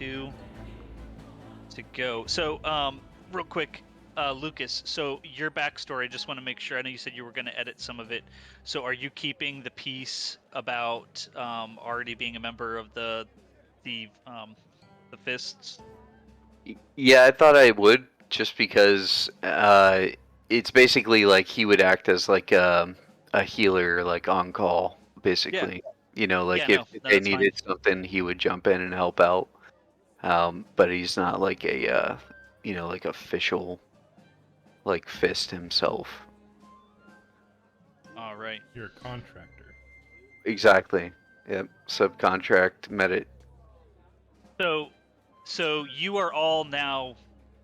2 to go. So, real quick, Lucas, so your backstory, just want to make sure, I know you said you were going to edit some of it. So are you keeping the piece about already being a member of the Fists? Yeah, I thought I would, just because it's basically like he would act as like a healer, like on call, basically. You know, Yeah, like no, if they that's fine. needed something, he would jump in and help out. But he's not like a like official like fist himself. All right. You're a contractor. Exactly. Yep. Subcontract medit. So you are all now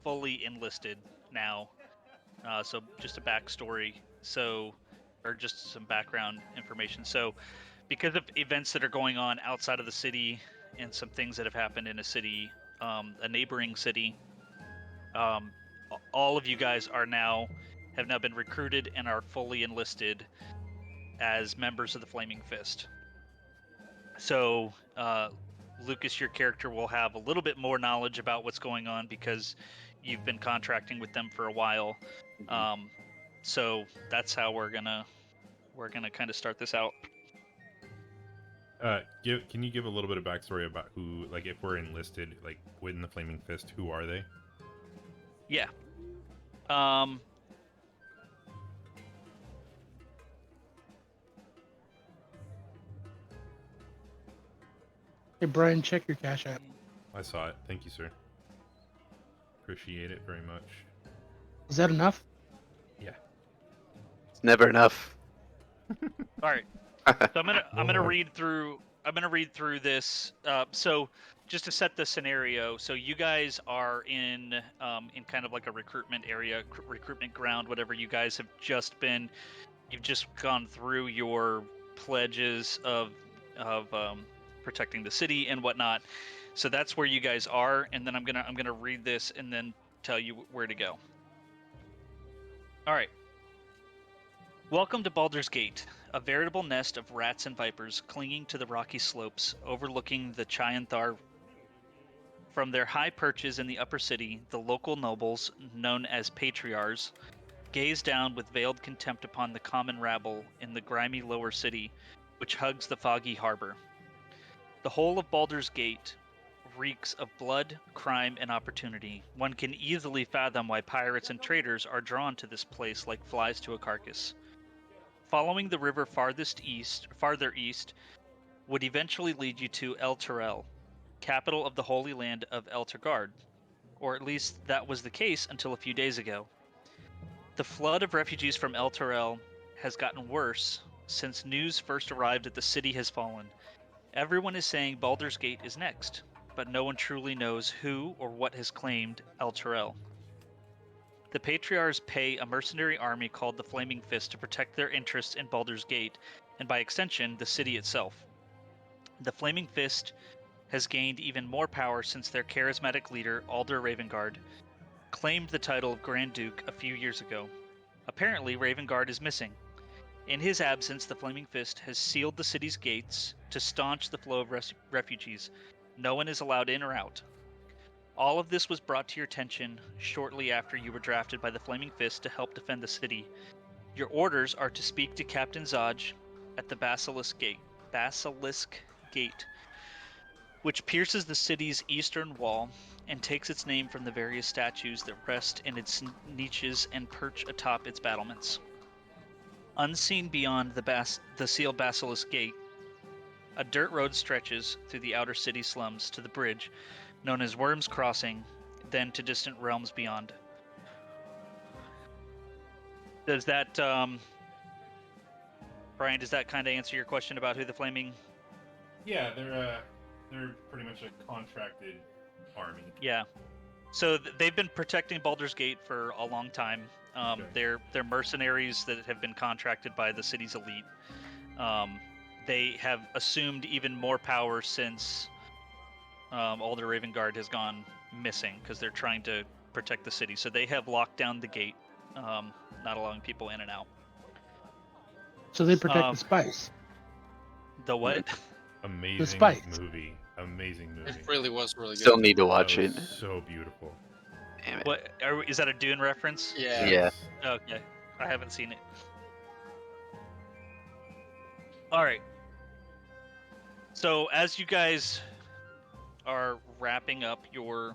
fully enlisted now. So just a backstory. So, or just some background information. So, because of events that are going on outside of the city and some things that have happened in a city, a neighboring city, all of you guys have now been recruited and are fully enlisted as members of the Flaming Fist. So, Lucas, your character will have a little bit more knowledge about what's going on because you've been contracting with them for a while. So that's how we're gonna kind of start this out. Can you give a little bit of backstory about who, like, if we're enlisted, like, within the Flaming Fist, who are they? Yeah. Hey, Brian, check your Cash App. I saw it. Thank you, sir. Appreciate it very much. Is that enough? Yeah. It's never enough. All right. So I'm gonna read through this. So just to set the scenario, so you guys are in kind of like a recruitment area, recruitment ground, whatever. You guys have just been, you've just gone through your pledges of protecting the city and whatnot. So that's where you guys are, and then I'm gonna read this and then tell you where to go. All right. Welcome to Baulders Gate, a veritable nest of rats and vipers clinging to the rocky slopes overlooking the Chianthar. From their high perches in the upper city, the local nobles, known as patriarchs, gaze down with veiled contempt upon the common rabble in the grimy lower city, which hugs the foggy harbor. The whole of Baldur's Gate reeks of blood, crime, and opportunity. One can easily fathom why pirates and traders are drawn to this place like flies to a carcass. Following the river farther east, would eventually lead you to El Terrell, capital of the Holy Land of El Tergard, or at least that was the case until a few days ago. The flood of refugees from El Terrell has gotten worse since news first arrived that the city has fallen. Everyone is saying Baldur's Gate is next, but no one truly knows who or what has claimed El Terrell. The Patriarchs pay a mercenary army called the Flaming Fist to protect their interests in Baldur's Gate, and by extension, the city itself. The Flaming Fist has gained even more power since their charismatic leader, Alder Ravengard, claimed the title of Grand Duke a few years ago. Apparently, Ravengard is missing. In his absence, the Flaming Fist has sealed the city's gates to staunch the flow of refugees. No one is allowed in or out. All of this was brought to your attention shortly after you were drafted by the Flaming Fist to help defend the city. Your orders are to speak to Captain Zaj at the Basilisk Gate, which pierces the city's eastern wall and takes its name from the various statues that rest in its niches and perch atop its battlements. Unseen beyond the sealed Basilisk Gate, a dirt road stretches through the outer city slums to the bridge known as Worm's Crossing, then to distant realms beyond. Does that, Brian, does that kind of answer your question about who the Flaming... Yeah, they're pretty much a contracted army. Yeah. So they've been protecting Baldur's Gate for a long time. Sure. They're mercenaries that have been contracted by the city's elite. They have assumed even more power since Alder Ravengard has gone missing because they're trying to protect the city. So they have locked down the gate, not allowing people in and out. So they protect the spice. The what? Amazing spice. movie. Amazing movie. It really was really good. Still need to That watch was it. so beautiful. Damn it. What is that a Dune reference? Yeah. Yeah. Yes. Okay, I haven't seen it. All right. So as you guys are wrapping up your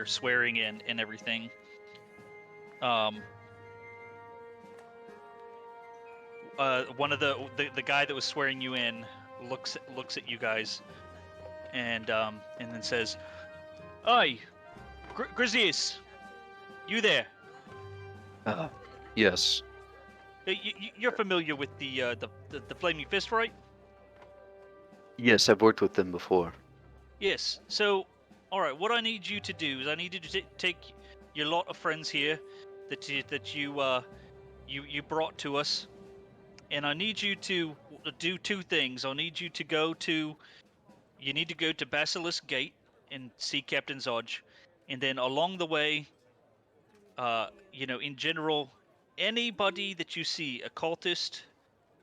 swearing in and everything, one of the guy that was swearing you in looks at you guys, and then says, "Oi, Grizzlies, you there? Yes. You're familiar with the Flaming Fist, right?" Yes, I've worked with them before. Yes. So, all right. What I need you to do is I need you to take your lot of friends here that you brought to us, and I need you to do two things. I need you to go to Basilisk Gate and see Captain Zodge, and then along the way, in general, anybody that you see, a cultist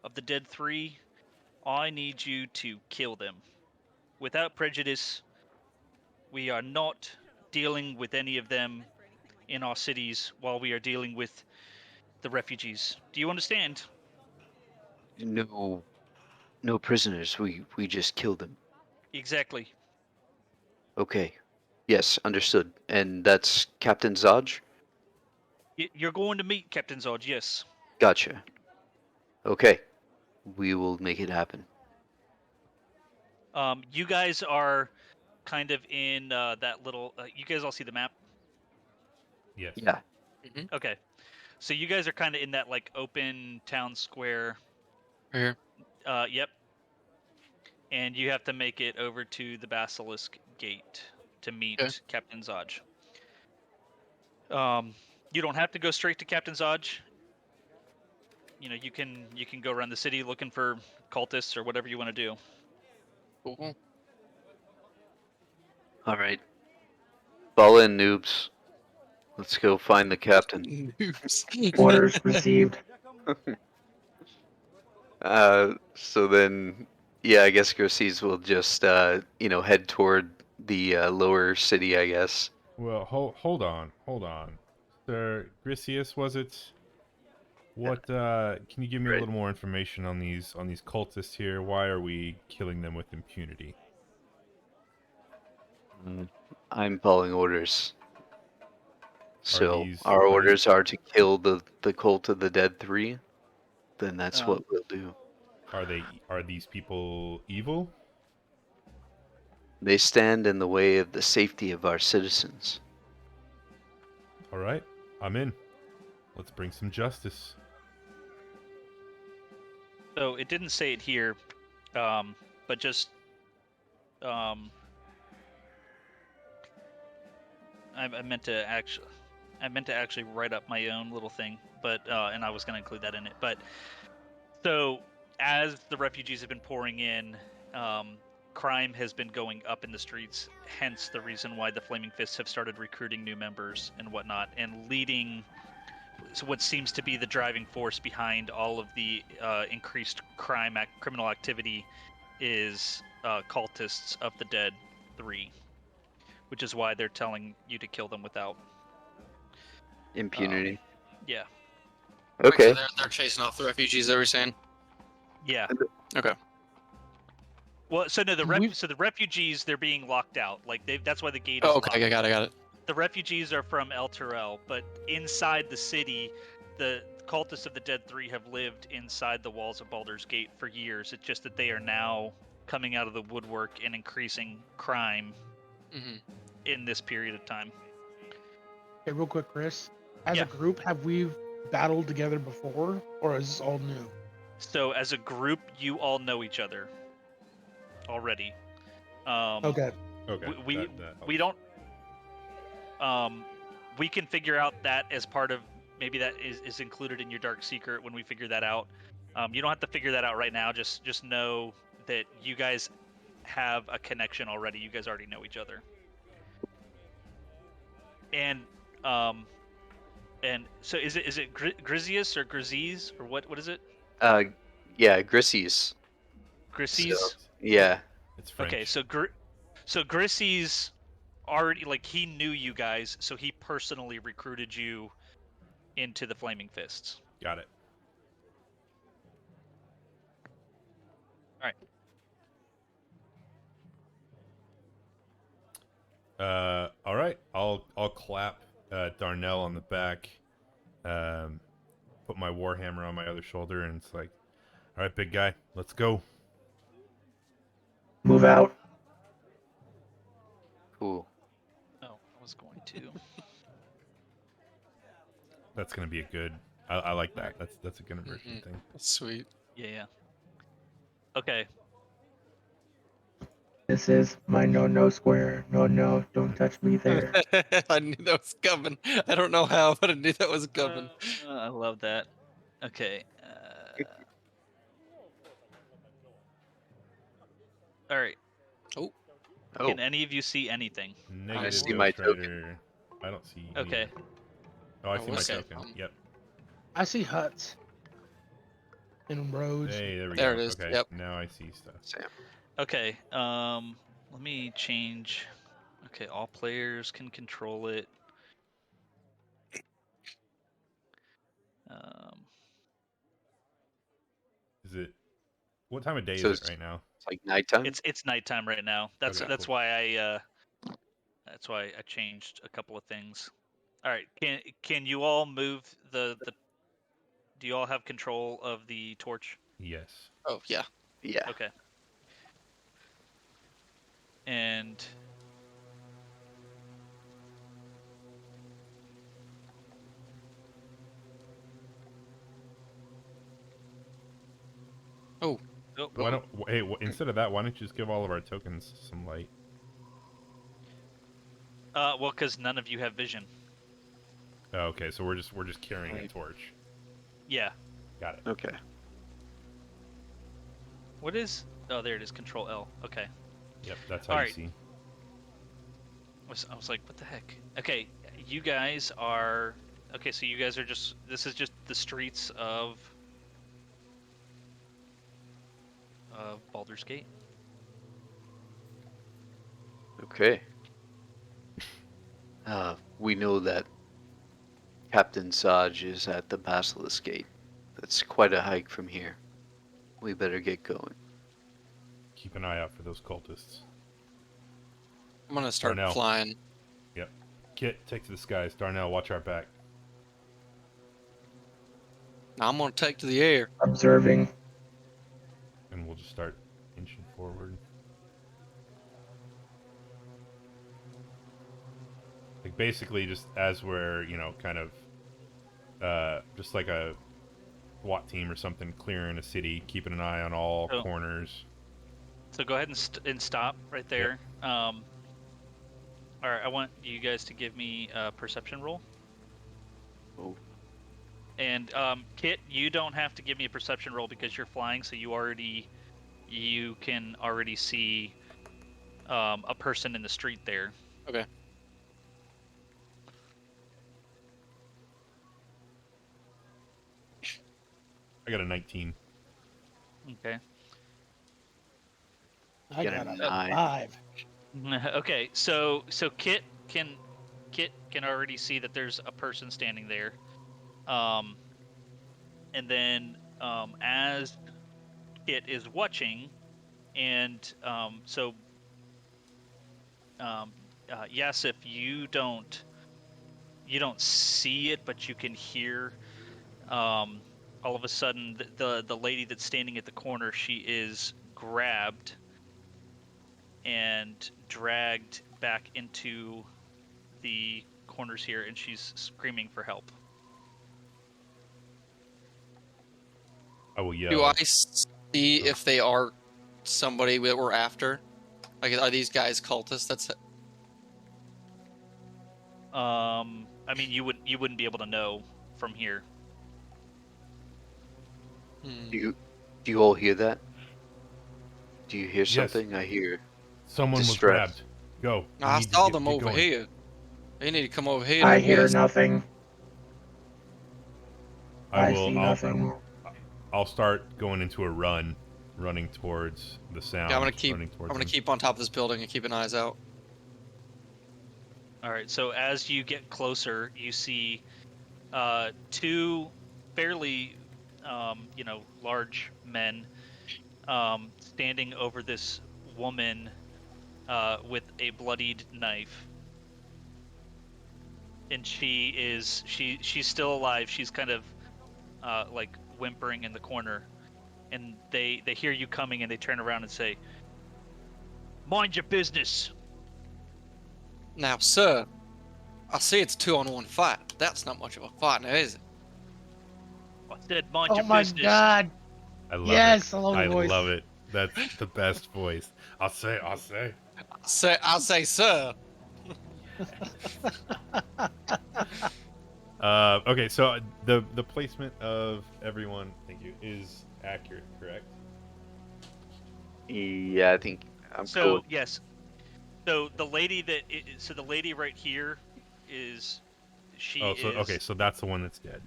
of the Dead Three, I need you to kill them without prejudice. We are not dealing with any of them in our cities while we are dealing with the refugees. Do you understand? No, no prisoners. We just killed them. Exactly. Okay. Yes, understood. And that's Captain Zodge? You're going to meet Captain Zodge, yes. Gotcha. Okay. We will make it happen. You guys are kind of in that little. You guys all see the map? Yes. Yeah. Okay. So you guys are kind of in that like open town square. Right here. Yep. And you have to make it over to the Basilisk Gate to meet Okay. Captain Zodge. You don't have to go straight to Captain Zodge. You can go around the city looking for cultists or whatever you want to do. Cool. All right. Fall in, noobs. Let's go find the captain. Orders received. So then, yeah, I guess Grosses will just, head toward the lower city, I guess. Well, hold on. Sir Grisius, was it? What can you give me a Right. little more information on these cultists here? Why are we killing them with impunity? I'm following orders. So these- our are these- orders are to kill the cult of the Dead Three. Then that's what we'll do. Are these people evil? They stand in the way of the safety of our citizens. All right, I'm in. Let's bring some justice. So it didn't say it here, but just I meant to actually write up my own little thing, but and I was going to include that in it. But so as the refugees have been pouring in, crime has been going up in the streets. Hence the reason why the Flaming Fists have started recruiting new members and whatnot, and leading. So what seems to be the driving force behind all of the increased criminal activity is cultists of the Dead 3, which is why they're telling you to kill them without Impunity. Yeah. Okay. So they're chasing off the refugees. That we're saying. Yeah. Okay. Well, so no, We- so the refugees, they're being locked out. Like that's why the gate is Oh, locked. okay. I got it. The refugees are from El Terrell, but inside the city, the cultists of the Dead 3 have lived inside the walls of Baulders Gate for years. It's just that they are now coming out of the woodwork and increasing crime Mm-hmm. in this period of time. Okay, real quick, Chris. As Yeah. a group, have we battled together before, or is this all new? So as a group, you all know each other already. Okay. Okay. We that don't. We can figure out that as part of maybe that is included in your dark secret when we figure that out. You don't have to figure that out right now. Just know that you guys have a connection already. You guys already know each other. And so is it Grizius or Grizies or what is it? Yeah, Grisius. Grissy's. Yeah. It's French. Okay, so Grissy's already like he knew you guys, so he personally recruited you into the Flaming Fists. Got it. All right. I'll clap Darnell on the back. Put my warhammer on my other shoulder, and it's like, all right, big guy, let's go. Move out. Cool. Oh, I was going to. That's gonna be a good. I like that. Alright. That's a good immersion thing. That's sweet. Yeah. Okay. This is my no square. No, don't touch me there. I knew that was coming. I don't know how, but I knew that was coming. I love that. Okay. All right. Oh. Can any of you see anything? Negative see Ghost my Rider. token. I don't see. Okay. anything. Oh, I see my what's that? token. Yep. I see huts and roads. Hey, there we There go. it is, Okay. yep. Now I see stuff. Sam. Okay. Let me change. Okay, all players can control it. Is it? What time of day So is it right now? It's like nighttime. It's nighttime right now. That's Okay, that's cool. why I changed a couple of things. All right. Can you all move the? Do you all have control of the torch? Yes. Oh yeah. Yeah. Okay. And Oh. Why don't? Hey, instead of that, why don't you just give all of our tokens some light? well, because none of you have vision. Oh, okay, so we're just carrying a Right. torch. Yeah. Got it. Okay. What is? Oh, there it is. Control L. Okay. Yep, that's how All you right. see. I was like, what the heck? Okay, you guys are. Okay, so you guys are just. This is just the streets of Baulders Gate. Okay. We know that Captain Saj is at the Basilisk Gate. That's quite a hike from here. We better get going. Keep an eye out for those cultists. I'm gonna start Darnell. flying. Yep. Kit, take to the skies. Darnell, watch our back. Now I'm gonna take to the air. Observing. And we'll just start inching forward. Like basically just as we're, kind of just like a SWAT team or something clearing a city, keeping an eye on all Oh. corners. So go ahead and stop right there. All right, I want you guys to give me a perception roll. Oh. And Kit, you don't have to give me a perception roll because you're flying, so you can already see a person in the street there. Okay. I got a 19. Okay. I Get a got a 9. 5. Okay, so Kit can already see that there's a person standing there, and then as Kit is watching, and yes, if you don't see it, but you can hear, all of a sudden the lady that's standing at the corner, she is grabbed and dragged back into the corners here, and she's screaming for help. I will yell. Do I see if they are somebody that we're after? Like, are these guys cultists? That's I mean, you wouldn't be able to know from here. Do you all hear that? Do you hear Yes. something? I hear. Someone was Distress. grabbed. Go. We I need to saw get them over going. here. They need to come over here. I hear guess. nothing. I will. see nothing. I'll start going into a run running towards the sound. Yeah, I'm gonna keep. running I'm towards gonna him. keep on top of this building and keep an eyes out. All right. So as you get closer, you see two fairly, large men standing over this woman with a bloodied knife. And she's still alive. She's kind of like whimpering in the corner. And they hear you coming and they turn around and say, "Mind your business." Now, sir, I see it's a 2-on-1 fight. That's not much of a fight, now is it? I said, "Mind Oh your my business." god. I love Yes, it. I love the voice. love it. That's the best voice. I'll say. I'll say, sir. Okay, so the placement of everyone, thank you, is accurate, correct? Yeah, I think I'm So cool. yes, so the lady so the lady right here is Okay, so that's the one that's dead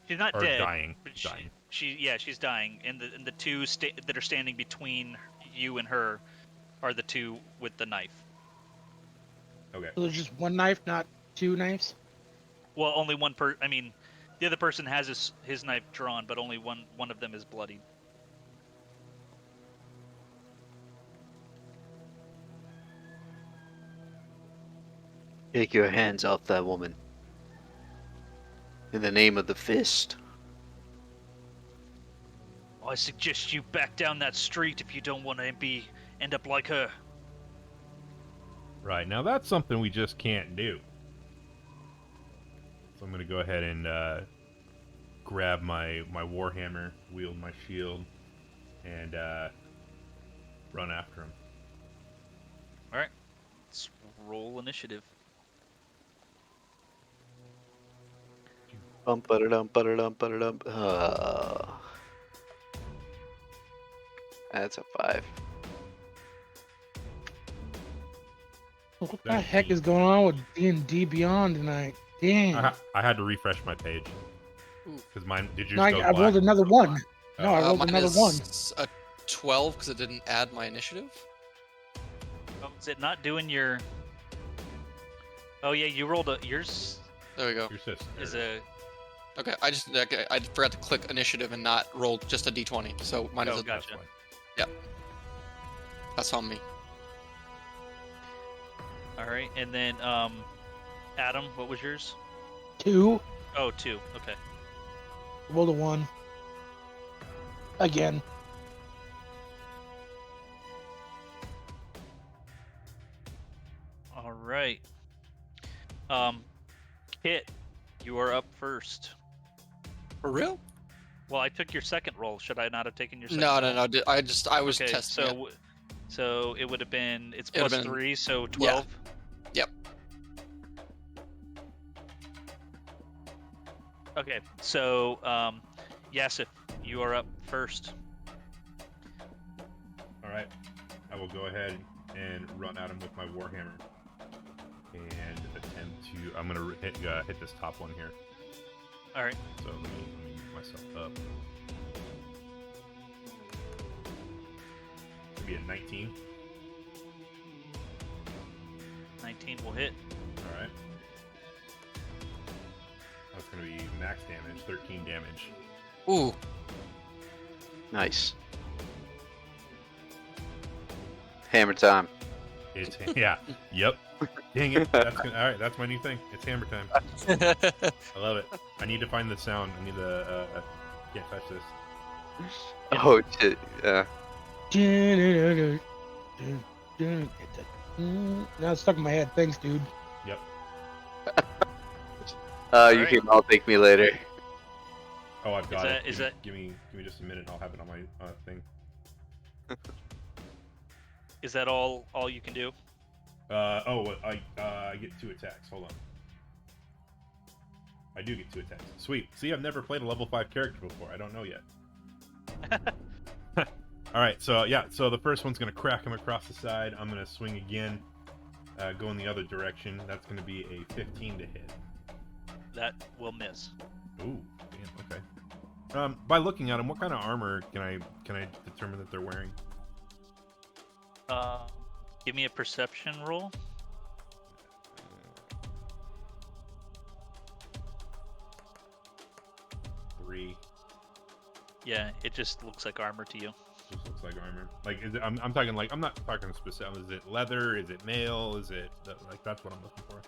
she's not or dead, dying. but Dying. she's dying, and the two that are standing between you and her are the two with the knife. Okay. So there's just one knife, not two knives? Well, only one I mean, the other person has his knife drawn, but only one of them is bloodied. Take your hands off that woman. In the name of the fist. I suggest you back down that street if you don't want to end up like her. Right, now that's something we just can't do. So I'm going to go ahead and grab my warhammer, wield my shield, and run after him. All right, let's roll initiative. Bum ba-da-dum, ba-da-dum, ba-da-dum. That's a 5. What the heck is going on with D&D Beyond tonight? Damn. I had to refresh my page. Because mine, did you No, go I black? rolled another one. No, I rolled Mine another is one. a 12 because it didn't add my initiative. Oh, is it not doing your? Oh yeah, you rolled yours There we go. Your sister. is a. Okay, I forgot to click initiative and not roll just a d20. So mine is Oh, a, gotcha. that's on me. All right, and then Adam, what was yours? 2. Oh, 2. Okay. Rolled a 1. Again. All right. Kit, you are up first. For real? Well, I took your second roll. Should I not have taken your second? No. roll? I was Okay, testing. it. so it would have been it's It would've plus been- 3, so 12. Yep. Okay, so Yasif, you are up first. All right. I will go ahead and run at him with my warhammer and attempt to. I'm gonna hit this top one here. All right. So let me move myself up. It'll be a 19. 19 will hit. All right. That's gonna be max damage, 13 damage. Ooh. Nice. Hammer time. It's yep. Dang it. That's all right. That's my new thing. It's hammer time. I love it. I need to find the sound. I need to. Can't touch this. Oh shit. Yeah. Now it's stuck in my head. Thanks, dude. Yep. You Alright. can all thank me later. Oh, I've got it. Is that- Give me just a minute. I'll have it on my thing. Is that all you can do? I get 2 attacks. Hold on. I do get 2 attacks. Sweet. See, I've never played a level 5 character before. I don't know yet. All right. So yeah. So the first one's gonna crack him across the side. I'm gonna swing again. Go in the other direction. That's gonna be a 15 to hit. That will miss. Ooh. Damn. Okay. By looking at them, what kind of armor can I determine that they're wearing? Give me a perception roll. Three. Yeah, it just looks like armor to you. Just looks like armor. Like, is it? I'm talking like I'm not talking specific. Is it leather? Is it mail? Is it like that's what I'm looking for?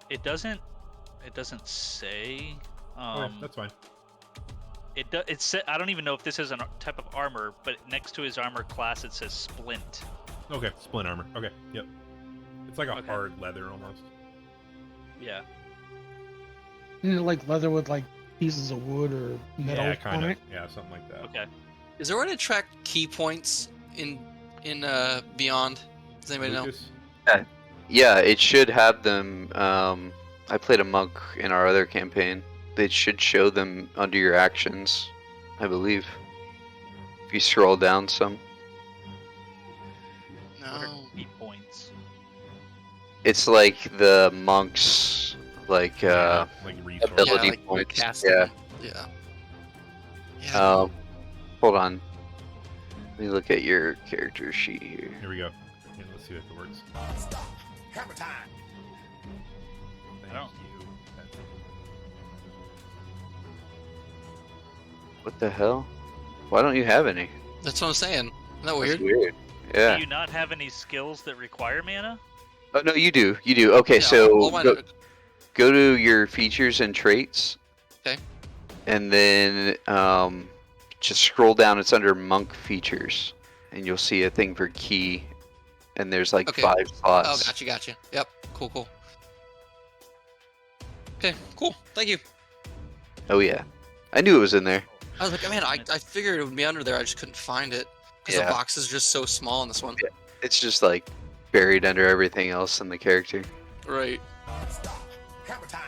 It doesn't say. Okay, that's fine. I don't even know if this is a type of armor, but next to his armor class it says splint. Okay, splint armor. Okay, yep. It's like a Okay. hard leather almost. Yeah. Isn't it like leather with like pieces of wood or metal Yeah, on kind of. it? Yeah, something like that. Okay. Is there a way to track key points in Beyond? Does anybody know? Lucas? Yeah, it should have them. I played a monk in our other campaign. It should show them under your actions, I believe. If you scroll down some, What are No. key points? it's like the monks, like like resource. ability Yeah, like points. casting. Yeah. Yeah. Yeah. Hold on. Let me look at your character sheet here. Here we go. Yeah, let's see if it works. Hammer time. Thank don't- you. What the hell? Why don't you have any? That's what I'm saying. Isn't that That's weird? weird. Yeah. Do you not have any skills that require mana? Oh no, you do. You do. Okay, Yeah, so well, why go, not? go to your features and traits. Okay. And then just scroll down. It's under monk features, and you'll see a thing for key. And there's like Okay. 5 Oh, slots. gotcha. Yep. Cool. Okay, cool. Thank you. Oh yeah, I knew it was in there. I was like, man, I figured it would be under there. I just couldn't find it because Yeah. the box is just so small in this one. It's just like buried under everything else in the character. Right. Stop. Hammer time.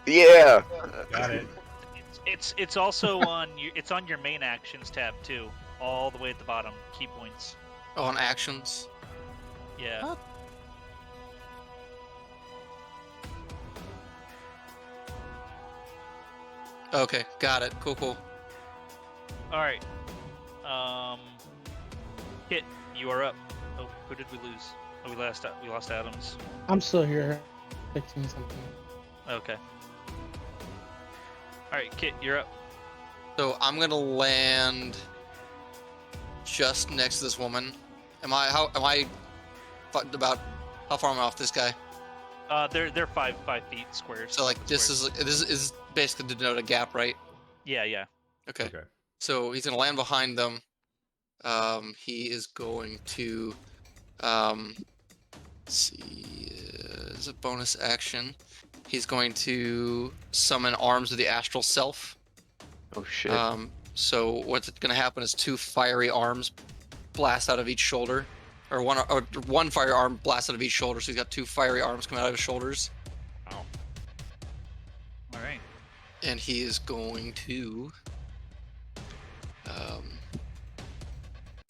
Yeah. Got it. It's also on it's on your main actions tab too, all the way at the bottom. Key points. Oh, on actions. Yeah. Huh? Okay, got it. Cool. All right. Kit, you are up. Oh, who did we lose? Oh, we lost Adams. I'm still here, fixing something. Okay. All right, Kit, you're up. So I'm gonna land just next to this woman. Am I about how far am I off this guy? They're 5 feet squares. So like this is basically to denote a gap, right? Yeah. Okay. Okay. So he's gonna land behind them. He is going to let's see, as a bonus action, he's going to summon Arms of the Astral Self. Oh shit. So what's gonna happen is 2 fiery arms blast out of each shoulder, or one fiery arm blast out of each shoulder. So he's got 2 fiery arms coming out of his shoulders, Ow. All right. and he is going to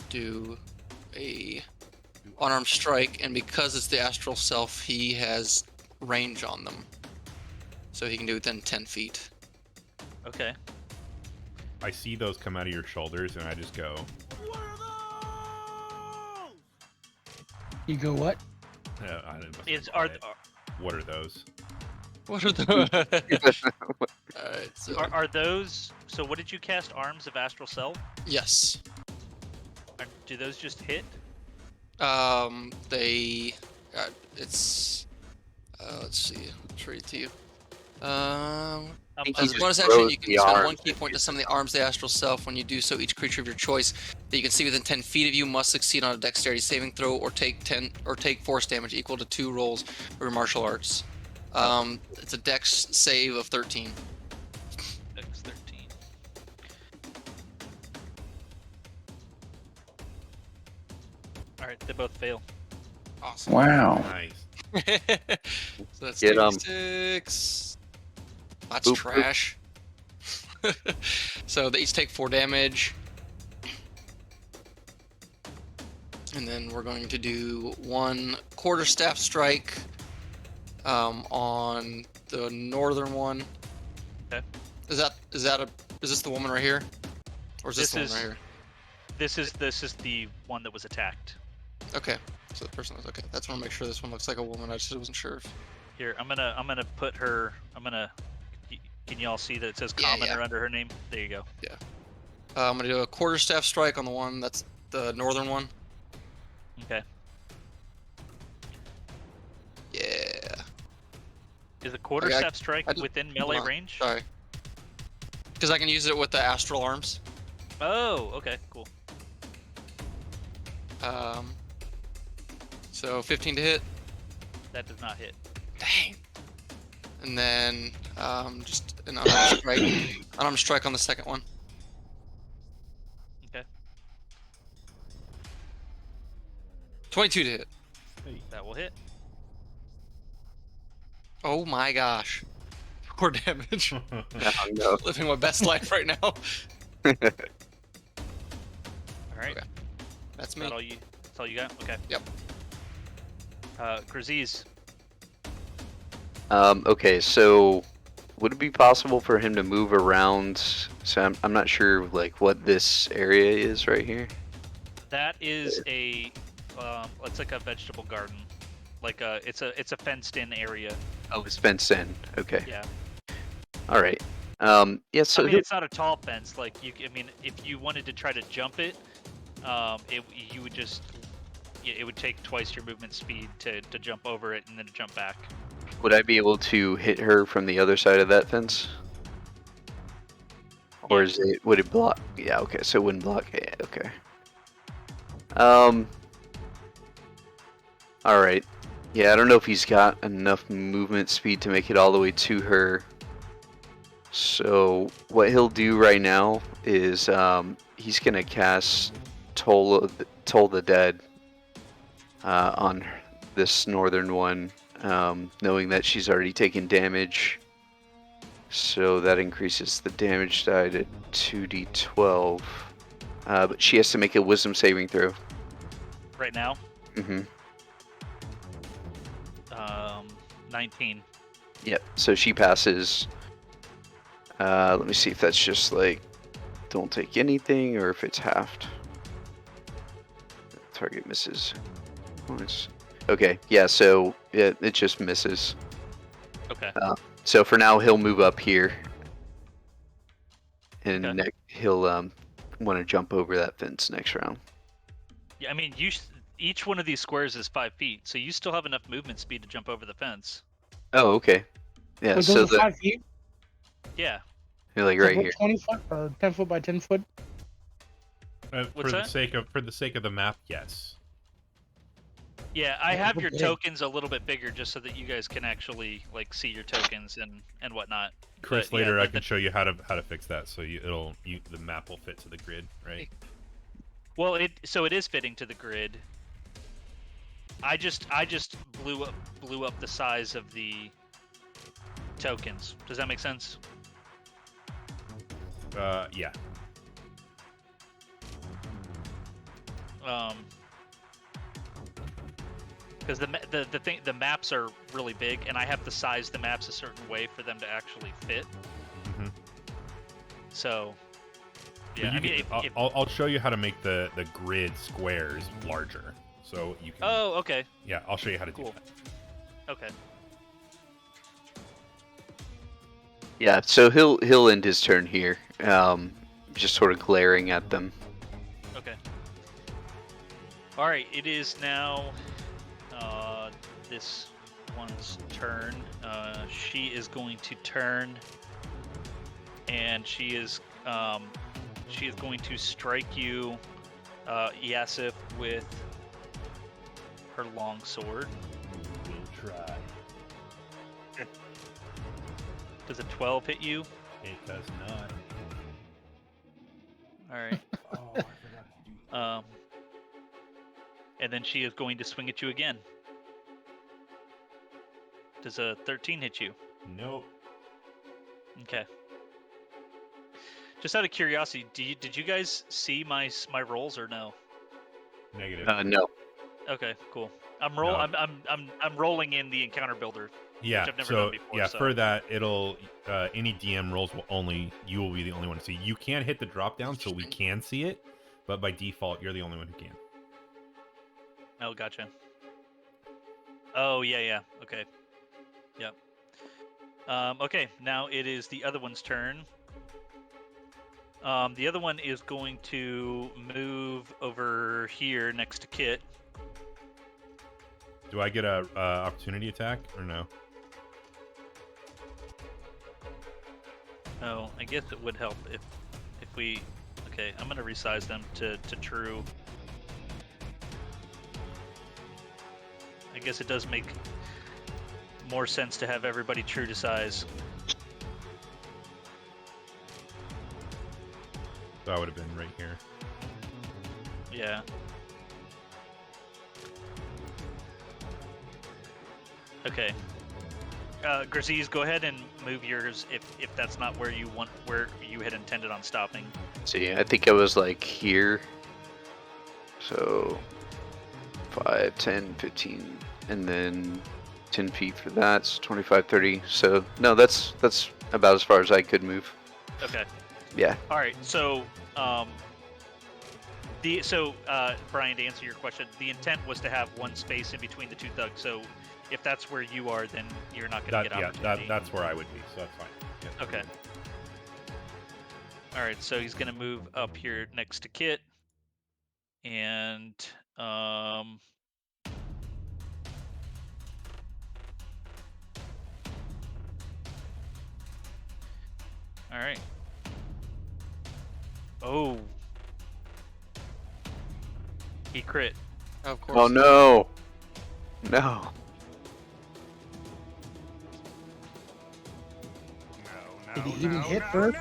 do a unarmed strike, and because it's the Astral Self, he has range on them, so he can do it within 10 feet. Okay. I see those come out of your shoulders, and I just go. You go what? I didn't must Is imply are it. What are those? What are those? Alright, so are those? So what did you cast? Arms of Astral Self? yes. Do those just hit? They it's let's see, I'll read it to you. think As he a bonus just action, throws you can the spend arms 1 key point to summon the Arms of the Astral Self. When you do so, each creature of your choice that you can see within 10 feet of you must succeed on a Dexterity saving throw or take force damage equal to 2 rolls of your martial arts. It's a Dex save of 13. Dex 13. All right, they both fail. Awesome. Wow. Nice. So that's Get 'em. 6. That's Boop, boop. trash. So they each take 4 damage. And then we're going to do 1 quarterstaff strike on the northern one. Okay. Is Is this the woman right here? Or is this This the one is- right This is the one that was attacked. here? Okay. So the person was okay. That's want to make sure this one looks like a woman. I just wasn't sure if. Here, I'm gonna put her. Can you all see that it says Yeah, commoner yeah. under her name? There you go. I'm gonna do a quarterstaff strike on the one that's the northern one. Okay. Yeah. Is a quarterstaff I strike just- within hold melee on, range? Sorry. Because I can use it with the astral arms. Oh, okay, cool. So 15 to hit. That does not hit. Dang. And then just an unarmed strike. Unarmed strike on the second one. Okay. 22 to hit. That will hit. Oh my gosh. 4 damage. Oh, no. Living my best life right now. All right. Okay. That's Is me. that all you? That's all you got? Okay. Yep. Graziz. Okay, so would it be possible for him to move around? So I'm not sure like what this area is right here. That is a. It's like a vegetable garden. Like it's a fenced-in area. Oh, it's fenced in. Okay. Yeah. All right. Yeah. So I mean, it's not a tall fence. Like you, I mean, if you wanted to try to jump it, you would just, it would take twice your movement speed to jump over it and then to jump back. would I be able to hit her from the other side of that fence? Or is it? Would it block? Yeah. Okay. So it wouldn't block. Yeah, okay. All right. Yeah. I don't know if he's got enough movement speed to make it all the way to her. So what he'll do right now is he's gonna cast Toll the Dead on this northern one, knowing that she's already taken damage. So that increases the damage die to 2d12. But she has to make a Wisdom saving throw. Right now, Mm-hmm. 19. Yep. So she passes. Let me see if that's just like don't take anything or if it's halved. Target misses once. Okay, yeah, so it just misses. Okay. So for now, he'll move up here. And Okay. he'll want to jump over that fence next round. Yeah, I mean, each one of these squares is 5 feet, so you still have enough movement speed to jump over the fence. Oh, okay. Yeah, But so those are 5 feet. Yeah. you're like So right what, here. 20 foot or 10 foot by 10 foot. For What's the that? sake of the map, yes. Yeah, I Yeah, have we're your big. tokens a little bit bigger just so that you guys can actually like see your tokens and whatnot. Chris, But, yeah, later I the- can show you how to fix that, so the map will fit to the grid, right? Well, it is fitting to the grid. I just blew up the size of the tokens. Does that make sense? Yeah. Because the maps are really big, and I have to size the maps a certain way for them to actually fit. hmm So, But yeah, you I mean, can, I'll show you how to make the grid squares larger, so you can. oh, okay, Yeah, I'll show you how to do cool. that. Okay. Yeah, so he'll end his turn here. Just sort of glaring at them. Okay. All right. It is now this one's turn. She is going to turn, and she is going to strike you, Yasif, with her long sword. We'll try. Does a 12 hit you? It does not. All right. Oh, I forgot to do. And then she is going to swing at you again. Does a 13 hit you? Nope. Okay. Just out of curiosity, did you guys see my rolls or no? Negative. No. Okay, cool. I'm No. rolling in the encounter builder Yeah. I've never so done before, yeah, so. for that, it'll any DM rolls you will be the only one to see. You can hit the drop down, so we can see it, but by default, you're the only one who can. Oh, gotcha. Oh, yeah. Okay. Yep. Okay, now it is the other one's turn. The other one is going to move over here next to Kit. Do I get a opportunity attack or no? Oh, I guess it would help if we. Okay, I'm gonna resize them to true. I guess it does make more sense to have everybody true to size. So I would have been right here. Yeah. Okay. Graziz, go ahead and move yours if that's not where you had intended on stopping. See, I think I was like here. So 5, 10, 15, and then 10 feet for that. So 25, 30. So no, that's about as far as I could move. Okay. Yeah. All right. So, Brian, to answer your question, the intent was to have one space in between the two thugs. So, if that's where you are, then you're not going to get opportunity. That's where I would be. So that's fine. Yeah. Okay. All right. So he's going to move up here next to Kit, and All right. Oh. He crit. Of course. Oh no. No. Did he even hit first?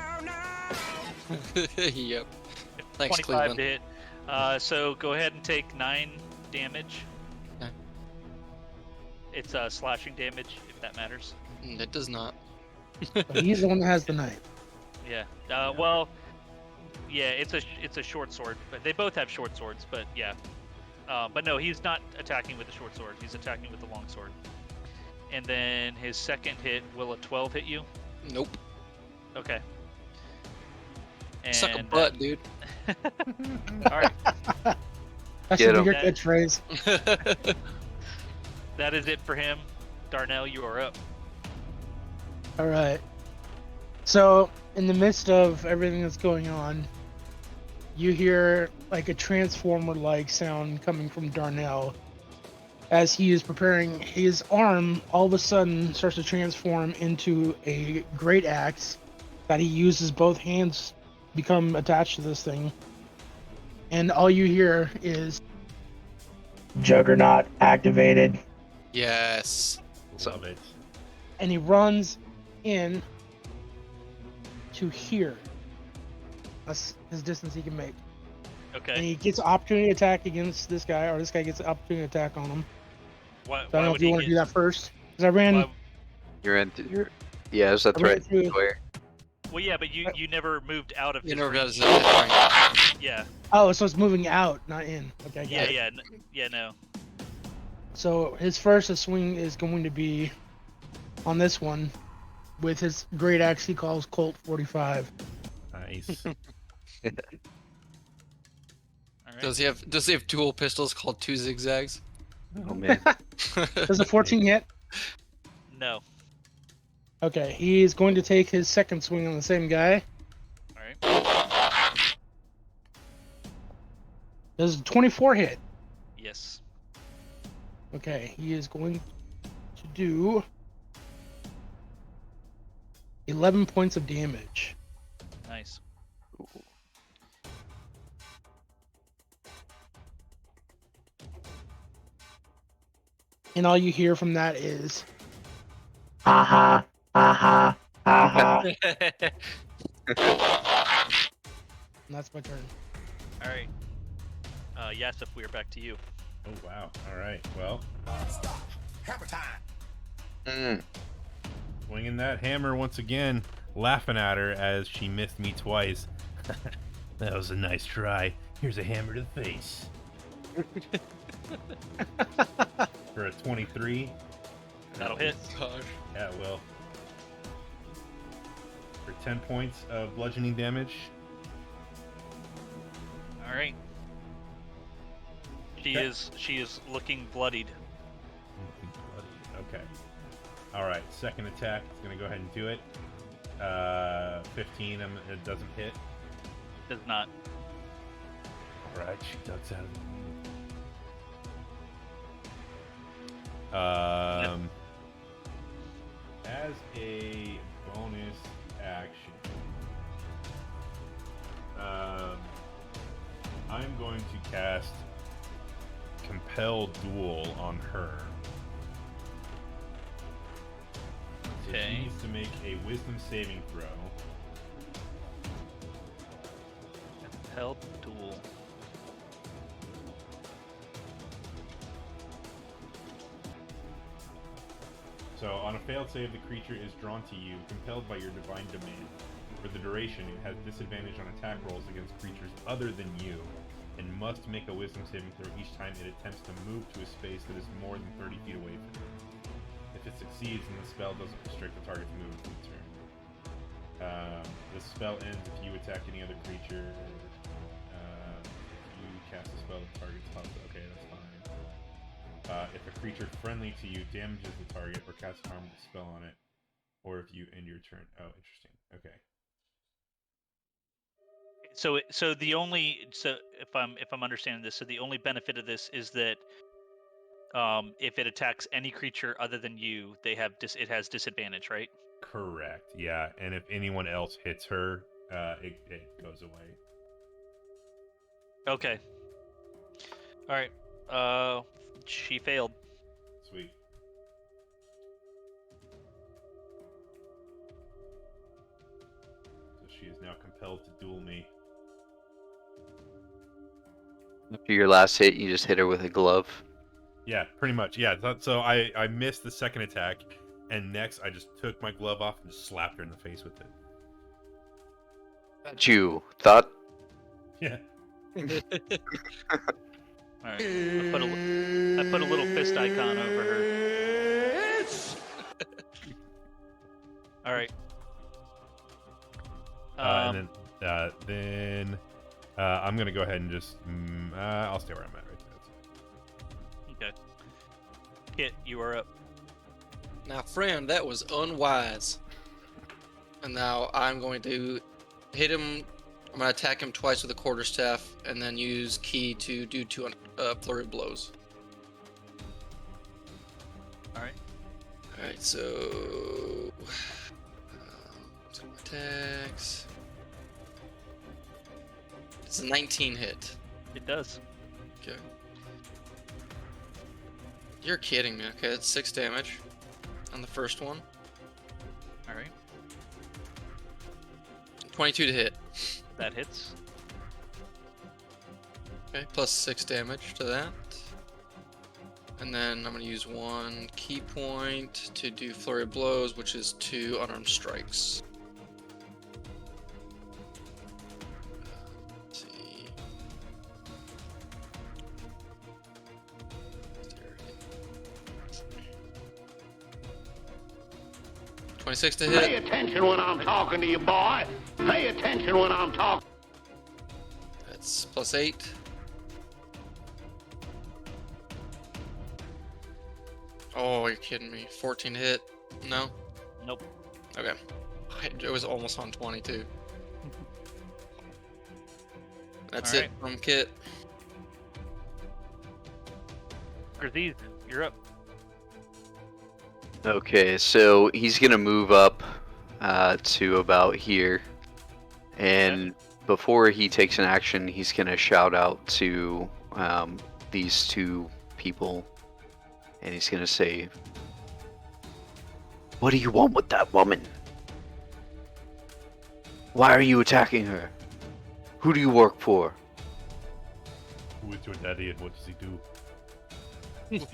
Yep. Thanks, 25 Cleveland. to hit. So go ahead and take 9 damage. Okay. It's slashing damage, if that matters. It does not. But he's the one that has the knife. Yeah. Well, yeah, it's a short sword, but they both have short swords. But yeah. But no, he's not attacking with the short sword. He's attacking with the long sword. And then his second hit, will a 12 hit you? Nope. Okay. And, Suck a butt, dude. all right. That Get should be him. your catchphrase. That is it for him. Darnell, you are up. All right. So, in the midst of everything that's going on, you hear like a transformer-like sound coming from Darnell. As he is preparing, his arm all of a sudden starts to transform into a great axe that he uses both hands become attached to this thing. And all you hear is Juggernaut activated. Yes. Love it. And he runs in to here. That's his distance he can make. And Okay. he gets an opportunity attack against this guy, or this guy gets an opportunity attack on him. Why, So I don't know why if would you he want to get? do that first. Because I ran. Why, Yeah, is that I ran right? through- Where? well, yeah, but you never moved out of You his never range. does that. Yeah. Oh, so it's moving out, not in. Okay, got Yeah. it. Yeah. No. So his first swing is going to be on this one with his great axe he calls Colt 45. Nice. All right. Does he have dual pistols called two zigzags? Oh man. Does a 14 hit? No. Okay, he's going to take his second swing on the same guy. All right. Does a 24 hit? Yes. Okay, he is going to do 11 points of damage. Nice. And all you hear from that is ha ha. And that's my turn. All right. Yasif, we are back to you. Oh wow. All right. Well, Stop. Hammer time. Mm. swinging that hammer once again, laughing at her as she missed me twice. That was a nice try. Here's a hammer to the face. For a 23. That'll hit. Gosh. Yeah, it will. For 10 points of bludgeoning damage. All right. She Okay. is looking bloodied. Okay. All right. Second attack. It's gonna go ahead and do it. 15. It doesn't hit. Does not. All right. She ducks out of the move. As a bonus action, I'm going to cast Compel Duel on her. So Okay. she needs to make a Wisdom saving throw. Held duel. So on a failed save, the creature is drawn to you, compelled by your divine demand. For the duration, it has disadvantage on attack rolls against creatures other than you, and must make a Wisdom saving throw each time it attempts to move to a space that is more than 30 feet away from you. If it succeeds, then the spell doesn't restrict the target's movement for the turn. The spell ends if you attack any other creature. You cast a spell that targets hostile. Okay, that's fine. If a creature friendly to you damages the target or casts a harmful spell on it, or if you end your turn. Oh, interesting. Okay. So if I'm understanding this, so the only benefit of this is that if it attacks any creature other than you, it has disadvantage, right? Correct. Yeah, and if anyone else hits her, it goes away. Okay. All right. She failed. Sweet. So she is now compelled to duel me. After your last hit, you just hit her with a glove. Yeah, pretty much. Yeah. So I missed the second attack, and next I just took my glove off and just slapped her in the face with it. Got you. Thought. Yeah. All right. I put a little fist icon over her. All right. And then I'm gonna go ahead and just I'll stay where I'm at right there. Okay. Kit, you are up. Now, friend, that was unwise. And now I'm going to hit him. I'm going to attack him twice with a quarterstaff, and then use key to do 2 flurry of blows. All right. All right, so attacks. It's a 19 hit. It does. Okay. You're kidding me. Okay, that's 6 damage on the first one. All right. 22 to hit. That hits. Okay, plus 6 damage to that. And then I'm going to use 1 key point to do flurry of blows, which is 2 unarmed strikes. Let's see. 26 to Pay hit. attention when I'm talking to you, boy. Pay attention when I'm talking. That's plus 8. Oh, you're kidding me. 14 to hit. No? Nope. Okay. It was almost on 22. That's All it right. from Kit. Aziz, you're up. Okay, so he's gonna move up to about here, and before he takes an action, he's gonna shout out to these 2 people, and he's gonna say, "What do you want with that woman? Why are you attacking her? Who do you work for?" Who is your daddy and what does he do? Let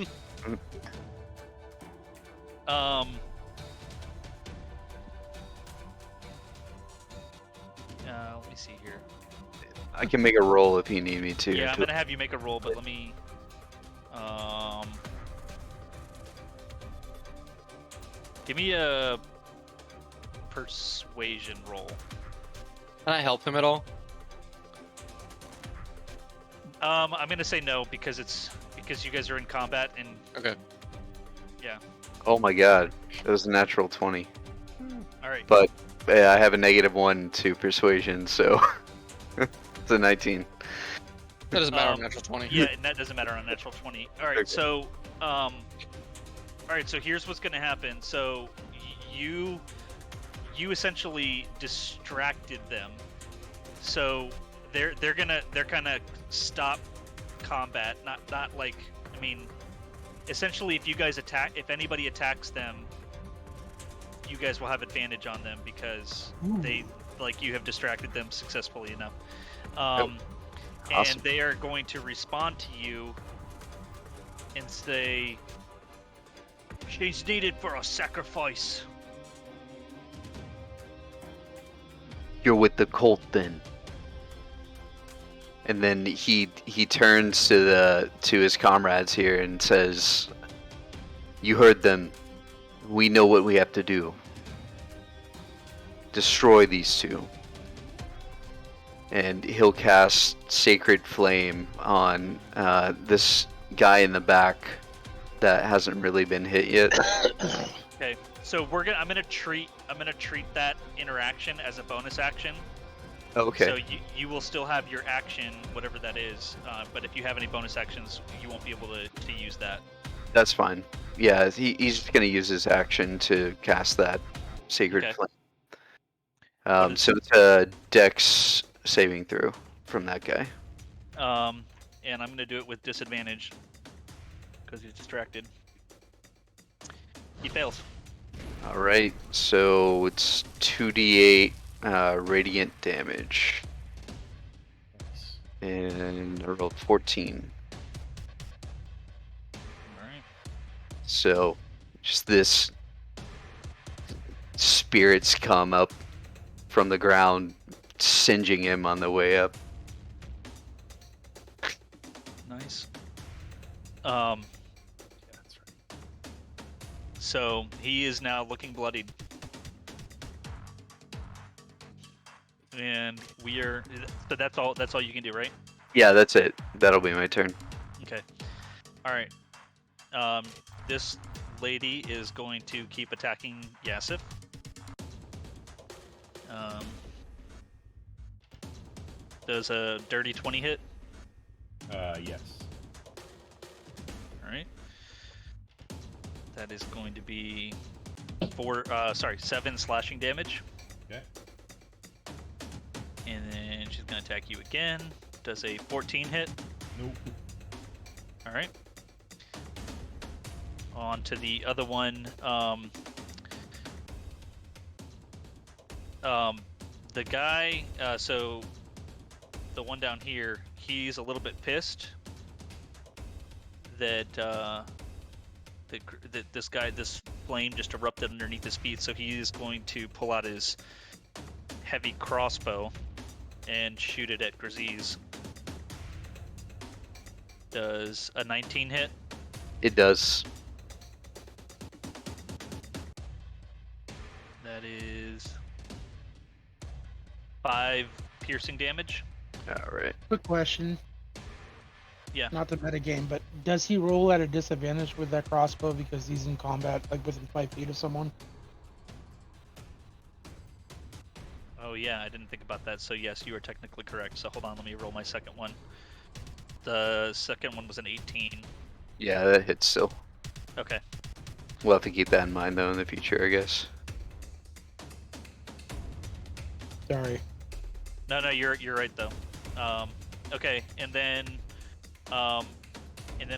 me see here. I can make a roll if you need me to. Yeah, I'm gonna have you make a roll, but let me. Give me a persuasion roll. Can I help him at all? I'm gonna say no because you guys are in combat and Okay. yeah. Oh my god, that was a natural 20. All right. But yeah, I have a -1 to persuasion, so it's a 19. That doesn't matter on natural 20. Yeah, and that doesn't matter on a natural 20. All right, Okay. so here's what's gonna happen. So you essentially distracted them. So they're gonna stop combat. Not like, I mean, essentially if anybody attacks them, you guys will have advantage on them because you have distracted them successfully enough. Awesome. And they are going to respond to you and say, "She's needed for a sacrifice." You're with the cult then. And then he turns to his comrades here and says, "You heard them. We know what we have to do. Destroy these two." And he'll cast Sacred Flame on this guy in the back that hasn't really been hit yet. Okay, so I'm gonna treat that interaction as a bonus action. Okay. So you will still have your action, whatever that is, but if you have any bonus actions, you won't be able to use that. That's fine. Yeah, he's just gonna use his action to cast that Sacred Okay. Flame. So it's a Dex saving throw from that guy. And I'm gonna do it with disadvantage because he's distracted. He fails. All right, so it's 2d8 radiant damage, and I rolled 14. All right. So just this spirits come up from the ground, singeing him on the way up. Nice. Yeah, that's right. So he is now looking bloodied. And so that's all you can do, right? Yeah, that's it. That'll be my turn. Okay. All right. This lady is going to keep attacking Yasif. Does a dirty 20 hit? Yes. All right. That is going to be 7 slashing damage. Okay. And then she's going to attack you again. Does a 14 hit? Nope. All right. On to the other one. The guy, so the one down here, he's a little bit pissed that this flame just erupted underneath his feet. So he is going to pull out his heavy crossbow and shoot it at Graziz. Does a 19 hit? It does. That is 5 piercing damage. All right. Quick question. Yeah. Not to metagame, but does he roll at a disadvantage with that crossbow because he's in combat, like within 5 feet of someone? Oh yeah, I didn't think about that. So yes, you are technically correct. So hold on, let me roll my second one. The second one was an 18. Yeah, that hits still. Okay. We'll have to keep that in mind though in the future, I guess. Sorry. No, you're right though. Okay, and then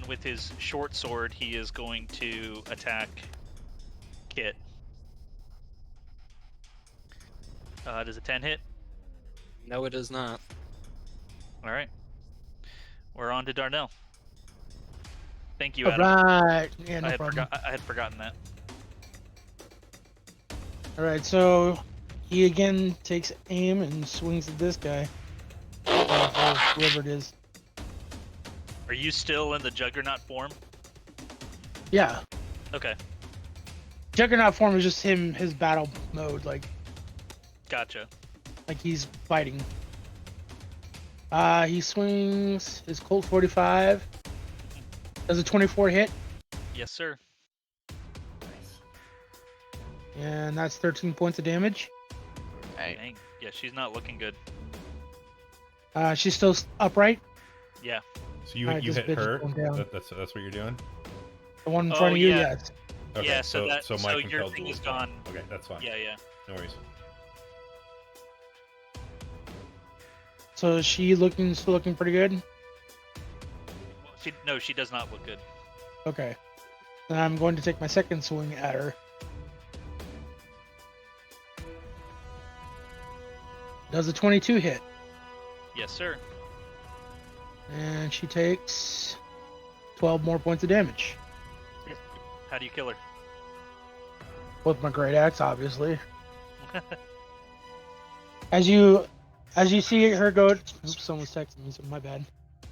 with his short sword, he is going to attack Kit. Does a 10 hit? No, it is not. All right. We're on to Darnell. Thank you, Adam. Alright. Yeah, no problem. I had forgotten that. Alright, so he again takes aim and swings at this guy. Or whoever it is. Are you still in the Juggernaut form? Yeah. Okay. Juggernaut form is just his battle mode, like Gotcha. he's fighting. He swings his Colt 45. Does a 24 hit, Yes, sir. Nice. and that's 13 points of damage. Dang. Yeah, she's not looking good. She's still upright. Yeah. So you Alright, you this hit bitch is her. going down. That's what you're doing. The one in Oh, front of you, yeah. yes. Okay, Yeah, so so that- so my so your compelled thing duel is gone. gone. Okay, that's fine. Yeah, yeah. No worries. So is she still looking pretty good? No, she does not look good. Okay. Then I'm going to take my second swing at her. Does a 22 hit, Yes, sir. and she takes 12 more points of damage How do you kill her? with my great axe, obviously. As you see her go, oops, someone's texting me, so my bad.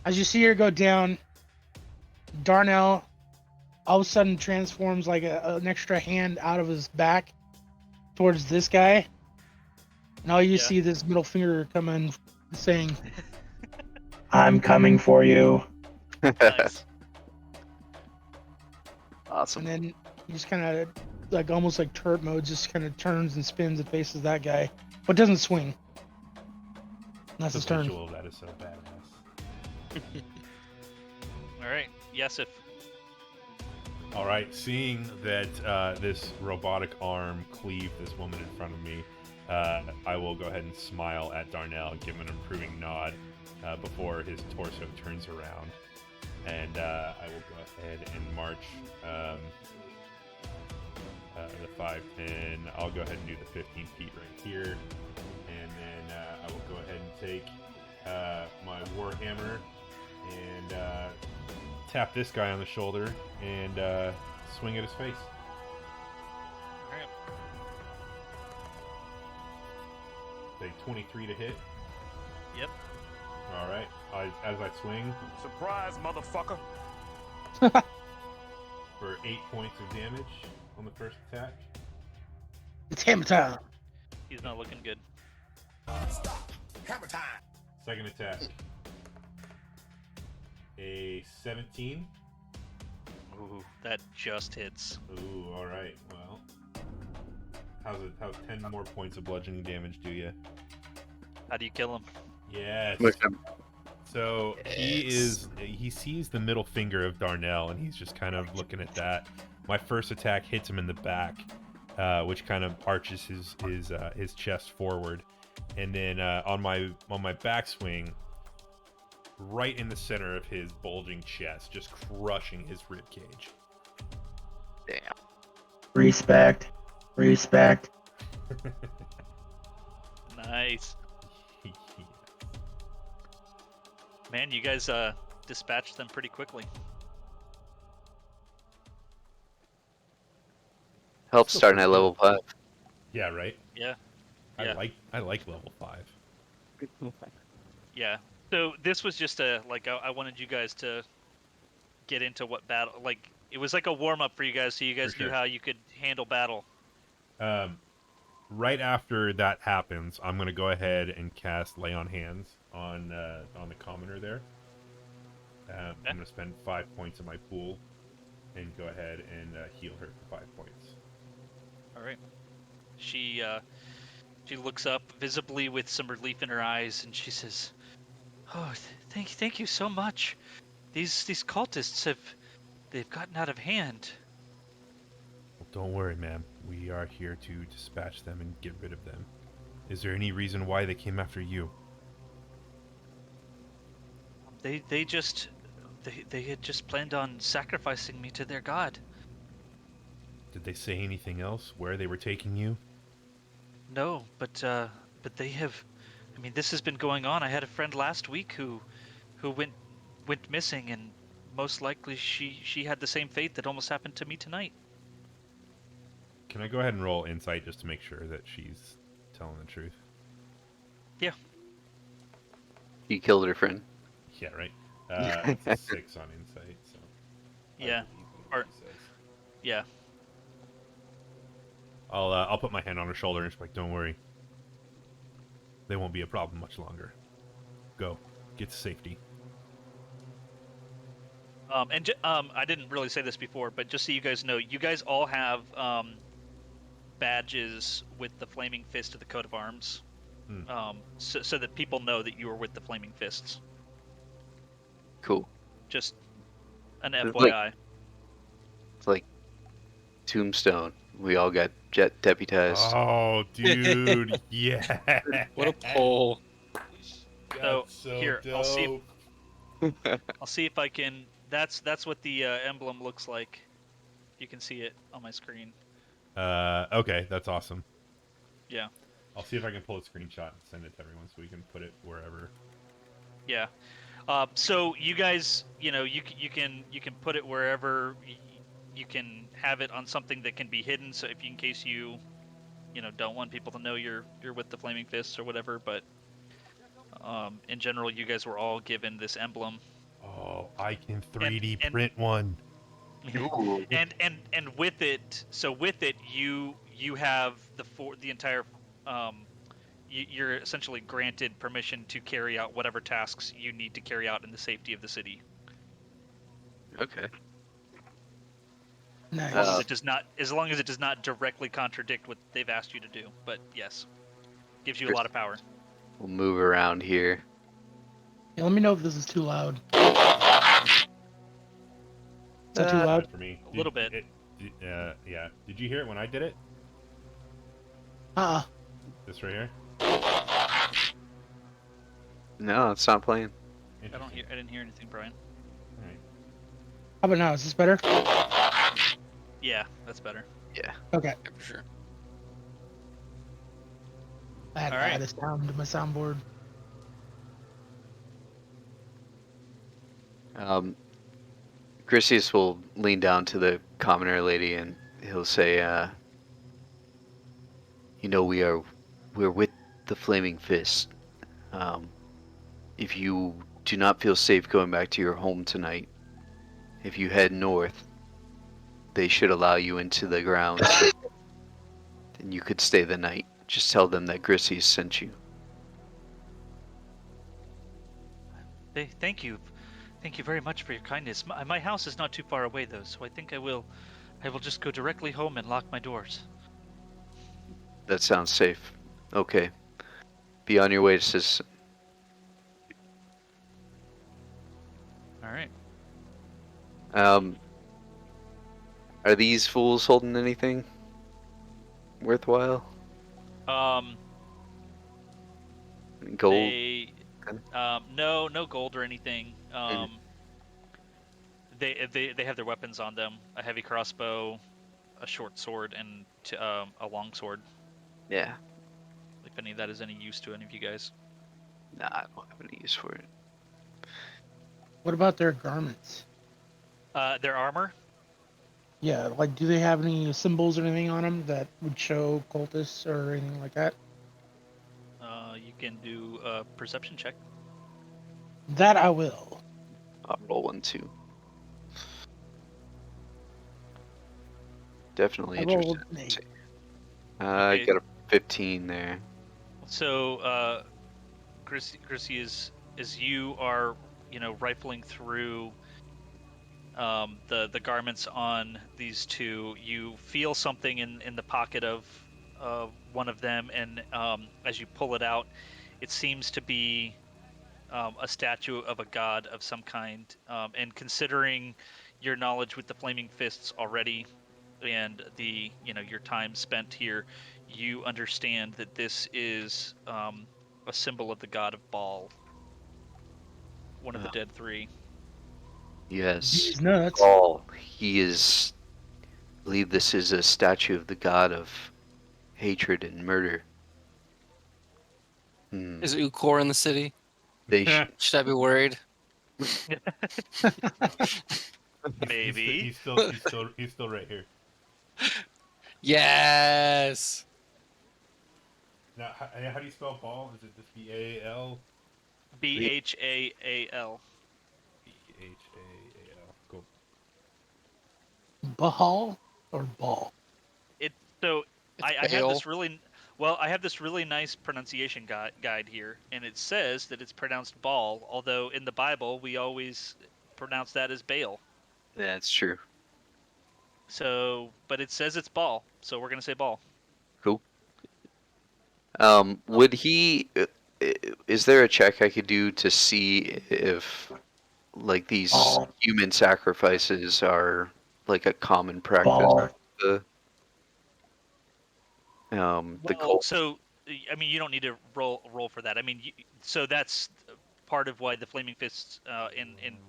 As you see her go down, Darnell all of a sudden transforms like an extra hand out of his back towards this guy, and all you Yeah. see this middle finger come in, saying, "I'm coming for you." Nice. Awesome. And then he just kind of, like almost like turret mode, just kind of turns and spins and faces that guy, but doesn't swing. And that's The his turn. visual of that is so badass. All right. Yes, if All right, seeing that this robotic arm cleave this woman in front of me, I will go ahead and smile at Darnell and give him an approving nod before his torso turns around. And I will go ahead and march the 5, 10. I'll go ahead and do the 15 feet right here. And then I will go ahead and take my Warhammer and tap this guy on the shoulder and swing at his face. all right. Say 23 to hit. Yep. All right. As I swing Surprise, motherfucker. for 8 points of damage on the first attack. It's hammer time. He's not looking good. Hammer time. Second attack. A 17. Ooh, that just hits. Ooh, all right. Well, how's 10 more points of bludgeoning damage do you? How do you kill him? Yes. Look, I'm- So he sees the middle finger of Darnell, and he's just kind of looking at that. My first attack hits him in the back, which kind of arches his chest forward, and then on my backswing, right in the center of his bulging chest, just crushing his rib cage. Damn. Respect. Nice. Man, you guys dispatched them pretty quickly. Helps starting at level 5. Yeah, right. Yeah. I Yeah. like level 5. Yeah. So this was just I wanted you guys to get into what battle, like it was like a warm up for you guys, so you guys For knew sure. how you could handle battle. Right after that happens, I'm gonna go ahead and cast Lay on Hands on the commoner there. I'm gonna spend 5 points of my pool and go ahead and heal her for 5 points. All right. She looks up visibly with some relief in her eyes, and she says, "Oh, thank you so much. These cultists they've gotten out of hand." Well, don't worry, ma'am. We are here to dispatch them and get rid of them. Is there any reason why they came after you? They had just planned on sacrificing me to their god. Did they say anything else? Where they were taking you? No, but they have. I mean, this has been going on. I had a friend last week who went missing, and most likely she had the same fate that almost happened to me tonight. Can I go ahead and roll insight just to make sure that she's telling the truth? Yeah. You killed her friend. Yeah, right. It's a 6 on insight, so. I Yeah. believe what Or- she says. Yeah. I'll put my hand on her shoulder and she's like, "Don't worry. They won't be a problem much longer. Go, get to safety." I didn't really say this before, but just so you guys know, you guys all have badges with the Flaming Fist of the coat of arms, so that people know that you are with the Flaming Fists. Cool. Just an It's FYI. It's like Tombstone. We all got jet deputized. Oh, dude, yeah. What a pull. That's so here, dope. I'll see if I can. That's what the emblem looks like. You can see it on my screen. Okay, that's awesome. Yeah. I'll see if I can pull a screenshot and send it to everyone so we can put it wherever. Yeah. So you guys, you can put it wherever. You can have it on something that can be hidden. So if in case you don't want people to know you're with the Flaming Fists or whatever, but in general, you guys were all given this emblem. Oh, I can 3D And- print one. and with it, you have the entire you're essentially granted permission to carry out whatever tasks you need to carry out in the safety of the city. Okay. As long Nice. as it does not directly contradict what they've asked you to do. But yes, gives you a lot of power. We'll move around here. Yeah, let me know if this is too loud. Is that too Not loud? for me. A little bit. Yeah. Did you hear it when I did it? This right here. No, it's not playing. I didn't hear anything, Brian. All right. How about now? Is this better? Yeah, that's better. Yeah. Okay. Yeah, for sure. I had to Alright. add a sound to my soundboard. Chrysius will lean down to the commoner lady and he'll say, we're with the Flaming Fist. If you do not feel safe going back to your home tonight, if you head north, they should allow you into the grounds. Then you could stay the night. Just tell them that Chrysius sent you. Thank you very much for your kindness. My house is not too far away though, so I think I will just go directly home and lock my doors. That sounds safe. Okay. Be on your way to Citizen. All right. Are these fools holding anything worthwhile? Gold? They Okay. no gold or anything. They have their weapons on them: a heavy crossbow, a short sword, and a long sword. Yeah. If any of that is any use to any of you guys. Nah, I don't have any use for it. What about their garments? Their armor. Yeah, like, do they have any symbols or anything on them that would show cultists or anything like that? You can do a perception check. That I will. I'll roll one too. Definitely I interested. rolled an 8. I Okay. got a 15 there. So, Chrissy, as you are, rifling through the garments on these two, you feel something in the pocket of one of them, and as you pull it out, it seems to be a statue of a god of some kind. And considering your knowledge with the Flaming Fists already, and your time spent here, you understand that this is a symbol of the god of Baal, one of the dead three. Yes. These nuts. He is. I believe this is a statue of the god of hatred and murder. Is Ukor in the city? They Should I be worried? Maybe. He's still right here. Yes. Now, how do you spell ball? Is it just B-A-L? Bhaal. B-H-A-A-L. Cool. Bahal or Ball? It so I have Bale. this really well. I have this really nice pronunciation guide here, and it says that it's pronounced ball. Although in the Bible we always pronounce that as Baal. That's true. So, but it says it's ball, so we're gonna say ball. Cool. Would he? Is there a check I could do to see if, like, these human sacrifices are like a common practice? The the Well, cult. so I mean, you don't need to roll for that. I mean, so that's part of why the Flaming Fists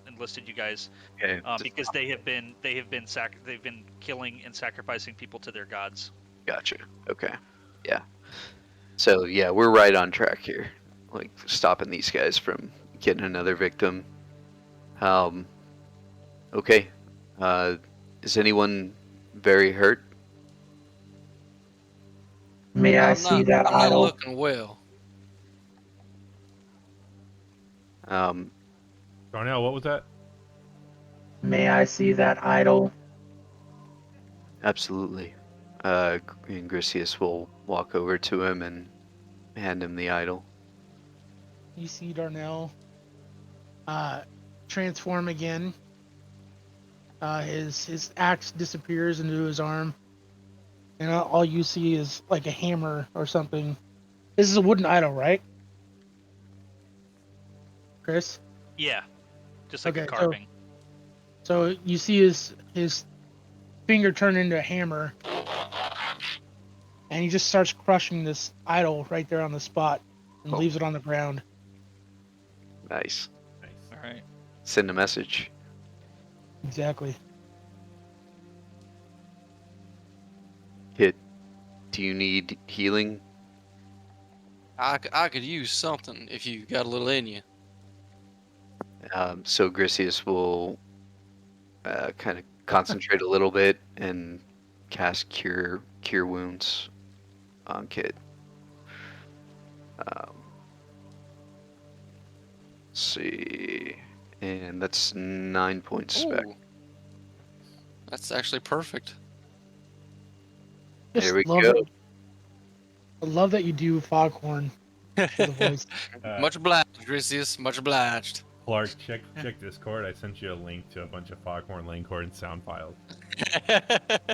enlisted you guys, Okay. because they've been killing and sacrificing people to their gods. Gotcha. Okay. Yeah. So yeah, we're right on track here. Like stopping these guys from getting another victim. Okay. Is anyone very hurt? May I I'm see not, that I'm not idol? looking well. Um, Darnell, what was that? May I see that idol? absolutely. And Grisius will walk over to him and hand him the idol. You see Darnell transform again. His axe disappears into his arm, and all you see is like a hammer or something. This is a wooden idol, right, Chris? Yeah, just like a Okay, so- carving. So you see his finger turn into a hammer, and he just starts crushing this idol right there on the spot and Oh. leaves it on the ground. Nice. Nice. All right. Send a message. Exactly. Hit. Do you need healing? I could use something if you got a little in you. So Grisius will kind of concentrate a little bit and cast cure wounds on Kit. Let's see, and that's 9 points back. Ooh. That's actually perfect. There we love go. It. I love that you do Foghorn for the voice. Much obliged, Grisius. Much obliged. Clark, check Discord. I sent you a link to a bunch of Foghorn Langcorn sound files.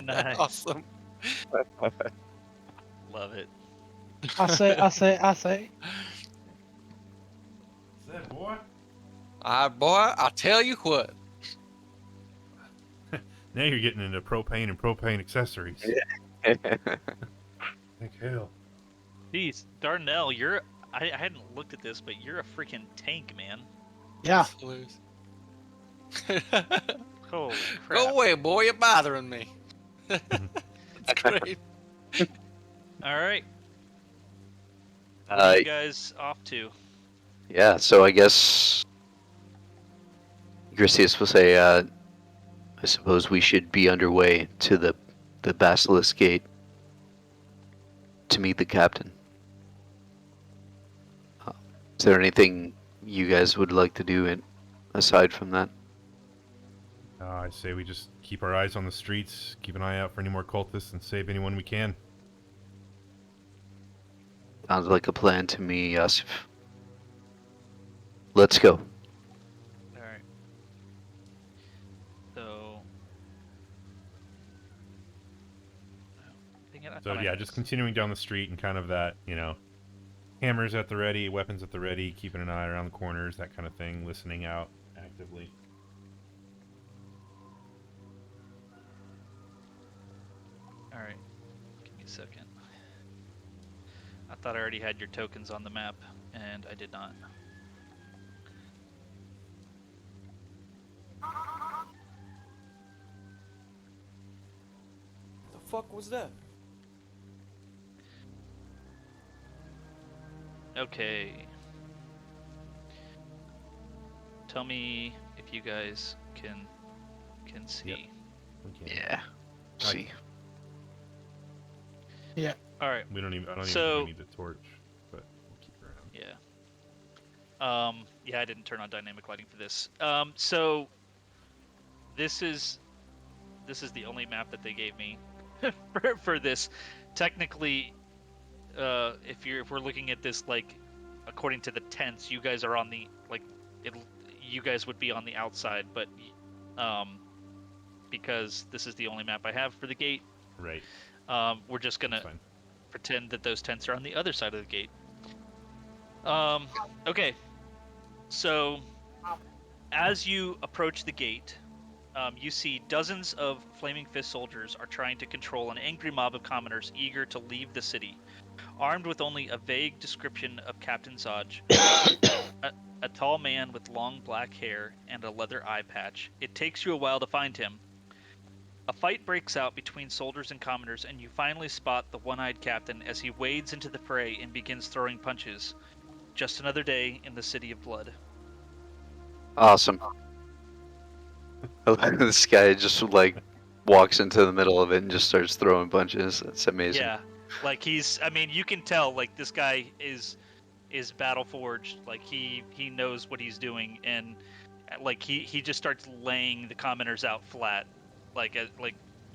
Nice. Awesome. Love it. I say. What's that, boy? Boy, I tell you what. Now you're getting into propane and propane accessories. Heck hell. Jeez, Darnell, I hadn't looked at this, but you're a freaking tank, man. Yeah. Holy crap. Go away, boy. You're bothering me. That's great. All right. Where are Uh, you guys off to? yeah, so I guess Grisius will say, I suppose we should be underway to the Basilisk Gate to meet the captain. Is there anything you guys would like to do aside from that? I say we just keep our eyes on the streets, keep an eye out for any more cultists, and save anyone we can. Sounds like a plan to me, Yasif. Let's go. All right. So. Dang it, I So thought I yeah, had just this. continuing down the street and kind of that, hammers at the ready, weapons at the ready, keeping an eye around the corners, that kind of thing, listening out actively. All right. Give me a second. I thought I already had your tokens on the map, and I did not. The fuck was that? Okay. Tell me if you guys can see. We can. Yeah. See. All right. We don't even. I don't So- even think we need the torch, but we'll keep it around. Yeah. Yeah, I didn't turn on dynamic lighting for this. So this is the only map that they gave me for this. technically, if we're looking at this like according to the tents, you guys are on the you guys would be on the outside, but because this is the only map I have for the gate, Right. we're just That's gonna fine. pretend that those tents are on the other side of the gate. Okay. So as you approach the gate, you see dozens of Flaming Fist soldiers are trying to control an angry mob of commoners eager to leave the city. Armed with only a vague description of Captain Zodge, a tall man with long black hair and a leather eye patch, it takes you a while to find him. A fight breaks out between soldiers and commoners, and you finally spot the one-eyed captain as he wades into the fray and begins throwing punches. Just another day in the City of Blood. Awesome. This guy just like walks into the middle of it and just starts throwing punches. That's amazing. Yeah, like I mean, you can tell like this guy is battle forged. Like he knows what he's doing, and like he just starts laying the commoners out flat, like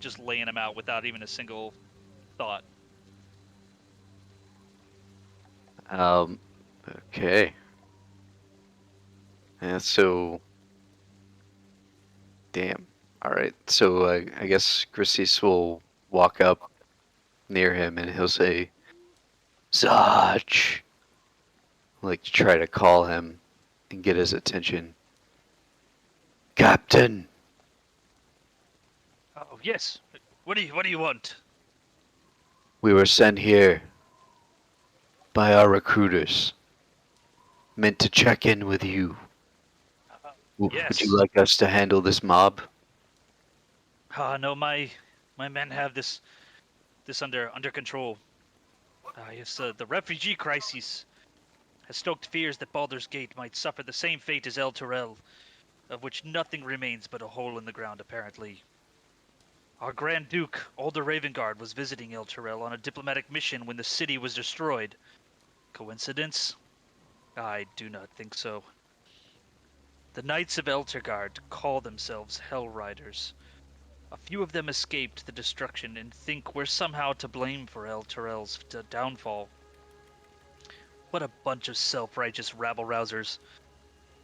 just laying them out without even a single thought. Okay. Yeah, so damn. All right. So I guess Christie's will walk up near him and he'll say, "Zach," like to try to call him and get his attention. Captain, Oh yes. What do you want? we were sent here by our recruiters, meant to check in with you. Would Yes. you like us to handle this mob? No, my men have this under control. Yes, the refugee crisis has stoked fears that Baulders Gate might suffer the same fate as El Terrell, of which nothing remains but a hole in the ground, apparently. Our Grand Duke, Older Ravengard, was visiting El Terrell on a diplomatic mission when the city was destroyed. Coincidence? I do not think so. The Knights of Eltergard call themselves Hell Riders. A few of them escaped the destruction and think we're somehow to blame for El Terrell's downfall. What a bunch of self-righteous rabble-rousers.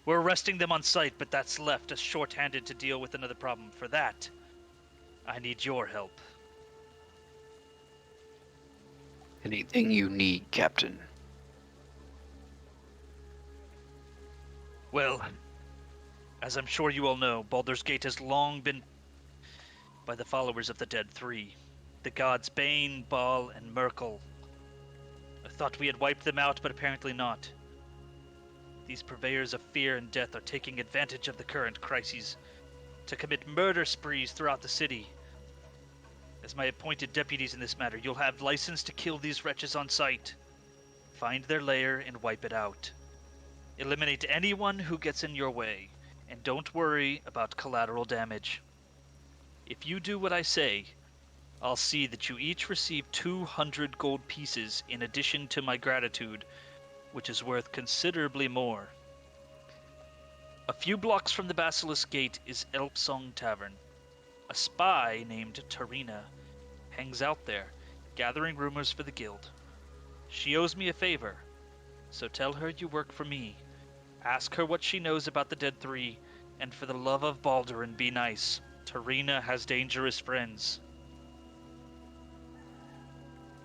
We're arresting them on sight, but that's left us short-handed to deal with another problem. For that, I need your help. Anything you need, Captain. Well, as I'm sure you all know, Baldur's Gate has long been by the followers of the Dead Three, the gods Bane, Baal, and Merkel. I thought we had wiped them out, but apparently not. These purveyors of fear and death are taking advantage of the current crises to commit murder sprees throughout the city. As my appointed deputies in this matter, you'll have license to kill these wretches on sight. Find their lair and wipe it out. Eliminate anyone who gets in your way, and don't worry about collateral damage. If you do what I say, I'll see that you each receive 200 gold pieces in addition to my gratitude, which is worth considerably more. A few blocks from the Basilisk Gate is Elpsong Tavern. A spy named Tarina hangs out there, gathering rumors for the guild. She owes me a favor, so tell her you work for me. Ask her what she knows about the Dead Three, and for the love of Baldurin, be nice. Tarina has dangerous friends.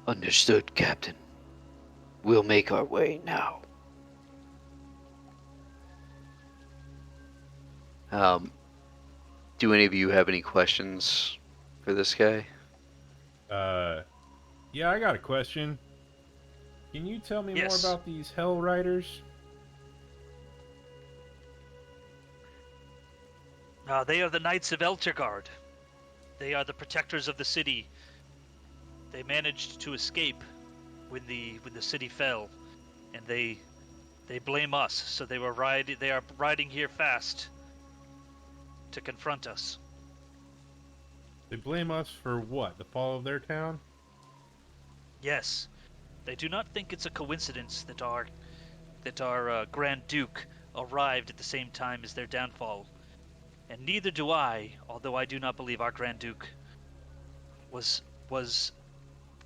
Understood, Captain. We'll make our way now. Do any of you have any questions for this guy? Yeah, I got a question. Can you tell me Yes. more about these Hell Riders? They are the Knights of Eltergard. They are the protectors of the city. They managed to escape when the city fell, and they blame us. So they are riding here fast to confront us. They blame us for what? The fall of their town? Yes, they do not think it's a coincidence that our Grand Duke arrived at the same time as their downfall, and neither do I. Although I do not believe our Grand Duke was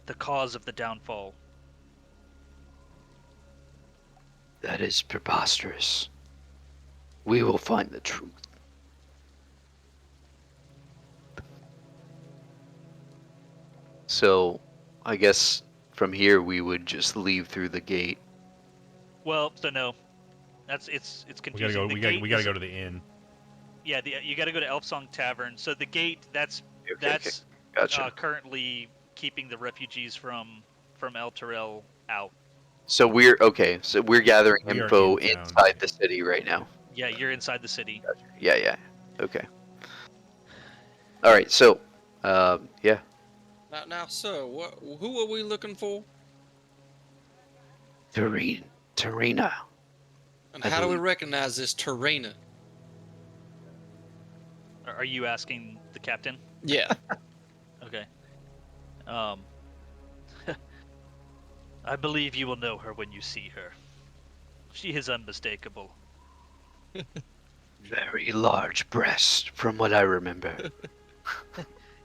the cause of the downfall. That is preposterous. We will find the truth. So, I guess from here we would just leave through the gate. Well, so no, it's We gotta confusing. go. The We gate gotta is- go to the inn. Yeah, you got to go to Elfsong Tavern. So the gate that's Okay. Gotcha. currently keeping the refugees from El Terrell out. So we're okay. So we're gathering We are info in town. inside the city right now. Yeah, you're inside the city. Gotcha. Yeah. Okay. All right. So, yeah. Now, sir, who are we looking for? Tarina. And I how do we believe- recognize this Terraina? Are you asking the captain? Yeah. Okay. I believe you will know her when you see her. She is unmistakable. Very large breast, from what I remember.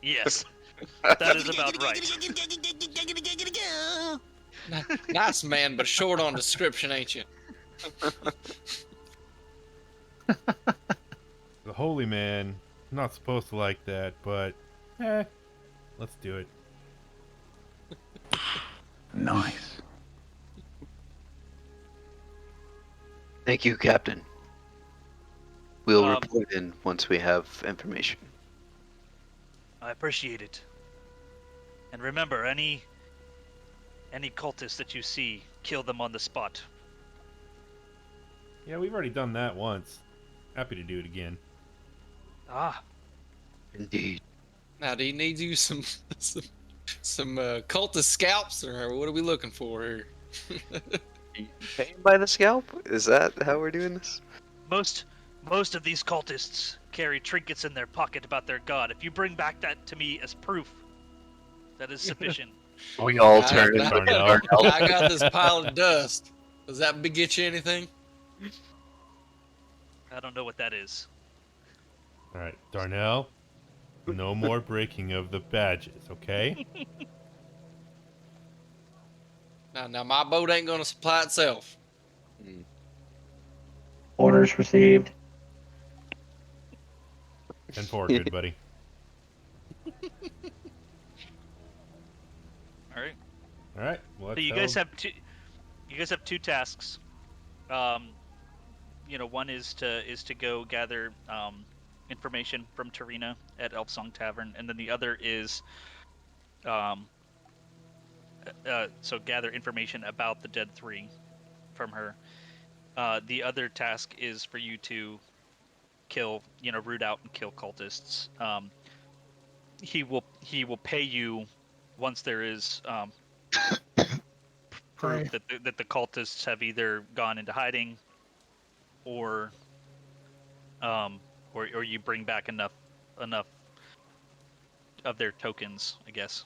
Yes, that is about right. Nice man, but short on description, ain't you? The holy man, not supposed to like that, but let's do it. Nice. Thank you, Captain. We'll Um, report in once we have information. I appreciate it. And remember, any cultists that you see, kill them on the spot. Yeah, we've already done that once. Happy to do it again. Ah, Indeed. Now, do you need you some cultist scalps, or what are we looking for here? Paying by the scalp? Is that how we're doing this? most of these cultists carry trinkets in their pocket about their god. If you bring back that to me as proof, that is sufficient. We all I- turn I- into Darnell. Darnell. I got this pile of dust. Does that get you anything? I don't know what that is. All right, Darnell. No more breaking of the badges, okay? Now, my boat ain't gonna supply itself. Orders received. 10-4, good buddy. All right. All right. Well, So you guys have two. You guys have two tasks. One is to go gather information from Tarina at Elfsong Tavern, and then the other is so gather information about the Dead Three from her. The other task is for you to kill, root out and kill cultists. He will pay you once there is proof Right. that the cultists have either gone into hiding, or you bring back enough of their tokens, I guess.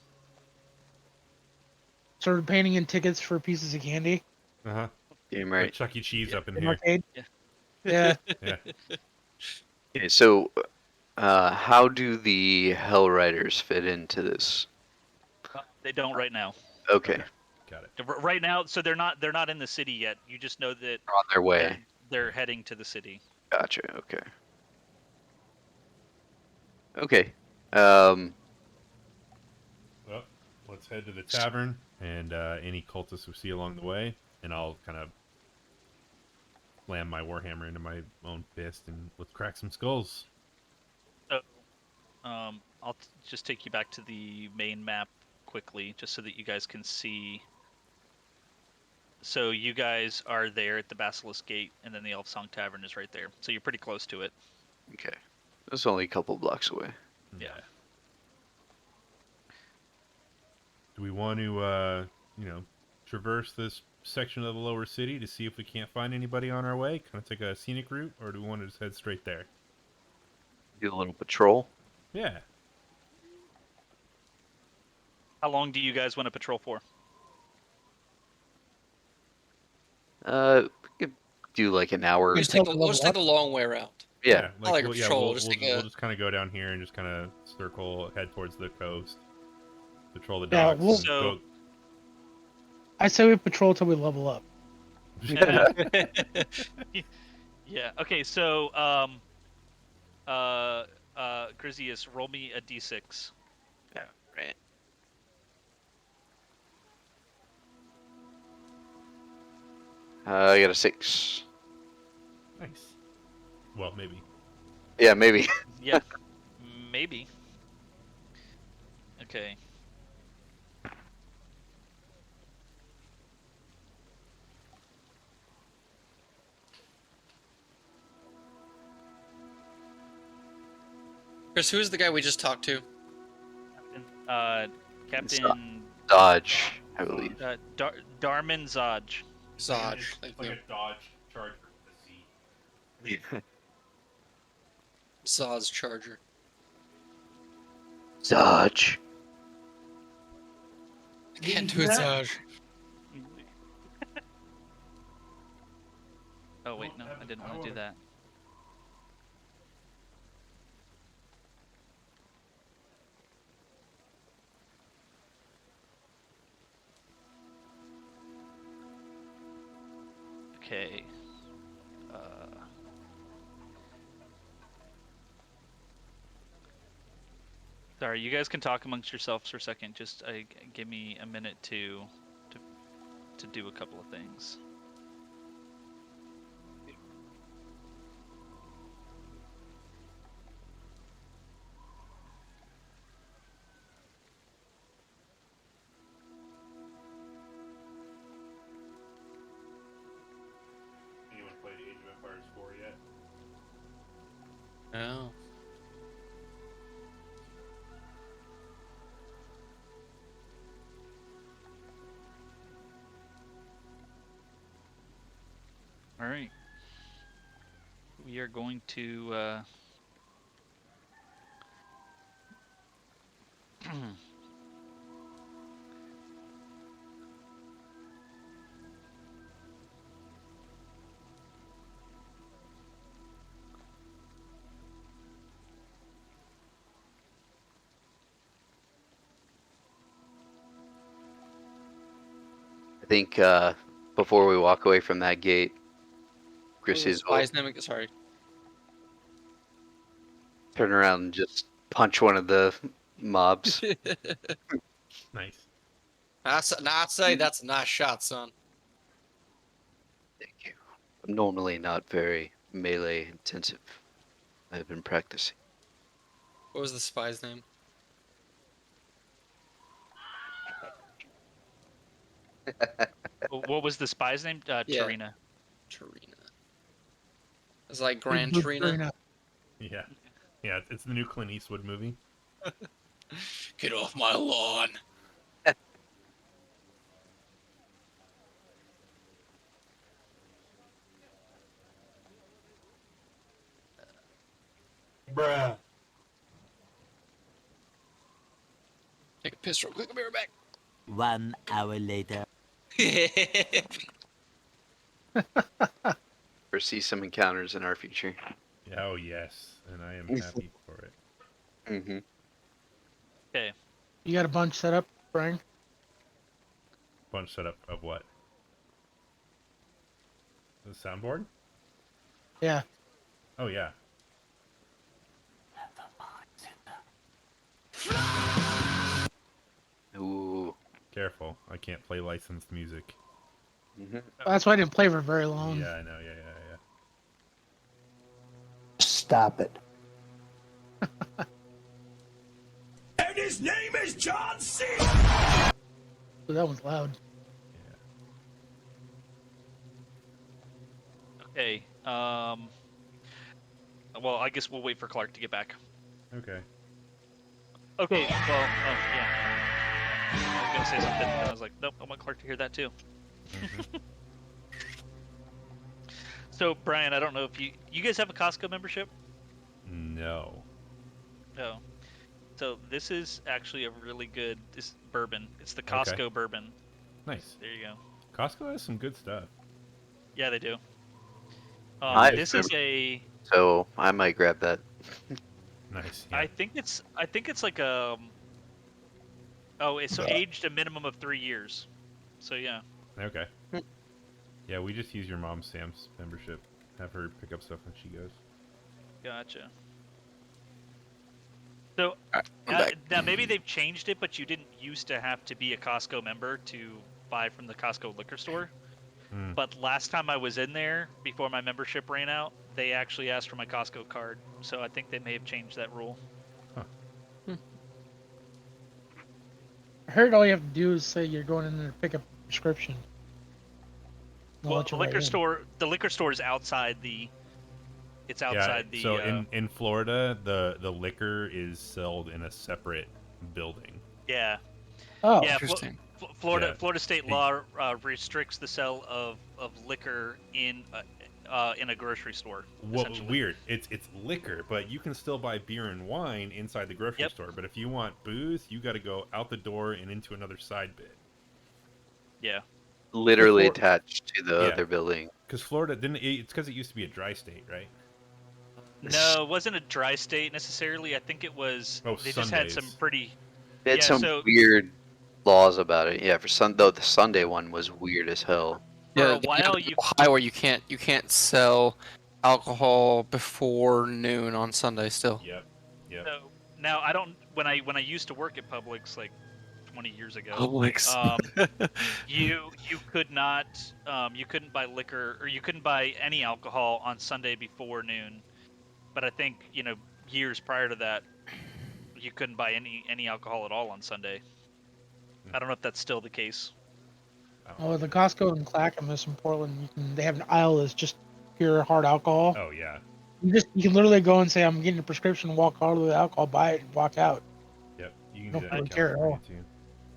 Sort of painting in tickets for pieces of candy. Uh-huh. Damn Right. right. Chuck E. Cheese up in In here. arcade. Yeah. Yeah. Yeah. Okay, so, how do the Hell Riders fit into this? They don't right now. Okay, Got it. Right now, so they're not in the city yet. You just know that they're on their way. they're heading to the city. Gotcha. Okay. Okay. Um. Well, let's head to the tavern and any cultists we see along the way, and I'll kind of slam my warhammer into my own fist and let's crack some skulls. So, I'll just take you back to the main map quickly, just so that you guys can see. So you guys are there at the Baulders Gate, and then the Elfsong Tavern is right there. So you're pretty close to it. Okay. It's only a couple blocks away. Yeah. Do we want to, traverse this section of the lower city to see if we can't find anybody on our way? Kind of take a scenic route, or do we want to just head straight there? Do a little patrol. Yeah. How long do you guys want to patrol for? We could do like an hour. We'll just take the long way around. Yeah. I like a we'll, patrol, we'll just we'll take a- just kind of go down here and just kind of circle, head towards the coast. Patrol the Yeah, docks. we'll- and So- I say we patrol till we level up. Yeah. Okay. So Grizius, roll me a d6. Yeah, right. I got a 6. Nice. Well, maybe. Yeah, maybe. Yeah. Maybe. Okay. Chris, who's the guy we just talked to? Captain Dodge, I believe. Darman Zodge. Zodge. It's Thank like you. a Dodge Charger with a Z. Zod's Charger. Dodge. I can't do it, Zodge. Oh wait, no, I didn't want to do that. Okay. Sorry, you guys can talk amongst yourselves for a second. Just give me a minute to do a couple of things. Anyone played Age of Empires 4 yet? Oh. All right. We are going to. I think before we walk away from that gate, What was Grizzlies the will spy's name? Sorry. turn around and just punch one of the mobs. Nice. I'd say that's a nice shot, son. Thank you. I'm normally not very melee intensive. I've been practicing. What was the spy's name? What was the spy's name? Yeah. Tarina. Tarina. It's like Grand Tarina. Yeah. Yeah, it's the new Clint Eastwood movie. Get off my lawn. Bruh. Take a piss real quick. I'll be right back. 1 hour later. Foresee some encounters in our future. Oh, yes. And I am happy for it. Mm-hmm. Okay. You got a bunch set up, Brian? Bunch setup of what? The soundboard? Yeah. Oh, yeah. Ooh. Careful. I can't play licensed music. Mm-hmm. That's why I didn't play for very long. Yeah, I know. Yeah. Stop it. And his name is John C. So that one's loud. Okay. Well, I guess we'll wait for Clark to get back. Okay. Okay. Well. Oh yeah. I was gonna say something, and I was like, nope. I want Clark to hear that too. Mhm. So Brian, I don't know if you guys have a Costco membership? No. No. So this is actually a really good bourbon. It's the Costco bourbon. Nice. There you go. Costco has some good stuff. Yeah, they do. Nice. This is a. So I might grab that. Nice. Yeah. I think it's like Oh, it's aged a minimum of 3 years. So yeah. Okay. Yeah, we just use your mom's Sam's membership. Have her pick up stuff when she goes. Gotcha. So Alright, I'm back. now maybe they've changed it, but you didn't used to have to be a Costco member to buy from the Costco liquor store. Hmm. But last time I was in there, before my membership ran out, they actually asked for my Costco card. So I think they may have changed that rule. I heard all you have to do is say you're going in there to pick up a prescription. They'll Well, let the you right in. the liquor store is outside the. It's outside the. So in Florida, the liquor is sold in a separate building. Yeah. Oh, Yeah, Interesting. Florida Yeah. state law restricts the sale of liquor in a grocery store. Well, essentially. weird. It's liquor, but you can still buy beer and wine inside the grocery Yep. store. But if you want booze, you got to go out the door and into another side bit. Yeah. Literally Before- attached to the Yeah. other building. Because Florida didn't. It's because it used to be a dry state, right? No, it wasn't a dry state necessarily. I think it was. Oh, They just had some Sundays. pretty. They had Yeah, some so- weird laws about it. Yeah, though the Sunday one was weird as hell. For Yeah, a while, you high where you can't sell alcohol before noon on Sunday still. Yep. Yep. So now I don't. When I used to work at Publix like 20 years ago, Publix. you could not you couldn't buy liquor or you couldn't buy any alcohol on Sunday before noon. But I think years prior to that, you couldn't buy any alcohol at all on Sunday. I don't know if that's still the case. oh, the Costco in Clackamas in Portland, they have an aisle that's just pure hard alcohol. Oh yeah. You can literally go and say, I'm getting a prescription, walk all the alcohol, buy it, and walk out. Yep. You can Don't do that in really care at California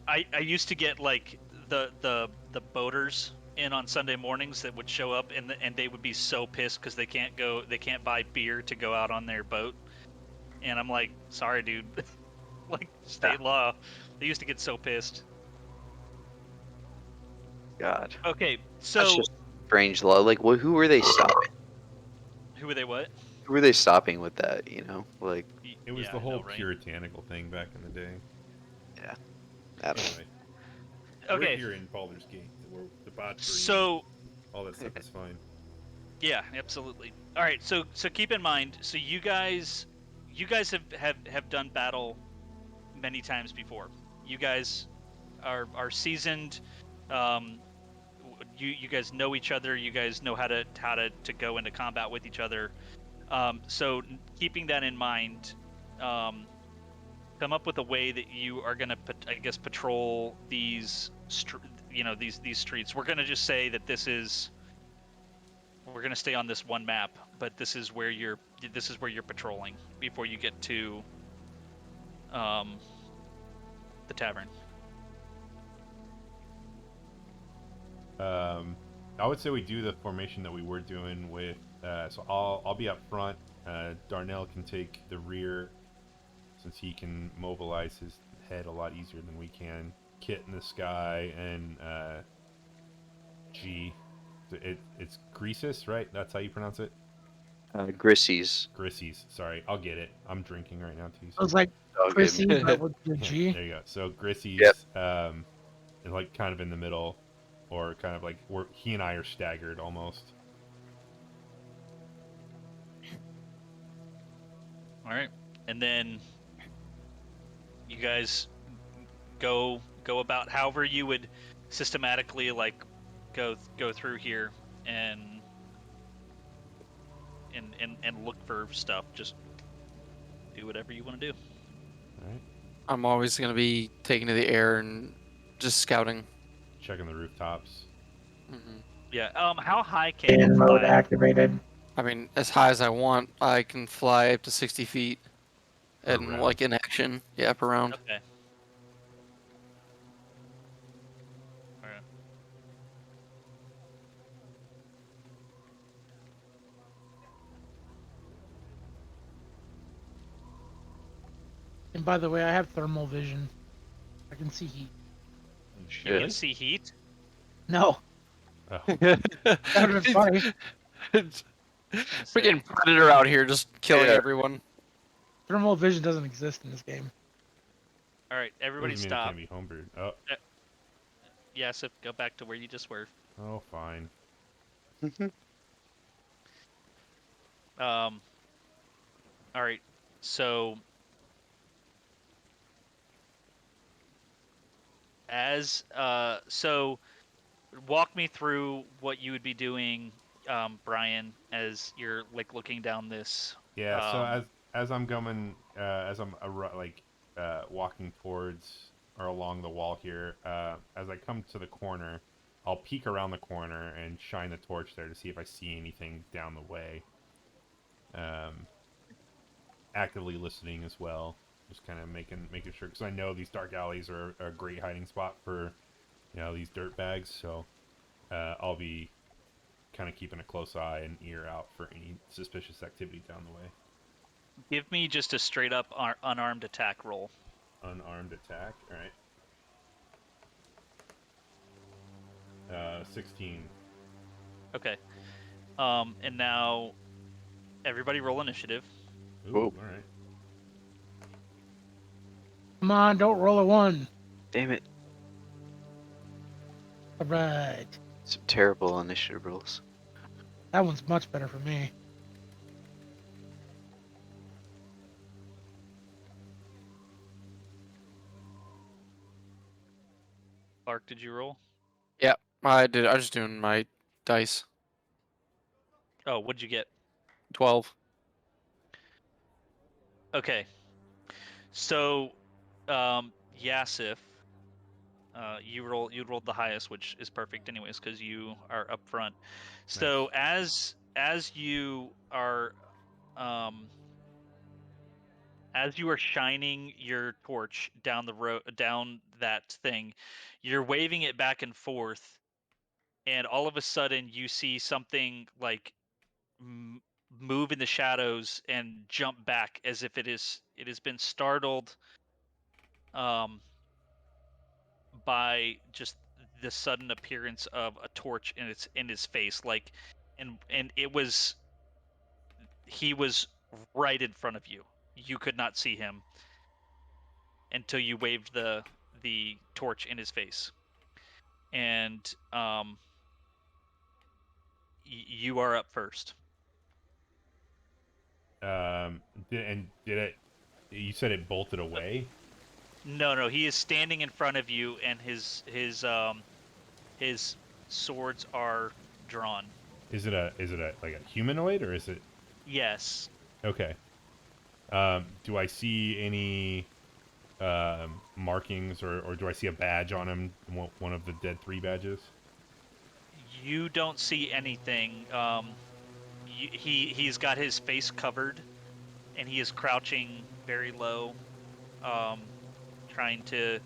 all. too. I used to get like the boaters in on Sunday mornings that would show up and they would be so pissed because they can't buy beer to go out on their boat, and I'm like, sorry dude, like state law. They used to get so pissed. God, Okay, that's so just strange law. Like, who were they stopping? who were they? What? Who were they stopping with that? Like, It was Yeah, the I whole know, right? puritanical thing back in the day. I don't know. Anyway, we're Okay, here in Baulders Gate, where the debauchery, so all that stuff is fine. yeah, absolutely. All right, so keep in mind, so you guys have done battle many times before. You guys are seasoned. You guys know each other. You guys know how to go into combat with each other. So keeping that in mind, come up with a way that you are gonna, I guess, patrol these these streets. We're gonna just say that we're gonna stay on this one map, but this is where you're patrolling before you get to the tavern. I would say we do the formation that we were doing with. So I'll be up front. Darnell can take the rear, since he can mobilize his head a lot easier than we can. Kit in the sky and G. It's Greasis, right? That's how you pronounce it. Grissies. Grissies. Sorry, I'll get it. I'm drinking right now too. I was like, Oh, good. Chrissy, but with the G. There you go. So Grissies Yep. is like kind of in the middle, or kind of like where he and I are staggered almost. All right, and then you guys go about however you would systematically like go through here and look for stuff. Just do whatever you want to do. All right. I'm always gonna be taking to the air and just scouting. Checking the rooftops. hmm Yeah. How high can In you mode fly? activated. I mean, as high as I want, I can fly up to 60 feet, Per and round. like in action, yeah, per round. Okay. All right. And by the way, I have thermal vision. I can see heat. You Shit. can see heat. No, Oh, that would have been funny. Freaking predator out here, just killing Yeah. everyone. Thermal vision doesn't exist in this game. All right, everybody Doesn't mean it stop. can't be homebrewed. Oh, Yeah, so go back to where you just were. oh, fine. All right, so so walk me through what you would be doing, Brian, as you're like looking down this. Yeah. So as I'm going, as I'm walking towards or along the wall here, as I come to the corner, I'll peek around the corner and shine the torch there to see if I see anything down the way. Actively listening as well, just kind of making sure, because I know these dark alleys are a great hiding spot for, these dirt bags. So I'll be kind of keeping a close eye and ear out for any suspicious activity down the way. Give me just a straight up unarmed attack roll. Unarmed attack. All right. 16. Okay. And now everybody roll initiative. Ooh, all right. Come on, don't roll a 1. Damn it. All right. Some terrible initiative rolls. That one's much better for me. Clark, did you roll? Yeah, I did. I was just doing my dice. Oh, what'd you get? 12. Okay. So, Yasif, you rolled the highest, which is perfect anyways, because you are up front. So as you are shining your torch down the road, down that thing, you're waving it back and forth, and all of a sudden you see something like move in the shadows and jump back as if it has been startled by just the sudden appearance of a torch in his face, like, and he was right in front of you. You could not see him until you waved the torch in his face, and you are up first. Did it? You said it bolted away? No, he is standing in front of you, and his swords are drawn. Is it a like a humanoid, or is it? Yes. Okay. Do I see any markings, or do I see a badge on him? One of the dead 3 badges? You don't see anything. He's got his face covered, and he is crouching very low, trying to,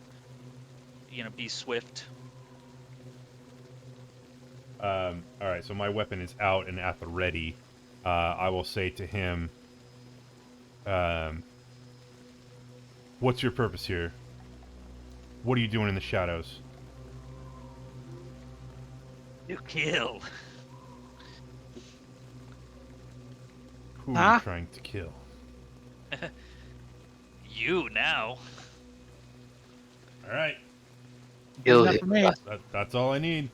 be swift. All right, so my weapon is out and at the ready. I will say to him, what's your purpose here? What are you doing in the shadows? You kill. Who are you trying to kill? You now. All right. Kill Enough it. for me. That's all I need.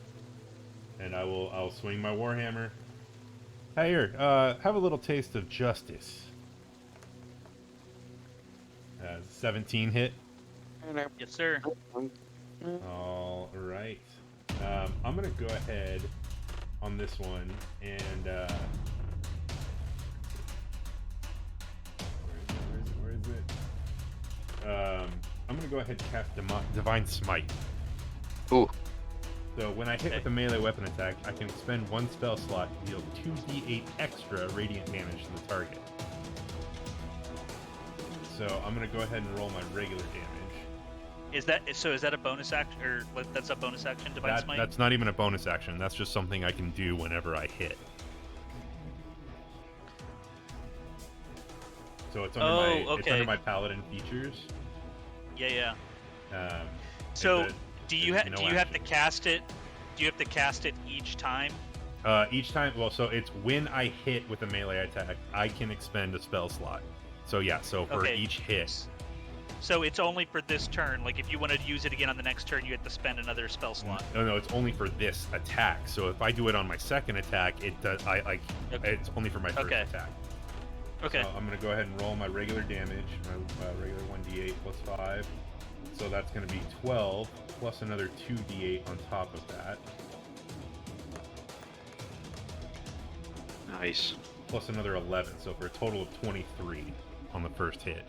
And I'll swing my warhammer. Hey, here, have a little taste of justice. 17 hit. Yes, sir. All right. I'm gonna go ahead on this one and where is it? I'm gonna go ahead and cast Divine Smite. Ooh. So when I hit with a melee weapon attack, I can spend 1 spell slot to deal 2d8 extra radiant damage to the target. So I'm gonna go ahead and roll my regular damage. Is that a bonus action, or that's a bonus action, Divine Smite? That's not even a bonus action. That's just something I can do whenever I hit. So it's under my paladin features. Yeah. Um, So do you have action. to cast it? Do you have to cast it each time? Each time, well, so it's when I hit with a melee attack, I can expend a spell slot. So yeah, so for each hit. So it's only for this turn. Like if you want to use it again on the next turn, you have to spend another spell slot. No, it's only for this attack. So if I do it on my second attack, it does. Okay. It's only for my first attack. Okay. So I'm gonna go ahead and roll my regular damage, my regular 1d8 plus 5. So that's gonna be 12 plus another 2d8 on top of that, Nice. plus another 11. So for a total of 23 on the first hit.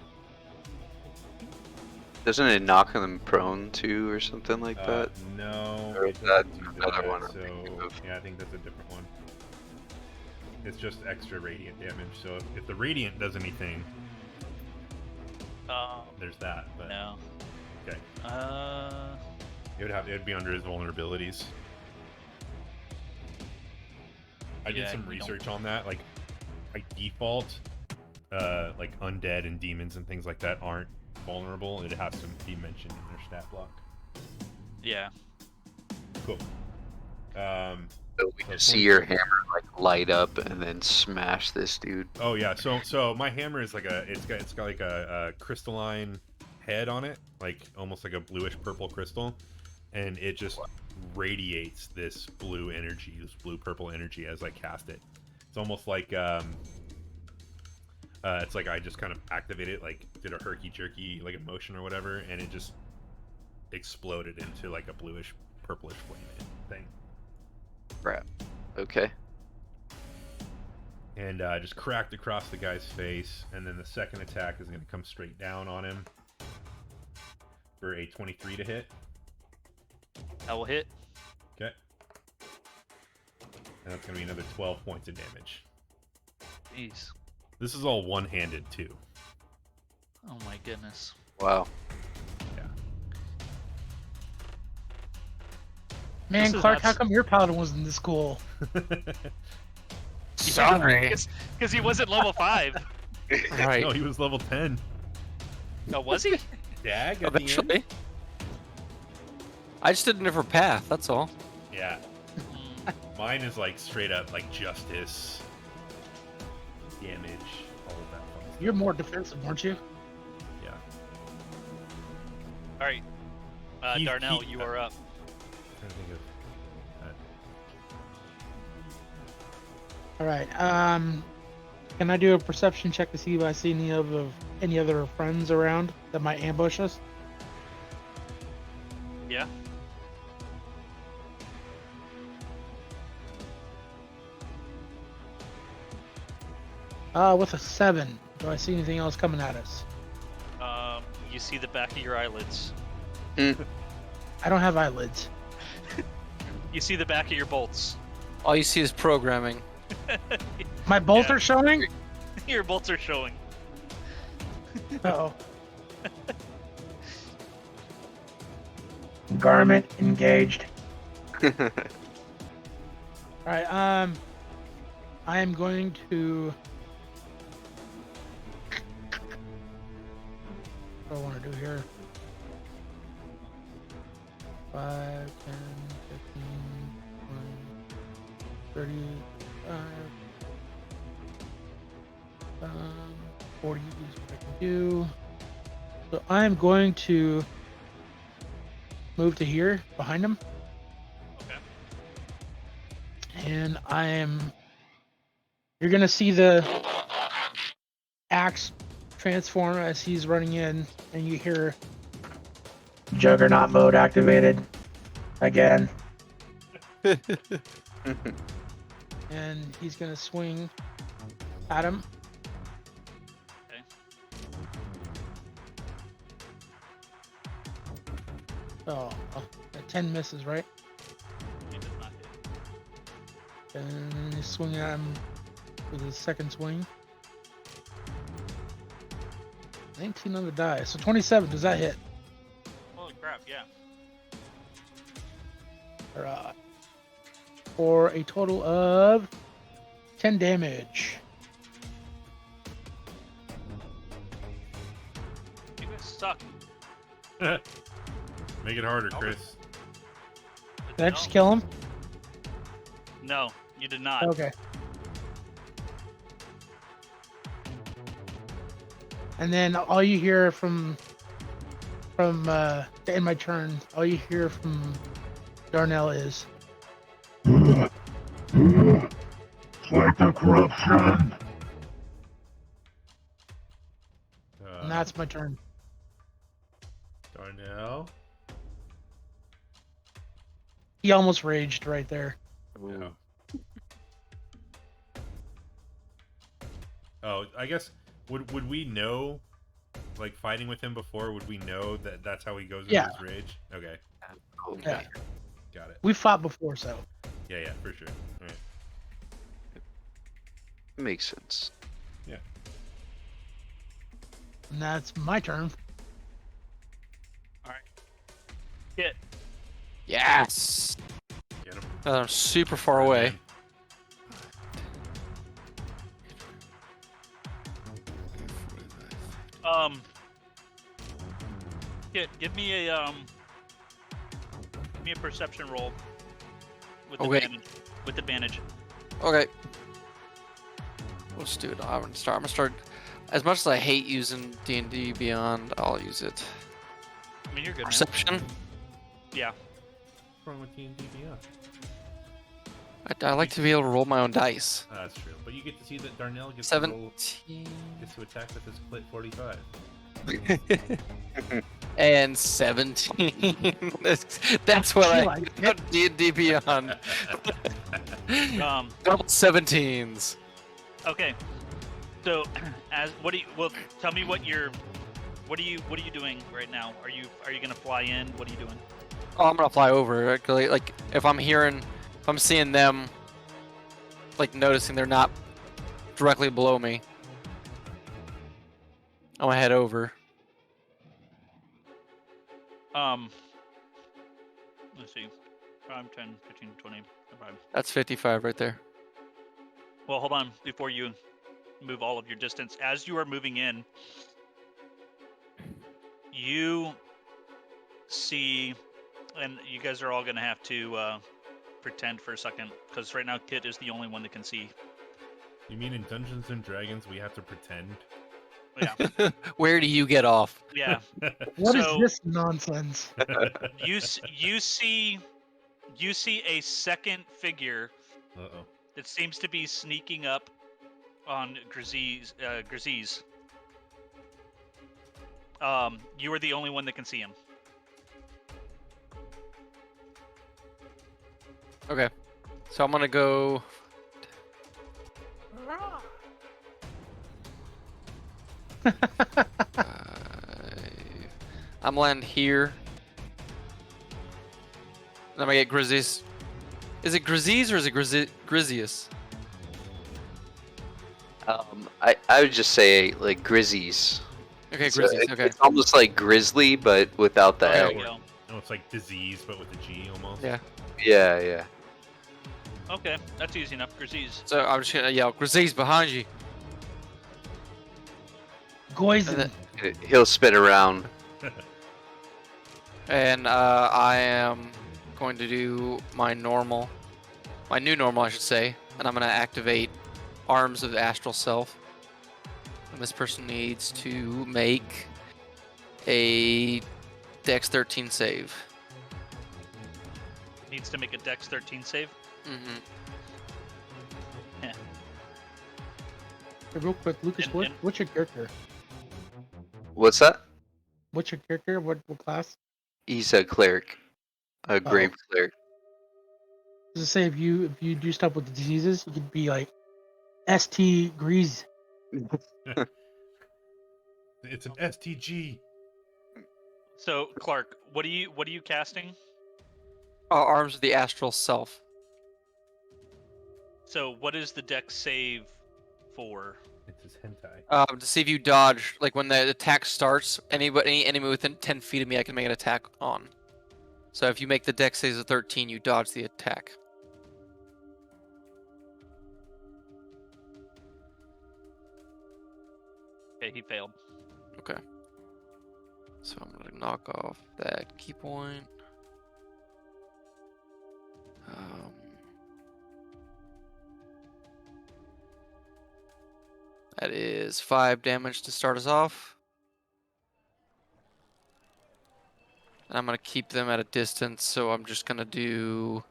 Doesn't it knock them prone too, or something like that? No, Or it is that doesn't do another that. one I'm So thinking of? yeah, I think that's a different one. It's just extra radiant damage. So if the radiant does anything, there's that. But No. okay, Uh. it'd be under his vulnerabilities. I did Yeah, some you don't- research on that. Like, by default, like undead and demons and things like that aren't vulnerable. It has to be mentioned in their stat block. Yeah. Cool. So we So just see your hammer like light up and then smash this dude. Oh yeah, so my hammer is like it's got like a crystalline head on it, like almost like a bluish purple crystal, and it just radiates this blue energy, this blue purple energy as I cast it. It's almost like it's like I just kind of activated it, like did a herky jerky like a motion or whatever, and it just exploded into like a bluish purplish flame thing. Crap. Okay. And just cracked across the guy's face, and then the second attack is going to come straight down on him for a 23 to hit. That will hit. Okay. And that's going to be another 12 points of damage. Jeez. This is all one-handed, too. Oh my goodness. Wow. Yeah. Man, This is Clark, how nuts. come your paladin wasn't this cool? Sorry. Because he wasn't level 5. Right. No, he was level 10. Oh, was he? Dag at Eventually. I just did a different path, that's all. the end? Yeah. Mine is like straight up like justice, damage, all of that fun stuff. You're more defensive, weren't you? Yeah. All right. Darnell, you are up. I'm trying to think of that. All right. Can I do a perception check to see if I see any other friends around that might ambush us? Yeah. With a 7, do I see anything else coming at us? You see the back of your eyelids. I don't have eyelids. You see the back of your bolts. All you see is programming. My bolts Yeah. are showing? Your bolts are showing. Uh-oh. Garment engaged. All right. I am going to. What do I want to do here? 5, 10, 15, 20, 35, 40 is what I can do. So I'm going to move to here behind him. Okay. And you're gonna see the axe transform as he's running in, and you hear Juggernaut mode activated. Again. and he's gonna swing at him. Okay. Oh, a 10 misses, right? He does not hit. And he's swinging at him with his second swing. 19 on the die, so 27. Does that hit? Holy crap! Yeah. Alright. For a total of 10 damage. You guys suck. Make it harder, Chris. Did I just kill him? No, you did not. Okay. And then all you hear from from in my turn, all you hear from Darnell is, Fight the corruption. and that's my turn. Darnell. He almost raged right there. Yeah. Oh, I guess would we know, like fighting with him before? Would we know that that's how he goes into Yeah. his rage? Okay, Yeah, got it. we fought before, so Yeah, for sure. All right. Makes sense. and that's my turn. All right. Hit. Yes. Get him. I'm super far Burn away. in. Hit. Give me a perception roll with Okay. advantage. With advantage. Okay. Let's do it. I'm gonna start. As much as I hate using D&D Beyond, I'll use it. I mean, you're good, man. Perception. Yeah. What's wrong with D&D Beyond? I like to be able to roll my own dice. That's true. But you get to see that Darnell gets to roll, 17 gets to attack with his clit 45. and 17. That's what She I liked like D&D Beyond. Double 17s. Okay. So, what do you? Well, tell me what you're. What are you doing right now? Are you gonna fly in? What are you doing? Oh, I'm gonna fly over. Actually, like if I'm seeing them, like noticing they're not directly below me, I'm gonna head over. Let's see. 5, 10, 15, 20, 25. That's 55 right there. Well, hold on before you move all of your distance. As you are moving in, you see, and you guys are all gonna have to pretend for a second, because right now Kit is the only one that can see. You mean in Dungeons and Dragons we have to pretend? Yeah. Where do you get off? Yeah. What is So- this nonsense? You see a second figure Uh-oh. that seems to be sneaking up on Grizzly's. You are the only one that can see him. Okay, so I'm gonna go. I'm land here. And I'm gonna get Grizzlies. Is it Grizzlies or is it Grizzius? I would just say like Grizzies. Okay, So Grizzlies. Okay. It's almost like Grizzly, but without the There L. you go. Oh, it's like disease, but with a G almost. Yeah. Yeah. Okay, that's easy enough. Grizzlies. So I'm just gonna yell, Grizzlies behind you. Goizen. He'll spin around. And I am going to do my new normal, I should say, and I'm going to activate Arms of the Astral Self. And this person needs to make a Dex 13 save. Needs to make a Dex 13 save. Mm-hmm. Yeah. Hey, real quick, Lucas, And- what's your character? What's that? What's your character? What class? He's a cleric, a grave cleric. Does it say if you do stuff with diseases, you could be like ST Grease? It's an STG. So Clark, what are you casting? Arms of the Astral Self. So what is the Dex save for? It's his hentai. To see if you dodge, like when the attack starts, any enemy within 10 feet of me, I can make an attack on. So if you make the Dex save of 13, you dodge the attack. Okay, he failed. Okay. So I'm gonna knock off that key point. That is 5 damage to start us off. And I'm gonna keep them at a distance, so I'm just gonna do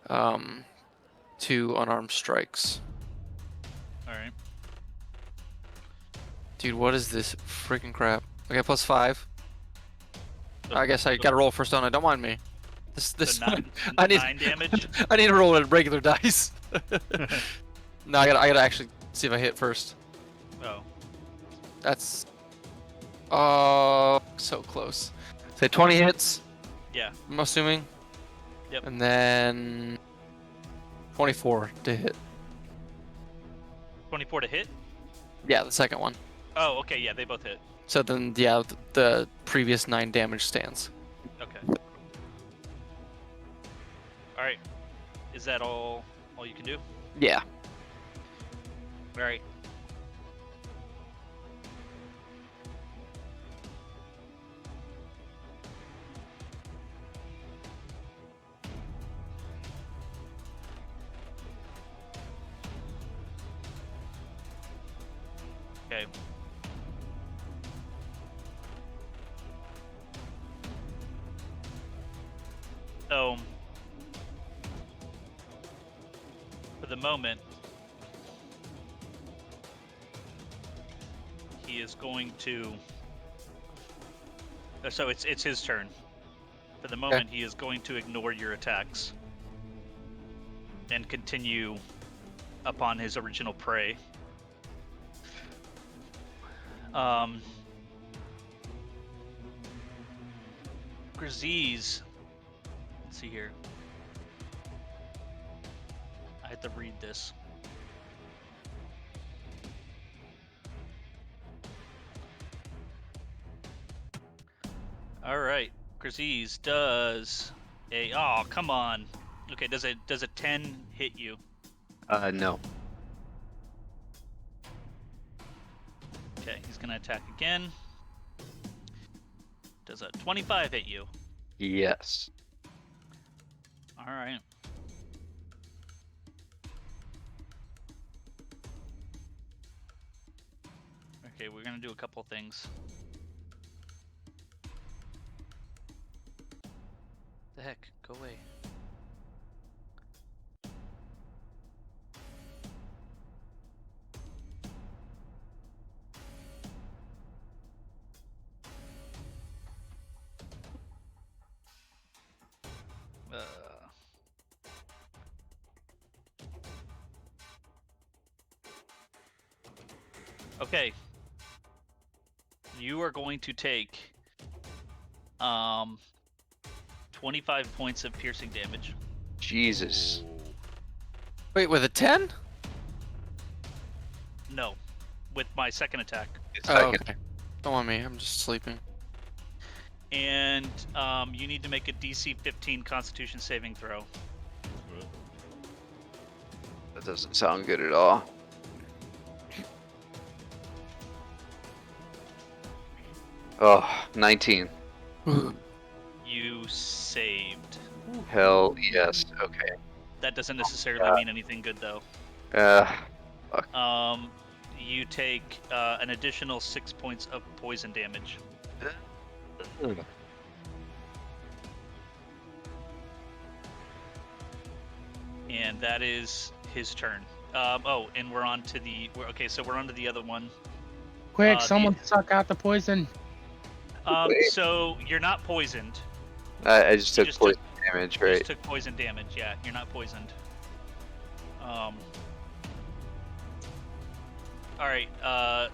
2 unarmed strikes. All right. Dude, what is this freaking crap? Okay, +5. So, I guess I gotta roll first on it. Don't mind me. This so nine, I need 9 damage. I need to roll a regular dice. No, I gotta actually see if I hit first. Oh. That's so close. Say 20 hits. Yeah. I'm assuming. Yep. And then 24 to hit. 24 to hit. Yeah, the second one. Oh, okay. Yeah, they both hit. So then, yeah, the previous 9 damage stands. Okay. All right. Is that all you can do? Yeah. All right. Okay. So, for the moment, he is going to. So it's his turn. For the moment, he is going to ignore your attacks and continue upon his original prey. Graziz. Let's see here. I had to read this. All right, Graziz does a. Oh, come on. Okay, does a 10 hit you? No. Okay, he's gonna attack again. Does a 25 hit you? Yes. All right. Okay, we're gonna do a couple things. The heck? Go away. Okay. You are going to take 25 points of piercing damage. Jesus. Wait, with a 10? No, with my second attack. Oh, okay. Don't want me. I'm just sleeping. And you need to make a DC 15 Constitution saving throw. That doesn't sound good at all. Oh, 19. You saved. Hell yes. Okay. That doesn't necessarily mean anything good though. Fuck. You take an additional 6 points of poison damage. And that is his turn. Oh, and we're on to the. Okay, so we're on to the other one. Quick, someone suck out the poison. So you're not poisoned. I just took poison damage, right? You just took poison damage. Yeah, you're not poisoned. All right.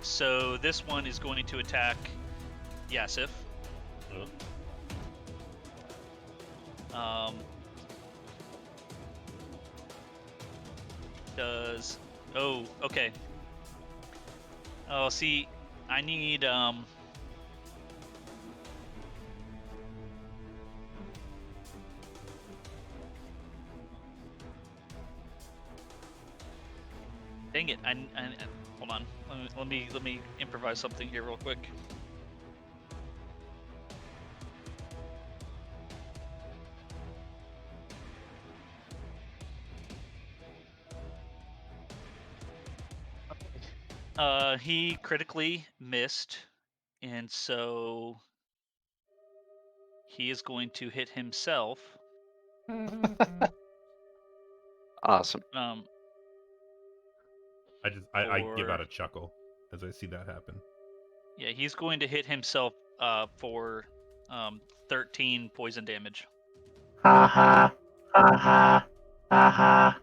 So this one is going to attack Yasif. Does. Oh, okay. Oh, see, I need Dang it! I hold on. Let me improvise something here real quick. He critically missed, and so he is going to hit himself. Awesome. I give For- out a chuckle as I see that happen. Yeah, he's going to hit himself for 13 poison damage. Ha ha. Ha ha. Ha ha.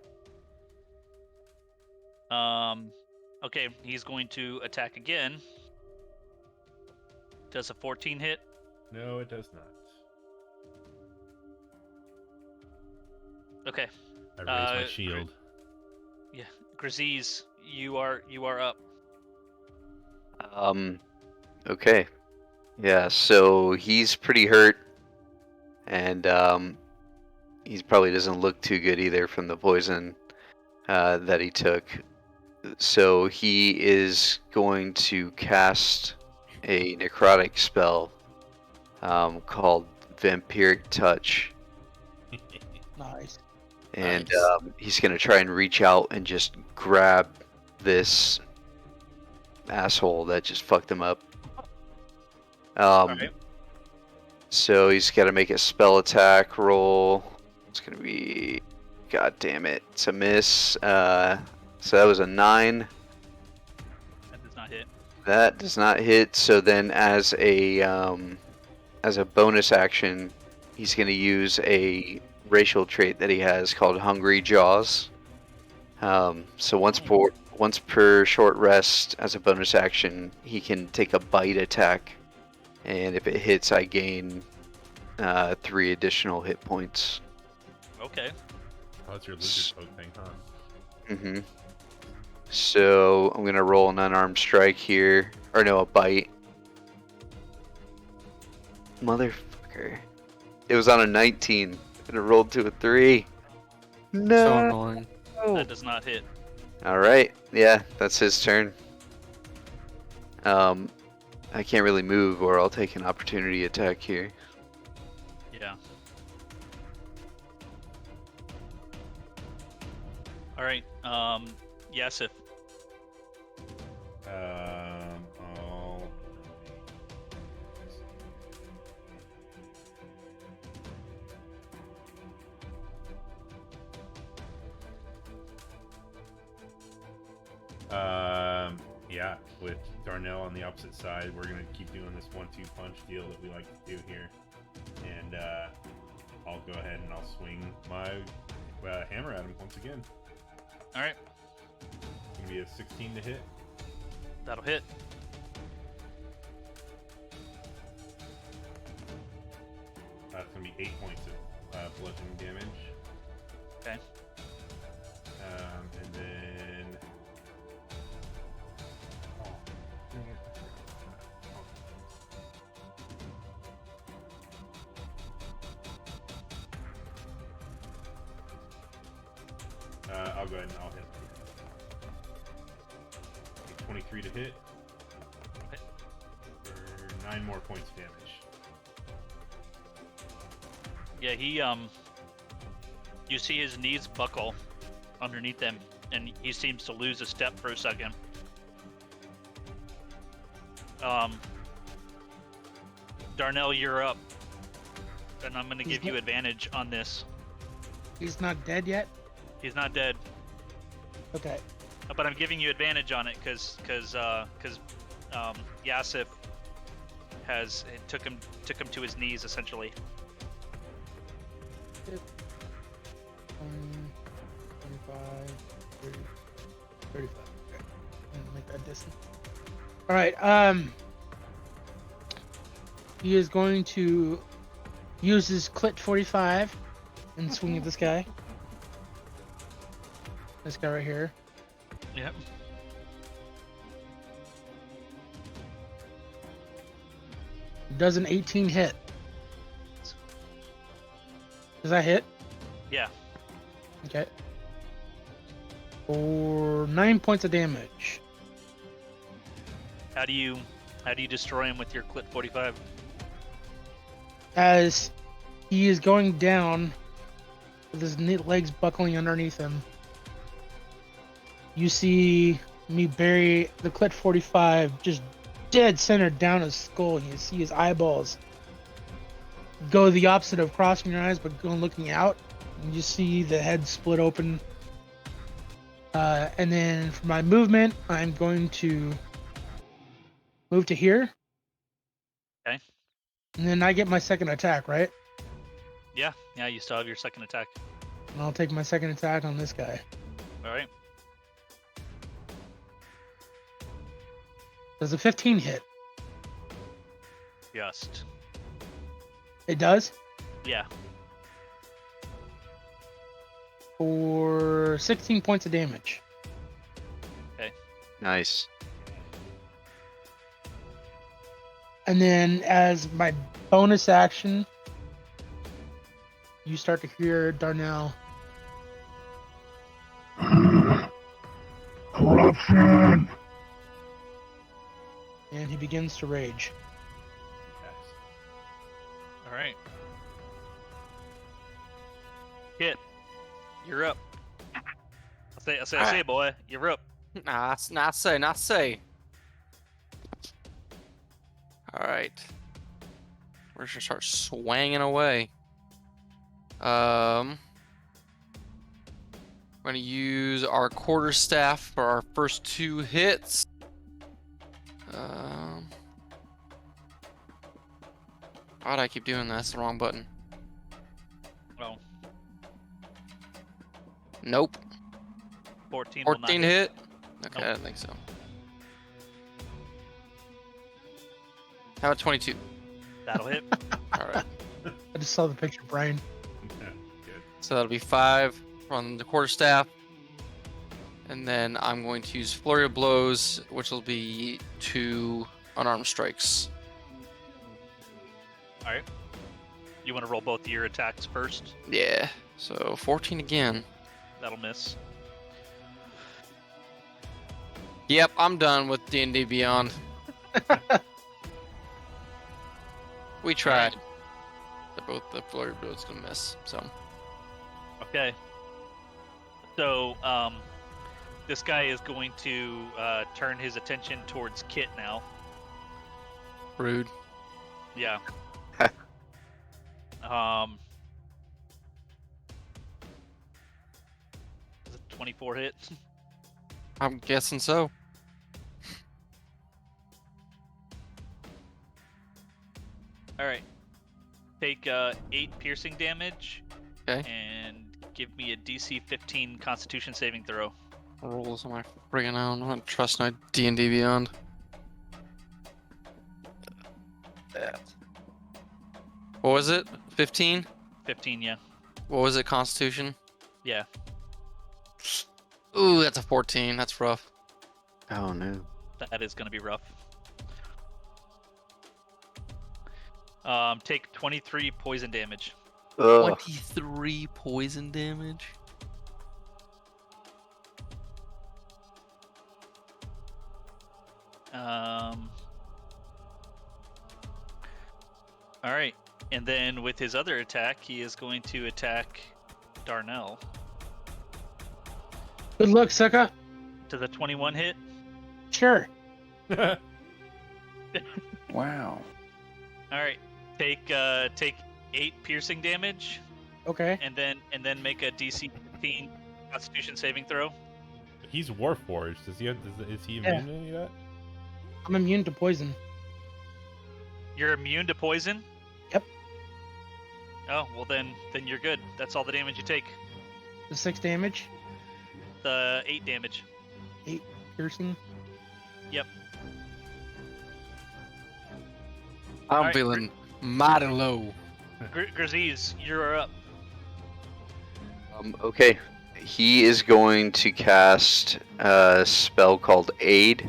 Okay, he's going to attack again. Does a 14 hit? No, it does not. Okay. I raise my shield. Yeah, Grizzes, you are up. Okay. Yeah, so he's pretty hurt, and he probably doesn't look too good either from the poison that he took. So he is going to cast a necrotic spell called Vampiric Touch. Nice. And Nice. he's going to try and reach out and just grab this asshole that just fucked him up. Alright. So he's got to make a spell attack roll. It's going to be... God damn it. It's a miss. So that was a 9. That does not hit. That does not hit. So then as a bonus action, he's going to use a racial trait that he has called Hungry Jaws. So once per short rest, as a bonus action, he can take a bite attack, and if it hits, I gain 3 additional hit points. Okay. Oh, it's your lizard folk thing, huh? Mm-hmm. So I'm gonna roll an unarmed strike here, or no, a bite. Motherfucker! It was on a 19, and it rolled to a 3. So No. annoying. That does not hit. All right, yeah, that's his turn. I can't really move, or I'll take an opportunity attack here. Yeah. Alright, Yasif. Yeah, with Darnell on the opposite side, we're gonna keep doing this 1-2 punch deal that we like to do here, and I'll go ahead and I'll swing my hammer at him once again. Alright, It's gonna be a 16 to hit. that'll hit. That's gonna be 8 points of bludgeoning damage. Okay. And then. Oh, dang it. I'll go ahead and I'll hit. Okay, 23 to hit. Okay. For 9 more points of damage. Yeah, he, you see his knees buckle underneath him, and he seems to lose a step for a second. Darnell, you're up. And I'm gonna give you advantage on this. He's not dead yet? He's not dead, Okay. but I'm giving you advantage on it because Yasif took him to his knees essentially. 20, 25, 30, 35. Okay. I'm gonna make that distance. Alright, he is going to use his clit 45 and swing at this guy. This guy right here. Yep. Does an 18 hit? Does that hit? Yeah. Okay. For 9 points of damage. How do you destroy him with your clit 45? As he is going down with his legs buckling underneath him, you see me bury the clit 45 just dead center down his skull, and you see his eyeballs go the opposite of crossing your eyes, but go looking out. And you see the head split open. And then for my movement, I'm going to move to here. Okay. And then I get my second attack, right? Yeah, you still have your second attack. And I'll take my second attack on this guy. All right. Does a 15 hit? Just. It does? Yeah. For 16 points of damage. Nice. And then as my bonus action, you start to hear Darnell. Corruption! And he begins to rage. All right. Kit, you're up. I say, boy, you're up. Nah, not say. All right. We're just gonna start swanging away. We're gonna use our quarterstaff for our first 2 hits. Why do I keep doing that? That's the wrong button. Oh, Nope. 14 will not 14 hit. Okay, Nope. I don't think so. How about 22? That'll hit. All right. I just saw the picture, Brian. Good. So that'll be 5 from the quarterstaff. And then I'm going to use Flurry of Blows, which will be 2 unarmed strikes. All right. You want to roll both of your attacks first? Yeah. So 14 again. That'll miss. Yep, I'm done with D&D Beyond. We tried. The Flurry of Blows gonna miss. So. Okay. So, this guy is going to turn his attention towards Kit now. Rude. Yeah. Is it 24 hit? I'm guessing so. All right. Take 8 piercing damage. Okay. And give me a DC 15 Constitution saving throw. Rolls am I bringing on? I don't trust my D&D Beyond. What was it? 15? 15, yeah. What was it? Constitution? Yeah. Ooh, that's a 14. That's rough. Oh no. That is going to be rough. Take 23 poison damage. Ugh. 23 poison damage? All right. And then with his other attack, he is going to attack Darnell. Good luck, sucker. To the 21 hit. Sure. Wow. All right. Take 8 piercing damage, Okay. and then make a DC 15 Constitution saving throw. He's Warforged. Is he immune Yeah. to any of that? I'm immune to poison. You're immune to poison. Yep. Oh well, then you're good. That's all the damage you take. The 6 damage. The 8 damage. 8 piercing. Yep. I'm Alright, feeling mighty low. Graziz, you're up. Okay. He is going to cast a spell called Aid.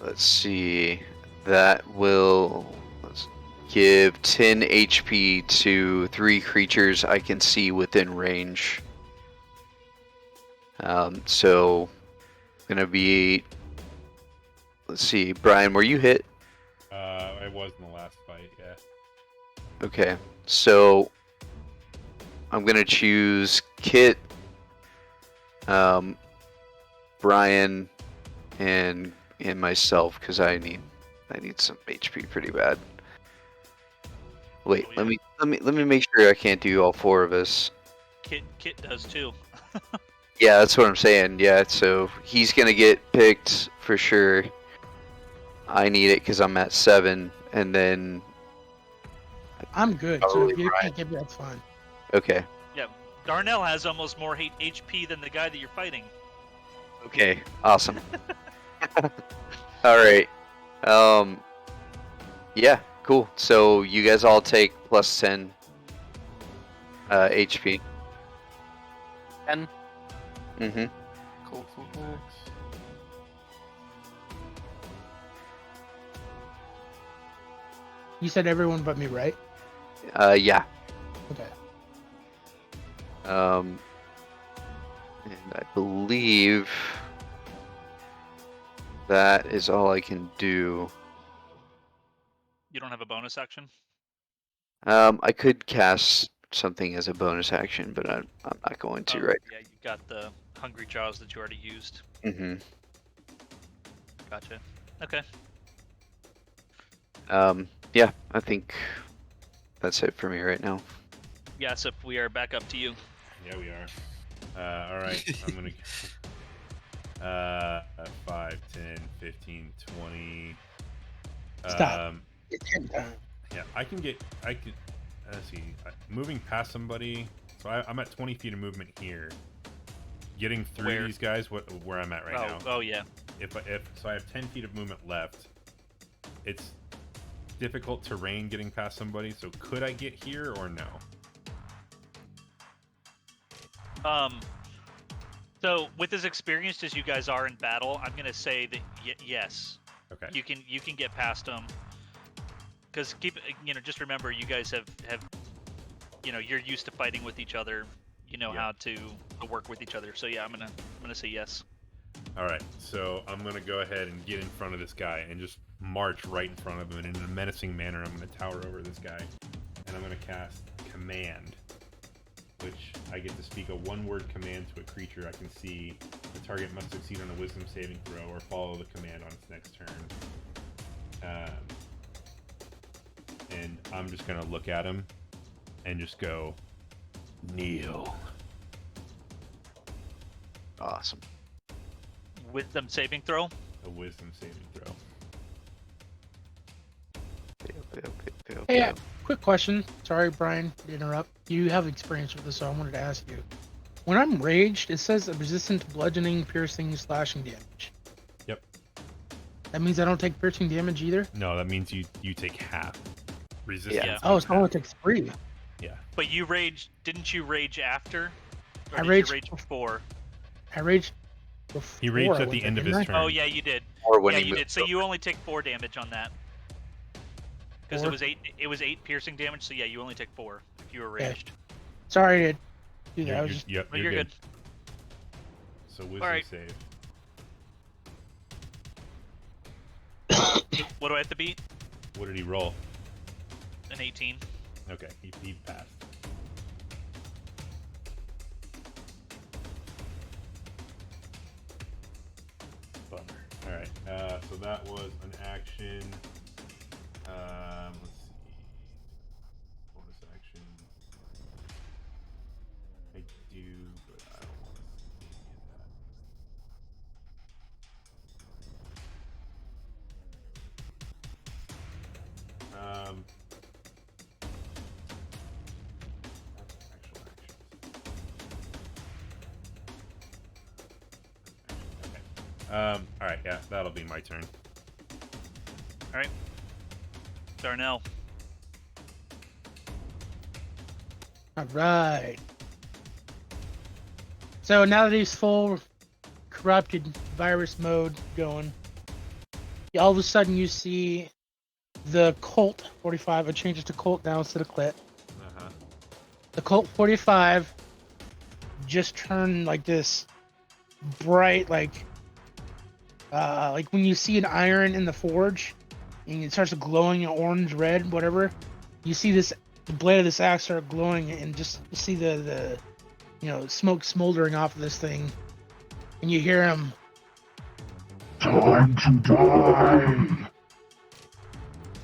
Let's see. That will give 10 HP to 3 creatures I can see within range. So, gonna be. Let's see, Brian, were you hit? I was in the last fight, yeah. Okay, so I'm gonna choose Kit, Brian, and myself because I need I need some HP pretty bad. Wait, Oh, yeah. let me make sure I can't do all 4 of us. Kit does too. Yeah, that's what I'm saying. Yeah, so he's gonna get picked for sure. I need it because I'm at 7, and then I'm good. So Probably if you right. can't get me, that's fine. okay, Yeah, Darnell has almost more HP than the guy that you're fighting. okay, awesome. All right, yeah, cool. So you guys all take plus 10 HP. 10. Mm-hmm. Cool. You said everyone but me, right? Yeah. Okay. And I believe that is all I can do. You don't have a bonus action? I could cast something as a bonus action, but I'm not going to right Yeah, you got the Hungry Jaws that you already used. now. Mm-hmm. Gotcha. Okay. Yeah, I think that's it for me right now. Yes, if we are back up to you. Yeah, we are. All right, I'm gonna. 5, 10, 15, 20. Stop. It's 10 times. Yeah, I can. Let's see. Moving past somebody. So I'm at 20 feet of movement here. Getting through Where? these guys. Where I'm at right now. Oh yeah. If so, I have 10 feet of movement left. It's difficult terrain getting past somebody. So could I get here or no? So with as experienced as you guys are in battle, I'm gonna say that yes. Okay. You can get past them. Because just remember, you guys have you're used to fighting with each other. You know how to work with each other. So yeah, I'm gonna say yes. All right. So I'm gonna go ahead and get in front of this guy and just march right in front of him, and in a menacing manner, I'm gonna tower over this guy, and I'm gonna cast Command, which I get to speak a one-word command to a creature I can see. The target must succeed on a Wisdom saving throw or follow the command on its next turn. And I'm just gonna look at him and just go, kneel. Awesome. Wisdom saving throw. A Wisdom saving throw. Hey, quick question. Sorry, Brian, to interrupt. You have experience with this, so I wanted to ask you. When I'm raged, it says resistant to bludgeoning, piercing, slashing damage. Yep. That means I don't take piercing damage either? No, that means you take half. Resistance. Yeah. Oh, means so I only half. takes 3. Yeah. But you raged. Didn't you rage after? Or I did raged you rage before? I raged before. He raged I at the went end there, of his didn't I? turn. Oh yeah, you did. Or when Yeah, he you moved did. So you only take 4 damage on that. Because it Four? was 8. It was 8 piercing damage. So yeah, you only take 4 if you were Okay. raged. Sorry to do that. You're, I was you're, just... yep, But you're you're good. good. So wisdom Alright. save. What do I have to beat? What did he roll? An 18. Okay, he passed. Bummer. Alright, so that was an action. Let's see. Bonus action. I do, but I don't want to see any of that. That's actual actions. Okay. Alright, yeah, that'll be my turn. All right. Darnell. Alright. So now that he's full corrupted virus mode going, all of a sudden you see the Colt 45. It changes to Colt now instead of Clit. Uh-huh. The Colt 45 just turned like this bright, like when you see an iron in the forge and it starts glowing orange, red, whatever. You see the blade of this axe start glowing and just see the smoke smoldering off of this thing, and you hear him. Time to die.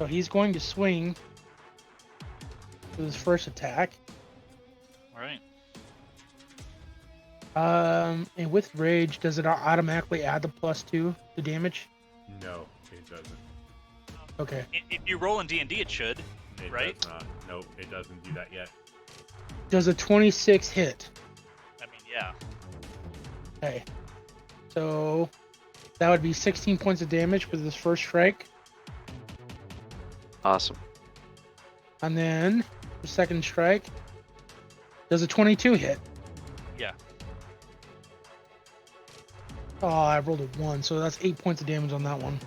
So he's going to swing with his first attack. All right. And with rage, does it automatically add the +2 to damage? No, it doesn't. Okay. If you roll in D&D, it should. It Right? does not. Nope, it doesn't do that yet. Does a 26 hit? I mean, yeah. Okay. So that would be 16 points of damage with his first strike. Awesome. And then the second strike. Does a 22 hit? Yeah. Oh, I rolled a 1, so that's 8 points of damage on that one.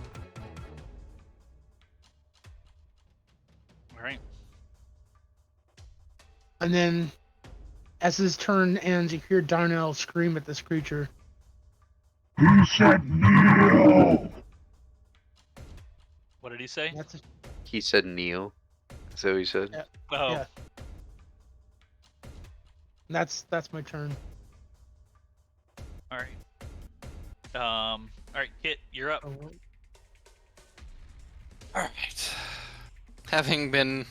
All right. And then, as his turn ends, you hear Darnell scream at this creature. He said kneel. What did he say? That's He said kneel. Is that what he said? Yeah. Oh. Yeah. That's my turn. All right. All right, Kit, you're up. Oh, Alright. Having been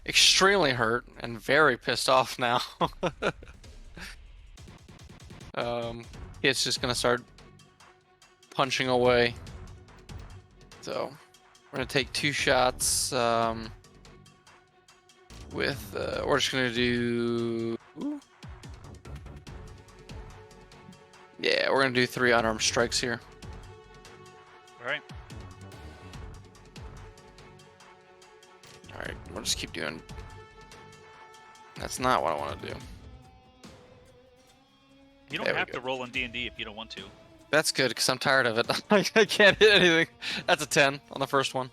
extremely hurt and very pissed off now, it's just gonna start punching away. So we're gonna take 2 shots. We're just gonna do. Yeah, we're gonna do 3 unarmed strikes here. All right. Alright, we'll just keep doing. That's not what I want to do. You don't There we have go. to roll in D&D if you don't want to. That's good, because I'm tired of it. I can't hit anything. That's a 10 on the first one.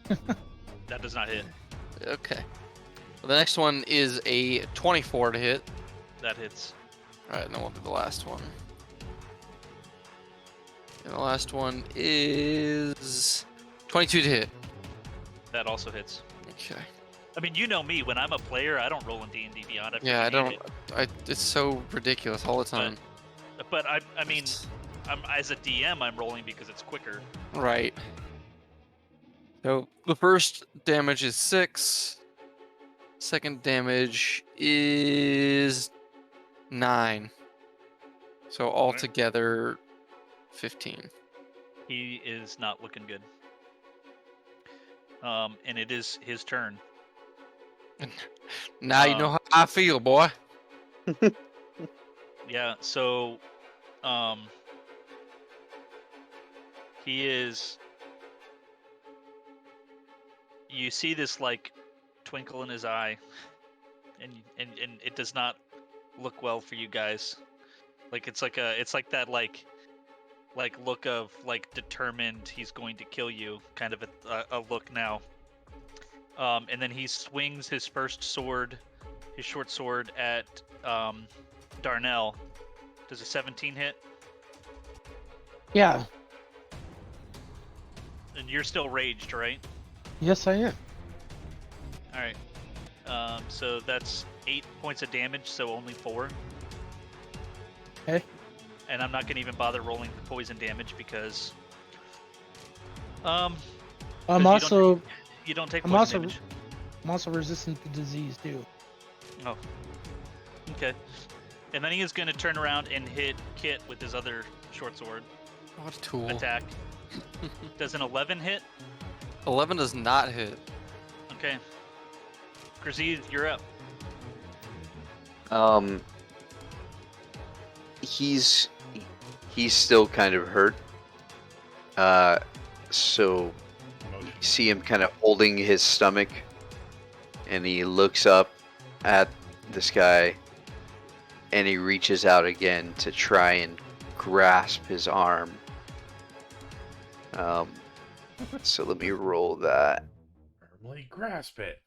That does not hit. Okay. The next one is a 24 to hit. That hits. Alright, and then we'll do the last one. And the last one is 22 to hit. That also hits. Okay. I mean, you know me. When I'm a player, I don't roll in D&D Beyond. Yeah, I freaking don't. hate It's so ridiculous all the time. it. But I mean, as a DM, I'm rolling because it's quicker. Right. So the first damage is 6. Second damage is 9. So altogether 15. He is not looking good. And it is his turn. Now you know how I feel, boy. Yeah, so he is, you see this like twinkle in his eye, and it does not look well for you guys. Like it's like that like look of like determined he's going to kill you kind of a look now. And then he swings his first sword, his short sword at Darnell. Does a 17 hit? Yeah. And you're still raged, right? Yes, I am. All right. So that's 8 points of damage, so only 4. Okay. And I'm not gonna even bother rolling the poison damage because I'm you don't take I'm poison also damage. I'm also resistant to disease too. Oh. Okay. And then he is gonna turn around and hit Kit with his other short sword What a tool. attack. Does an 11 hit? 11 does not hit. Okay. Grzee, you're up. He's still kind of hurt. So you see him kind of holding his stomach, and he looks up at this guy, and he reaches out again to try and grasp his arm. So let me roll that. Firmly grasp it.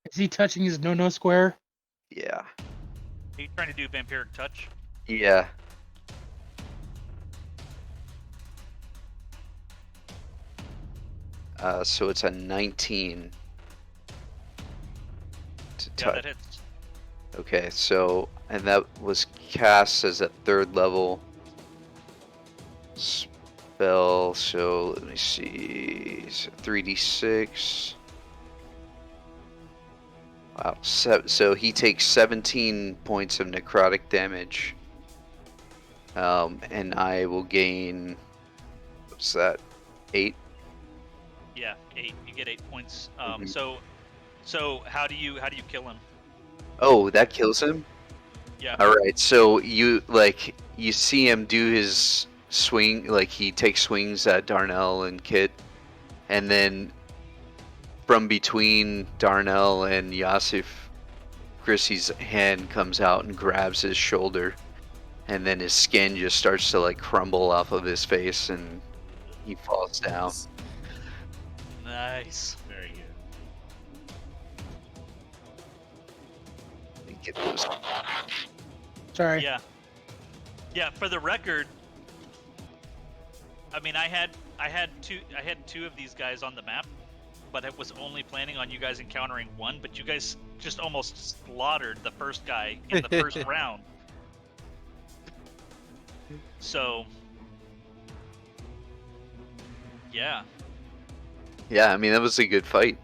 Is he touching his no square? Yeah. Are you trying to do vampiric touch? Yeah. So it's a 19 to Yeah, touch. that hits. Okay, so, and that was cast as a 3rd level spell, so let me see. So 3d6. Wow. So he takes 17 points of necrotic damage. And I will gain. What's that? 8? Yeah, 8. You get 8 points. Mhm. So how do you kill him? Oh, that kills him? Yeah. Alright, so you see him do his swing, like he takes swings at Darnell and Kit, and then from between Darnell and Yasif, Chrissy's hand comes out and grabs his shoulder, and then his skin just starts to like crumble off of his face, and he falls down. Nice. Very good. Get those. Sorry. Yeah. Yeah, for the record, I mean I had two of these guys on the map, but I was only planning on you guys encountering one, but you guys just almost slaughtered the first guy in the first round. So yeah. Yeah, I mean that was a good fight.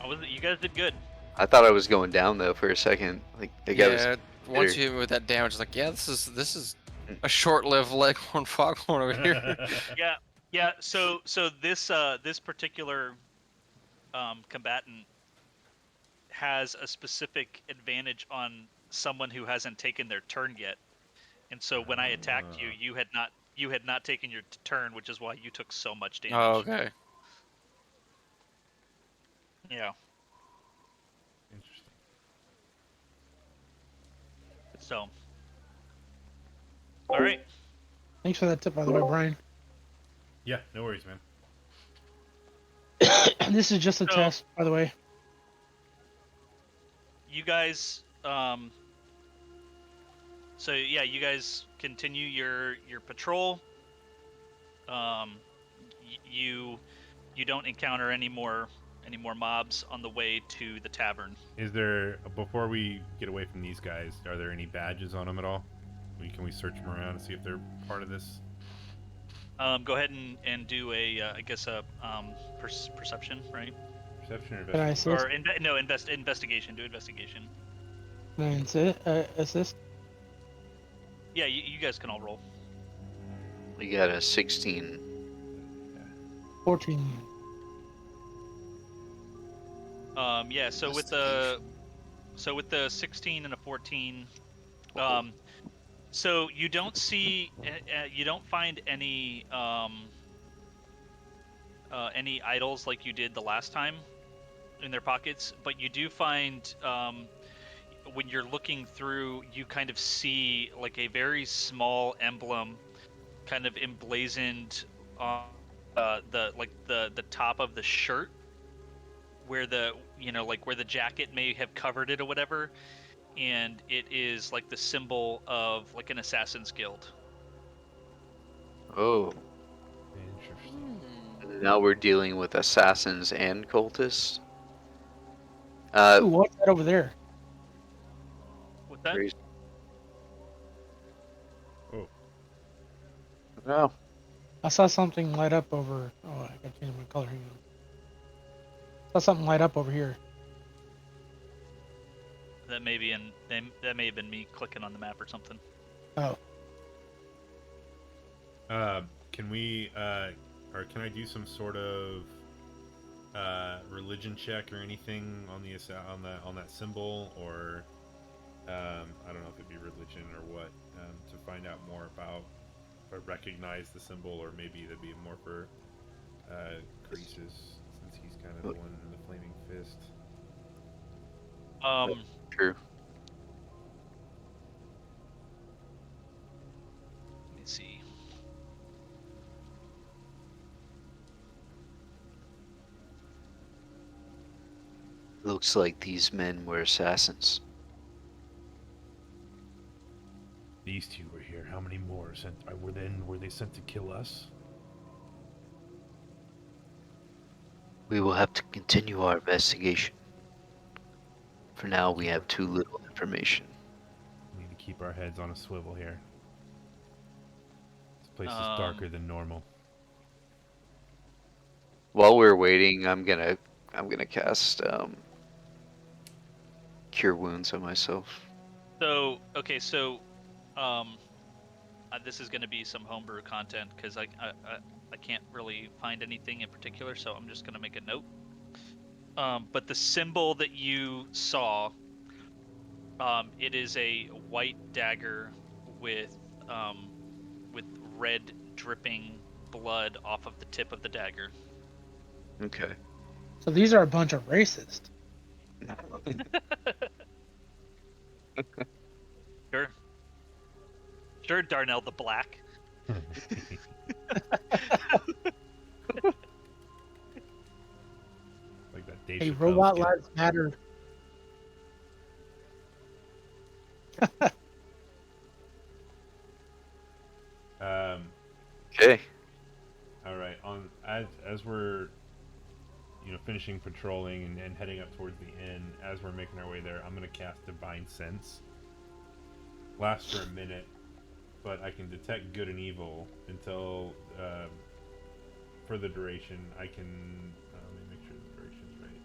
You guys did good. I thought I was going down though for a second. Like the guy was. Yeah, once bitter. you hit me with that damage, it's like, yeah, this is a short-lived Leghorn Foghorn over here. Yeah. So this particular combatant has a specific advantage on someone who hasn't taken their turn yet, and so when I attacked you, you had not taken your turn, which is why you took so much damage. Oh, okay. Yeah. Interesting. So. All right. Thanks for that tip, by the way, Brian. Yeah, no worries, man. This is just a So- test, by the way. You guys. So yeah, you guys continue your patrol. You don't encounter any more mobs on the way to the tavern. Is there, before we get away from these guys, are there any badges on them at all? Can we search them around and see if they're part of this? Go ahead and do a I guess a perception, right? Perception or Can I investigation? assist? Investigation. Do investigation. Can I assist? Yeah, you guys can all roll. We got a 16. 14. Yeah. So with the 16 and a 14, so you don't see you don't find any idols like you did the last time in their pockets, but you do find when you're looking through, you kind of see like a very small emblem kind of emblazoned on the top of the shirt, where where the jacket may have covered it or whatever, and it is like the symbol of like an assassin's guild. Oh, Interesting. now we're dealing with assassins and cultists. Ooh, what's that over there? With that, Crazy. Oh, No. I saw something light up over. Oh, I got to change my color. Hang on. Saw something light up over here. that may have been me clicking on the map or something. Oh, can we, or can I do some sort of religion check or anything on on that symbol, or I don't know if it'd be religion or what, to find out more about, if I recognize the symbol, or maybe that'd be more for Croesus, since he's kind of the one in the flaming fist. True. Let me see. Looks like these men were assassins. These two were here. How many more sent? Were they sent to kill us? We will have to continue our investigation. For now, we have too little information. We need to keep our heads on a swivel here. This place is darker than normal. While we're waiting, I'm gonna cast Cure Wounds on myself. So okay, so this is going to be some homebrew content because I can't really find anything in particular, so I'm just going to make a note. But the symbol that you saw, it is a white dagger with red dripping blood off of the tip of the dagger. Okay. So these are a bunch of racists. Sure. Sure, Darnell the Black. Like that Dave Hey, Chappelle robot skit. lives matter. Okay. All right. As we're finishing patrolling and heading up towards the inn, as we're making our way there, I'm gonna cast Divine Sense. Lasts for a minute, but I can detect good and evil until for the duration. I can let me make sure the duration's right.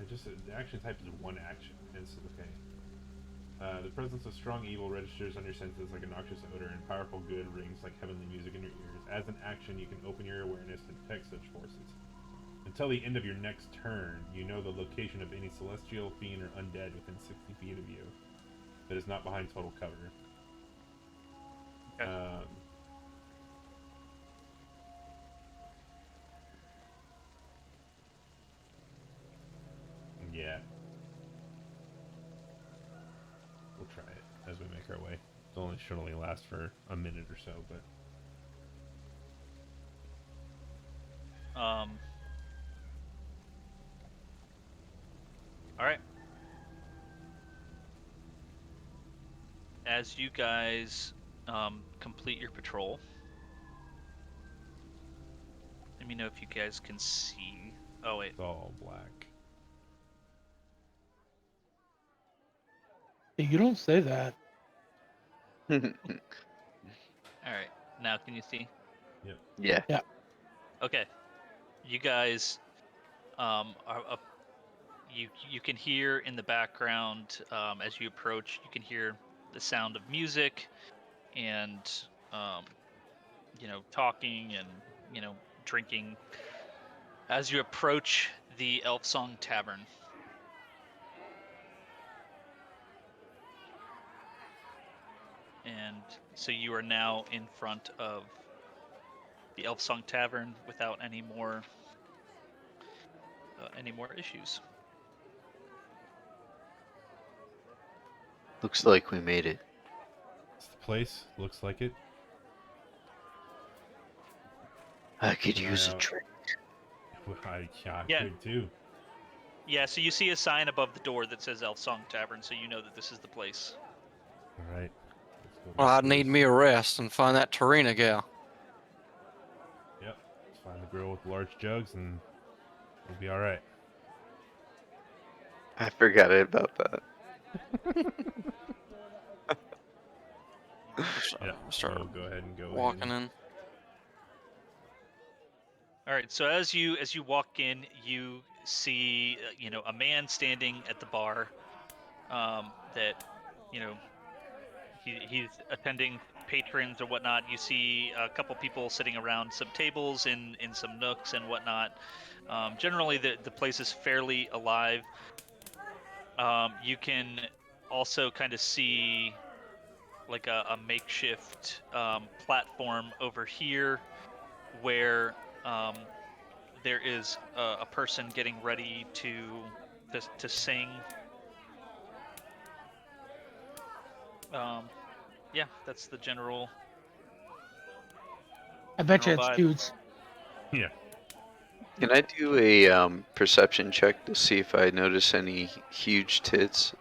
Let's see. The action type is one action. It's okay. The presence of strong evil registers on your senses like a noxious odor, and powerful good rings like heavenly music in your ears. As an action, you can open your awareness to detect such forces. Until the end of your next turn, you know the location of any celestial, fiend, or undead within 60 feet of you that is not behind total cover. Okay. Yeah. We'll try it as we make our way. It should only last for a minute or so, but... All right. As you guys complete your patrol, let me know if you guys can see. Oh wait. It's all black. Hey, you don't say that. All right. Now can you see? Yep. Yeah. Yeah. Okay. You guys are you can hear in the background as you approach. You can hear the sound of music and talking and drinking as you approach the Elf Song Tavern. And so you are now in front of the Elf Song Tavern without any more issues. Looks like we made it. It's the place. Looks like it. I could Keep an use eye a out. drink. I Yeah. could too. Yeah, so you see a sign above the door that says Elf Song Tavern, so you know that this is the place. All right. Let's go Well, I back to need this. me a rest and find that Tarina gal. Yep. Let's find the girl with the large jugs, and we'll be all right. I forgot about that. Yeah. Start We'll go ahead and go walking in. All right, so as you walk in, you see a man standing at the bar that he's attending patrons or whatnot. You see a couple people sitting around some tables in some nooks and whatnot. Generally, the place is fairly alive. You can also kind of see like a makeshift platform over here where there is a person getting ready to sing. Yeah, that's the general. I bet you General it's vibe. dudes. Yeah. Can I do a perception check to see if I notice any huge tits?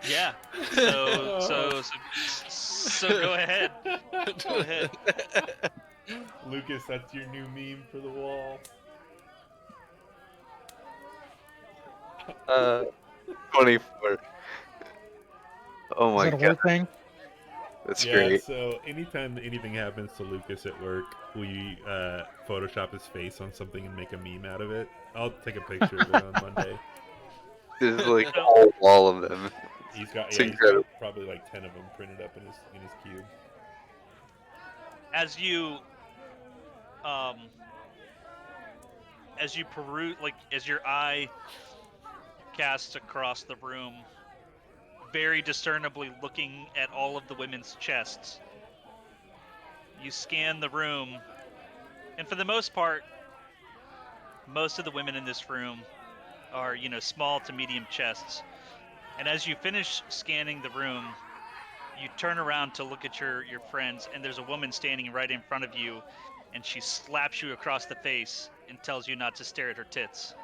Yeah. So go ahead. Go ahead. Lucas, that's your new meme for the wall. 24. Oh Is my that a god, work thing? that's Yeah, great. so anytime anything happens to Lucas at work, we Photoshop his face on something and make a meme out of it. I'll take a picture of it on Monday. There's like a So- whole wall of them. He's got It's he's got incredible. probably like 10 of them printed up in his cube. As you peruse, like as your eye casts across the room, very discernibly looking at all of the women's chests, you scan the room, and for the most part, most of the women in this room are, small to medium chests. And as you finish scanning the room, you turn around to look at your friends, and there's a woman standing right in front of you, and she slaps you across the face and tells you not to stare at her tits.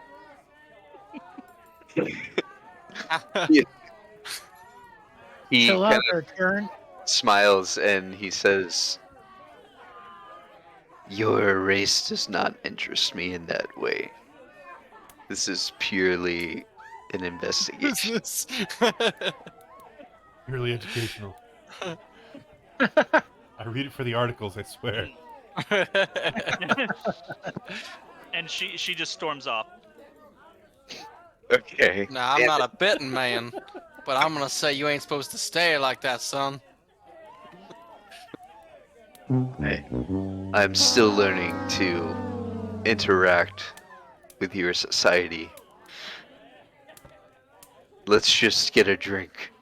He Chill kind out there, Karen. of smiles and he says, "Your race does not interest me in that way. This is purely an investigation." Business. Purely educational. I read it for the articles, I swear. And she just storms off. Okay. Nah, I'm not a betting man, but I'm gonna say you ain't supposed to stare like that, son. I'm still learning to interact with your society. Let's just get a drink.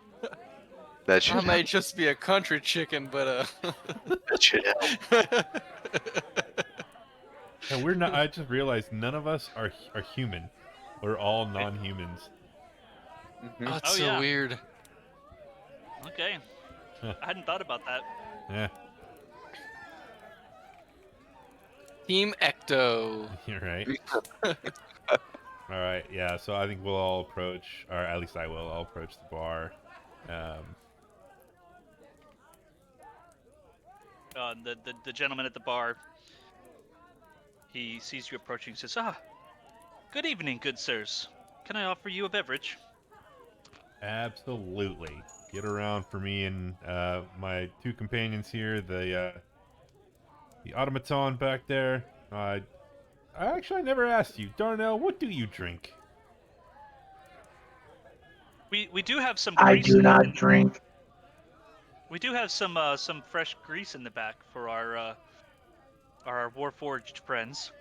That should I may help. just be a country chicken, but That should help. And we're not. I just realized none of us are human. We're all non-humans. Mhm. Oh, it's Oh, so yeah. weird. Okay. Huh. I hadn't thought about that. Yeah, Team Ecto. you're right. All right, yeah. So I think we'll all approach, or at least I will. I'll approach the bar. The gentleman at the bar, he sees you approaching and says, good evening, good sirs. Can I offer you a beverage? Absolutely. Get around for me and my two companions here. The automaton back there. I never asked you, Darnell. What do you drink? We do have some I grease. do not drink. We do have some fresh grease in the back for our Warforged friends.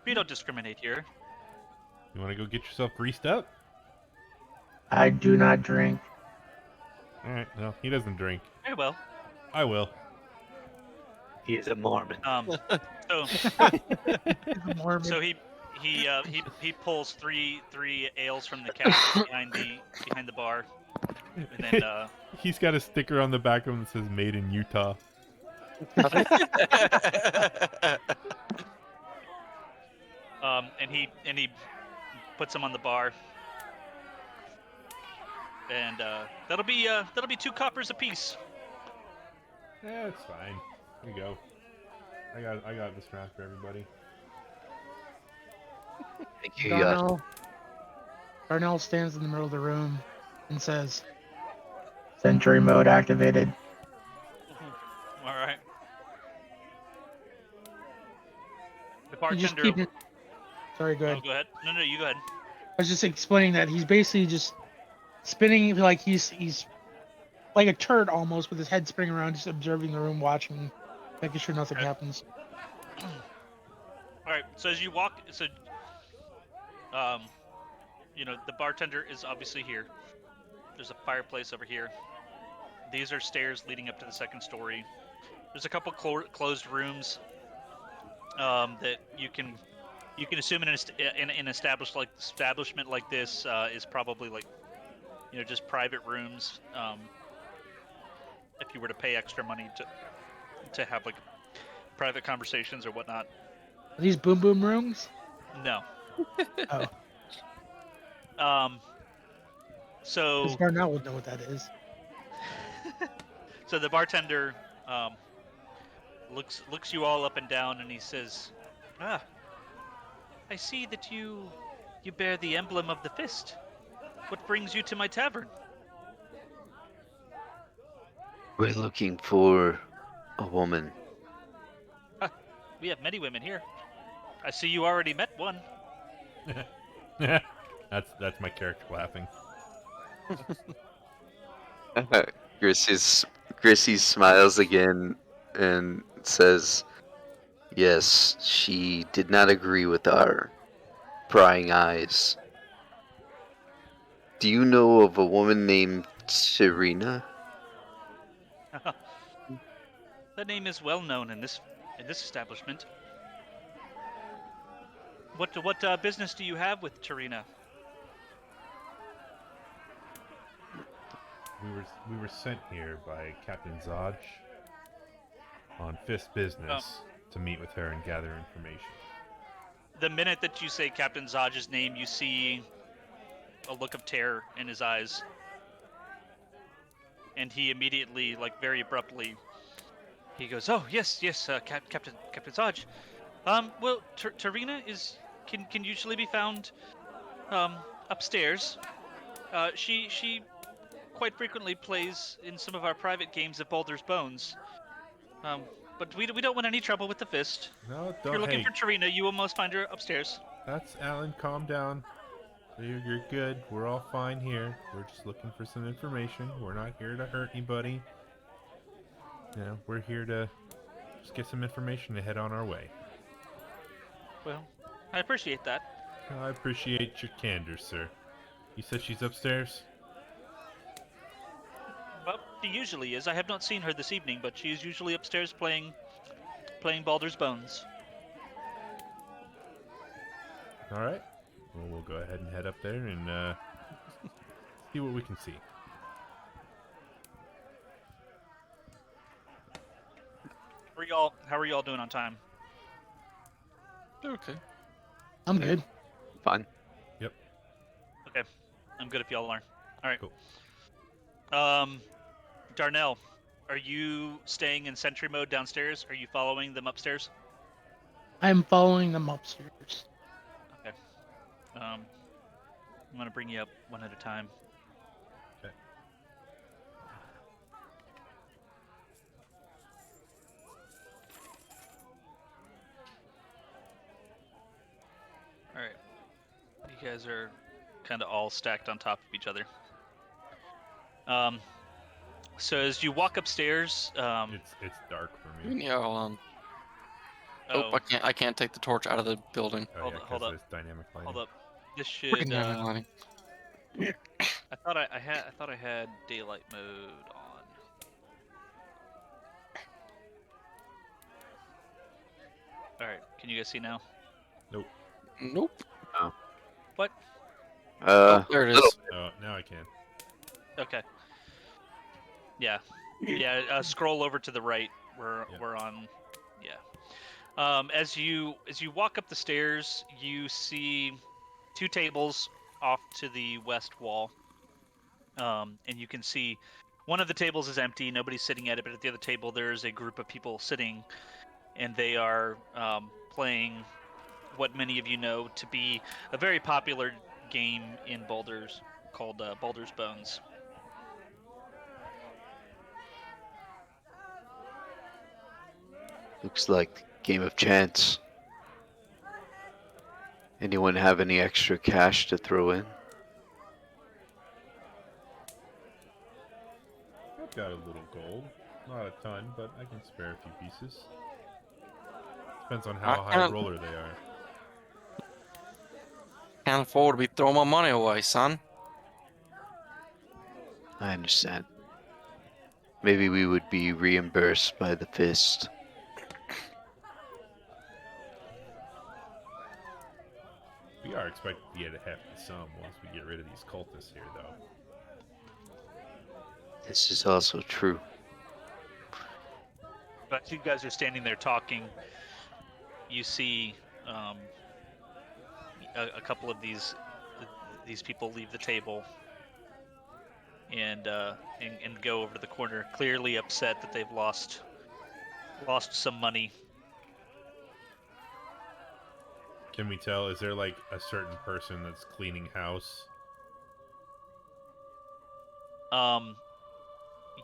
We don't discriminate here. You want to go get yourself greased up? I do not drink. All right. No, he doesn't drink. Very well. I will. He is a Mormon. So Mormon. so he pulls three ales from the cabinet behind the bar, and then He's got a sticker on the back of him that says "Made in Utah." and he puts them on the bar, and that'll be 2 coppers apiece. Yeah, it's fine. Here you go. I got this round for everybody. Thank you, Yacht. Darnell stands in the middle of the room and says, "Sentry mode activated." All right. The You just bartender. keep it. Sorry, go Oh, ahead. go ahead. No, you go ahead. I was just explaining that he's basically just spinning like he's like a turd almost, with his head spinning around, just observing the room, watching, making sure nothing Okay. happens. All right. So as you walk, the bartender is obviously here. There's a fireplace over here. These are stairs leading up to the second story. There's a couple closed rooms that you can assume in an establishment like this is probably like, just private rooms. If you were to pay extra money to have like private conversations or whatnot. Are these boom boom rooms? No. Oh, So because Darnell would know what that is. so the bartender looks you all up and down, and he says, I see that you bear the emblem of the fist. What brings you to my tavern? We're looking for a woman. We have many women here. I see you already met one. That's my character laughing. Grissy smiles again and says, "Yes, she did not agree with our prying eyes. Do you know of a woman named Serena?" That name is well known in this establishment. What business do you have with Tarina? We were sent here by Captain Zodge on fist business to meet with her and gather information. The minute that you say Captain Zodge's name, you see a look of terror in his eyes, and he immediately, like very abruptly, he goes, "Oh yes, Captain Zodge. Well, Tarina can usually be found upstairs. She quite frequently plays in some of our private games of Boulders Bones. But we don't want any trouble with the fist. No, If you're don't. looking Hey, for Tarina, you will most find her upstairs." that's Alan. Calm down. You're good. We're all fine here. We're just looking for some information. We're not here to hurt anybody. You know, we're here to just get some information to head on our way. Well, I appreciate that. I appreciate your candor, sir. You said she's upstairs? Well, she usually is. I have not seen her this evening, but she is usually upstairs playing Baldur's Bones. Alright. Well, we'll go ahead and head up there and see what we can see. How are y'all doing on time? Okay. I'm good. Fine. Okay. I'm good if y'all are. Alright. Cool. Darnell, are you staying in sentry mode downstairs? Are you following them upstairs? I'm following them upstairs. Okay. I'm gonna bring you up one at a time. Okay. Alright. You guys are kind of all stacked on top of each other. So as you walk upstairs, It's dark for me. Yeah, hold on. Oh, I can't take the torch out of the building. Oh, Hold yeah, up, hold 'cause up. there's dynamic lighting. Hold up. This should. Freaking dynamic lighting. I thought I had daylight mode on. All right. Can you guys see now? Nope. Nope. What? Oh, there it is. Oh, now I can. Okay. Yeah. Yeah. Scroll over to the right. We're on. Yeah. As you walk up the stairs, you see two tables off to the west wall. And you can see one of the tables is empty. Nobody's sitting at it, but at the other table there's a group of people sitting, and they are playing what many of you know to be a very popular game in Boulders called Boulders Bones. Looks like game of chance. Anyone have any extra cash to throw in? I've got a little gold. Not a ton, but I can spare a few pieces. Depends on how high roller they are. Can't afford to be throwing my money away, son. I understand. Maybe we would be reimbursed by the fist. We are expected to get a hefty sum once we get rid of these cultists here, though. This is also true. But you guys are standing there talking. You see a couple of these people leave the table and go over to the corner, clearly upset that they've lost some money. Can we tell, is there like a certain person that's cleaning house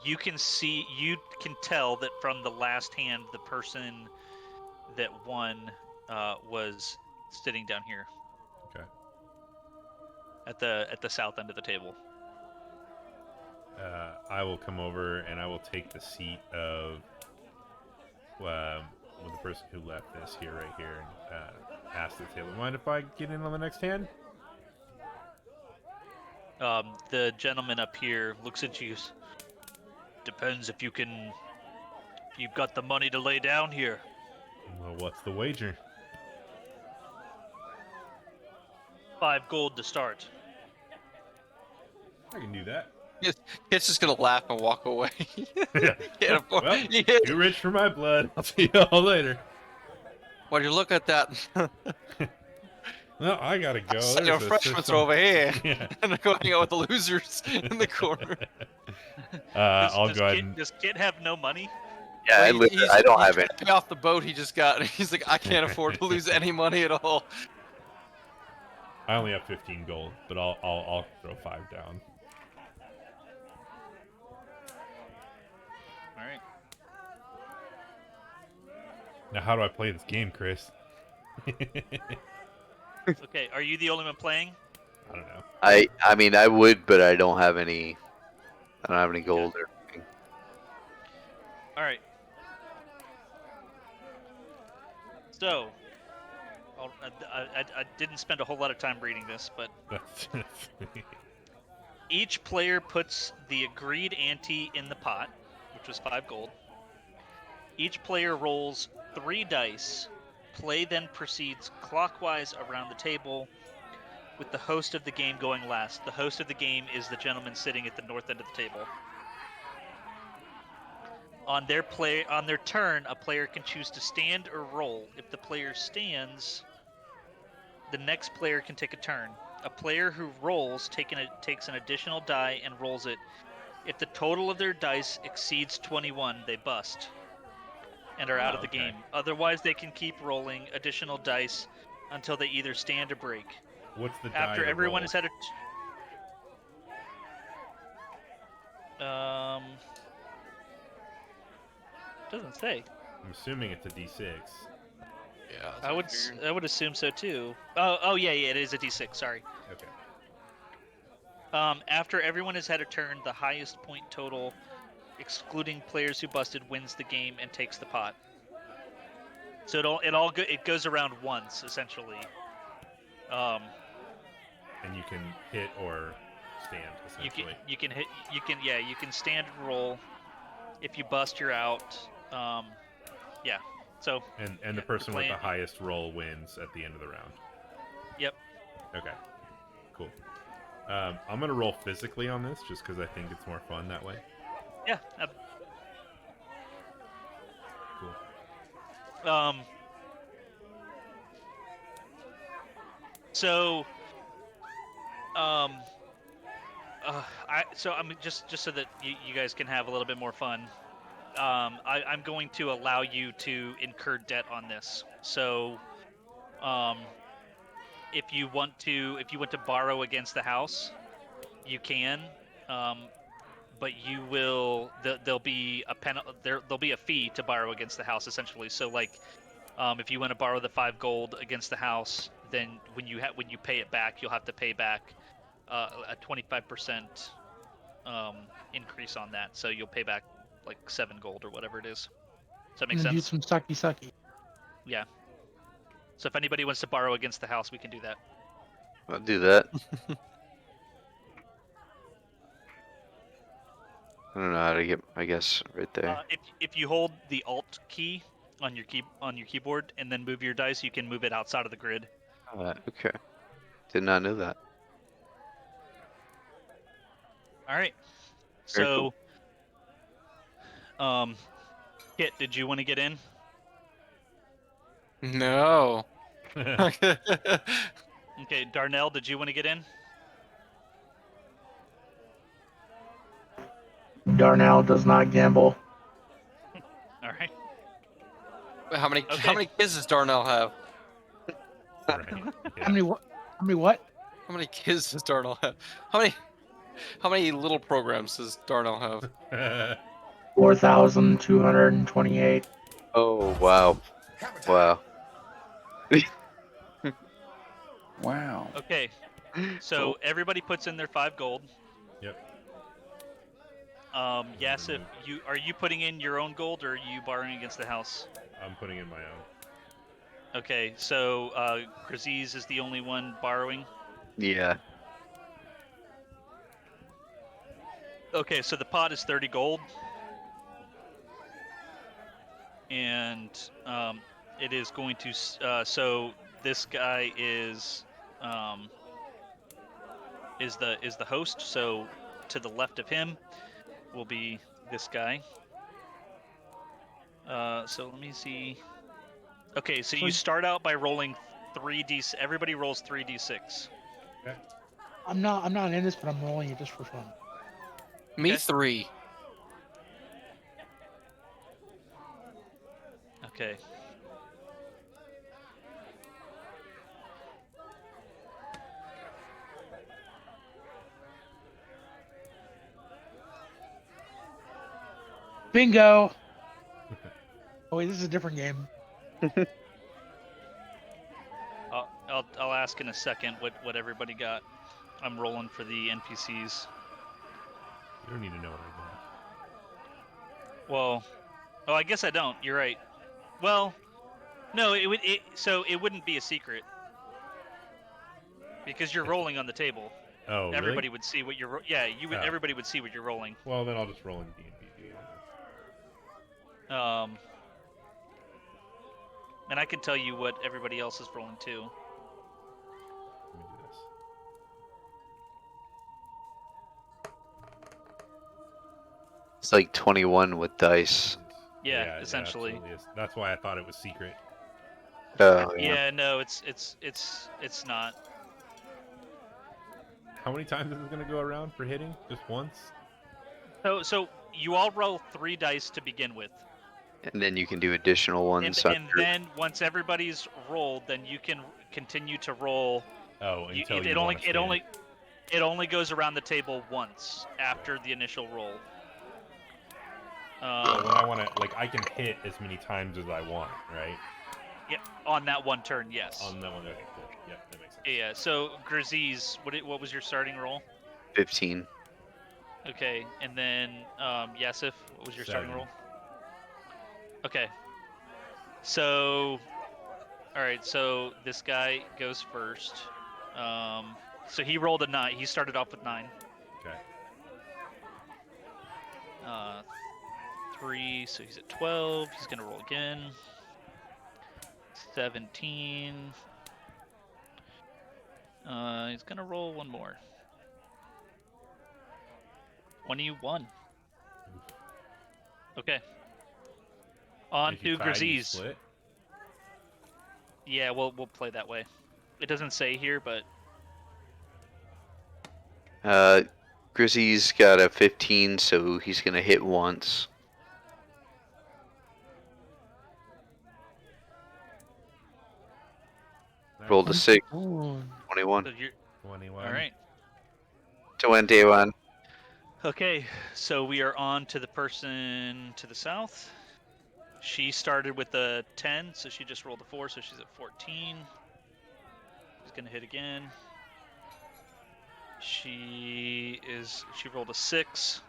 you can tell that from the last hand, the person that won was sitting down here. Okay. At the south end of the table. I will come over and I will take the seat of the person who left this right here, and ask the table, mind if I get in on the next hand? The gentleman up here looks at you. Depends if you've got the money to lay down here. Well, what's the wager? 5 gold to start. I can do that. Kit's just gonna laugh and walk away. Can't afford- Well, Yeah. too rich for my blood. I'll see y'all later. While you look at that, No, I gotta go. your There's refreshments are some- over here, Yeah. and they're going out with the losers in the corner. I'll go ahead and... Does Kit have no money? Yeah, Well, I don't have he's it. trying to pay off the boat he just got, and he's like, I can't afford to lose any money at all. I only have 15 gold, but I'll throw 5 down. All right. Now, how do I play this game, Chris? Okay, are you the only one playing? I don't know. I mean, I would, but I don't have any. I don't have any gold or anything. All right. So, I didn't spend a whole lot of time reading this, but each player puts the agreed ante in the pot, which was 5 gold. Each player rolls 3 dice. Play then proceeds clockwise around the table, with the host of the game going last. The host of the game is the gentleman sitting at the north end of the table. On their turn, a player can choose to stand or roll. If the player stands, the next player can take a turn. A player who rolls takes an additional die and rolls it. If the total of their dice exceeds 21, they bust and are out of the game. Otherwise, they can keep rolling additional dice until they either stand or break. What's the die After to everyone roll? has had a doesn't say. I'm assuming it's a D6. Yeah, I would assume so too. Oh yeah, it is a D6. Sorry. Okay. After everyone has had a turn, the highest point total, excluding players who busted, wins the game and takes the pot. So it goes around once essentially. And you can hit or stand, essentially. You can stand and roll. If you bust, you're out. Yeah. So. And the person with the highest roll wins at the end of the round. Yep. Okay. Cool. I'm gonna roll physically on this just because I think it's more fun that way. Yeah. Cool. So. I'm just so that you guys can have a little bit more fun. I'm going to allow you to incur debt on this. So, if you want to borrow against the house, you can. But you will. There'll be a fee to borrow against the house, essentially. So, like, if you want to borrow the 5 gold against the house, then when you pay it back, you'll have to pay back a 25% increase on that. So you'll pay back like 7 gold or whatever it is. Does that make sense? Do some sucky. Yeah. So if anybody wants to borrow against the house, we can do that. I'll do that. I don't know how to get. I guess right there. If you hold the Alt key on your keyboard and then move your dice, you can move it outside of the grid. Okay. Did not know that. All right. Very So, Kit, did you want to get in? No. Okay, Darnell, did you want to get in? Darnell does not gamble. All right. How many kids does Darnell have? Right. Yeah. How many what? How many kids does Darnell have? How many How many little programs does Darnell have? 4,228. Oh wow, wow. Wow. Okay, so everybody puts in their 5 gold. Yep. Yasif, are you putting in your own gold or are you borrowing against the house? I'm putting in my own. Okay, so Graziz is the only one borrowing. Yeah. Okay, so the pot is 30 gold, and it is going to. So this guy is the host. So to the left of him will be this guy. So let me see. Okay, so you start out by rolling 3d. Everybody rolls 3d6. Okay. I'm not in this, but I'm rolling it just for fun. Me Okay. 3. Okay. Bingo. Oh wait, this is a different game. I'll ask in a second what everybody got. I'm rolling for the NPCs. You don't need to know what I got. Well, oh, I guess I don't. You're right. Well, no, so it wouldn't be a secret because you're rolling on the table. Oh, Everybody really? would see what you're. Yeah, you would. Oh. Everybody would see what you're rolling. Well, then I'll just roll in D&D. And I can tell you what everybody else is rolling too. Let me do this. It's like 21 with dice. Yeah, essentially. absolutely is. That's why I thought it was secret. Oh yeah. Yeah, no, it's not. How many times is this gonna go around for hitting? Just once? So you all roll 3 dice to begin with, And then you can do additional ones. and then once everybody's rolled, then you can continue to roll. Oh, until it you only wanna spin. it only goes around the table once after the initial roll. But when I wanna, like, I can hit as many times as I want, right? Yeah, on that one turn, yes. On that one, okay, cool. Yep, that makes sense. Yeah. So Graziz, what was your starting roll? 15. Okay, and then Yasif, what was your starting 7. roll? Okay. So, all right. So this guy goes first. So he rolled a 9. He started off with 9. Okay. 3. So he's at 12. He's gonna roll again. 17. He's gonna roll one more. 21. Okay. On If you to tie, you Graziz. split. Yeah, we'll play that way. It doesn't say here, but Grizzy's got a 15, so he's gonna hit once. Nice. Rolled a 6. Ooh. 21. so you're 21. all right. 21. Okay, so we are on to the person to the south. She started with a 10, so she just rolled a 4, so she's at 14. She's gonna hit again. She rolled a 6,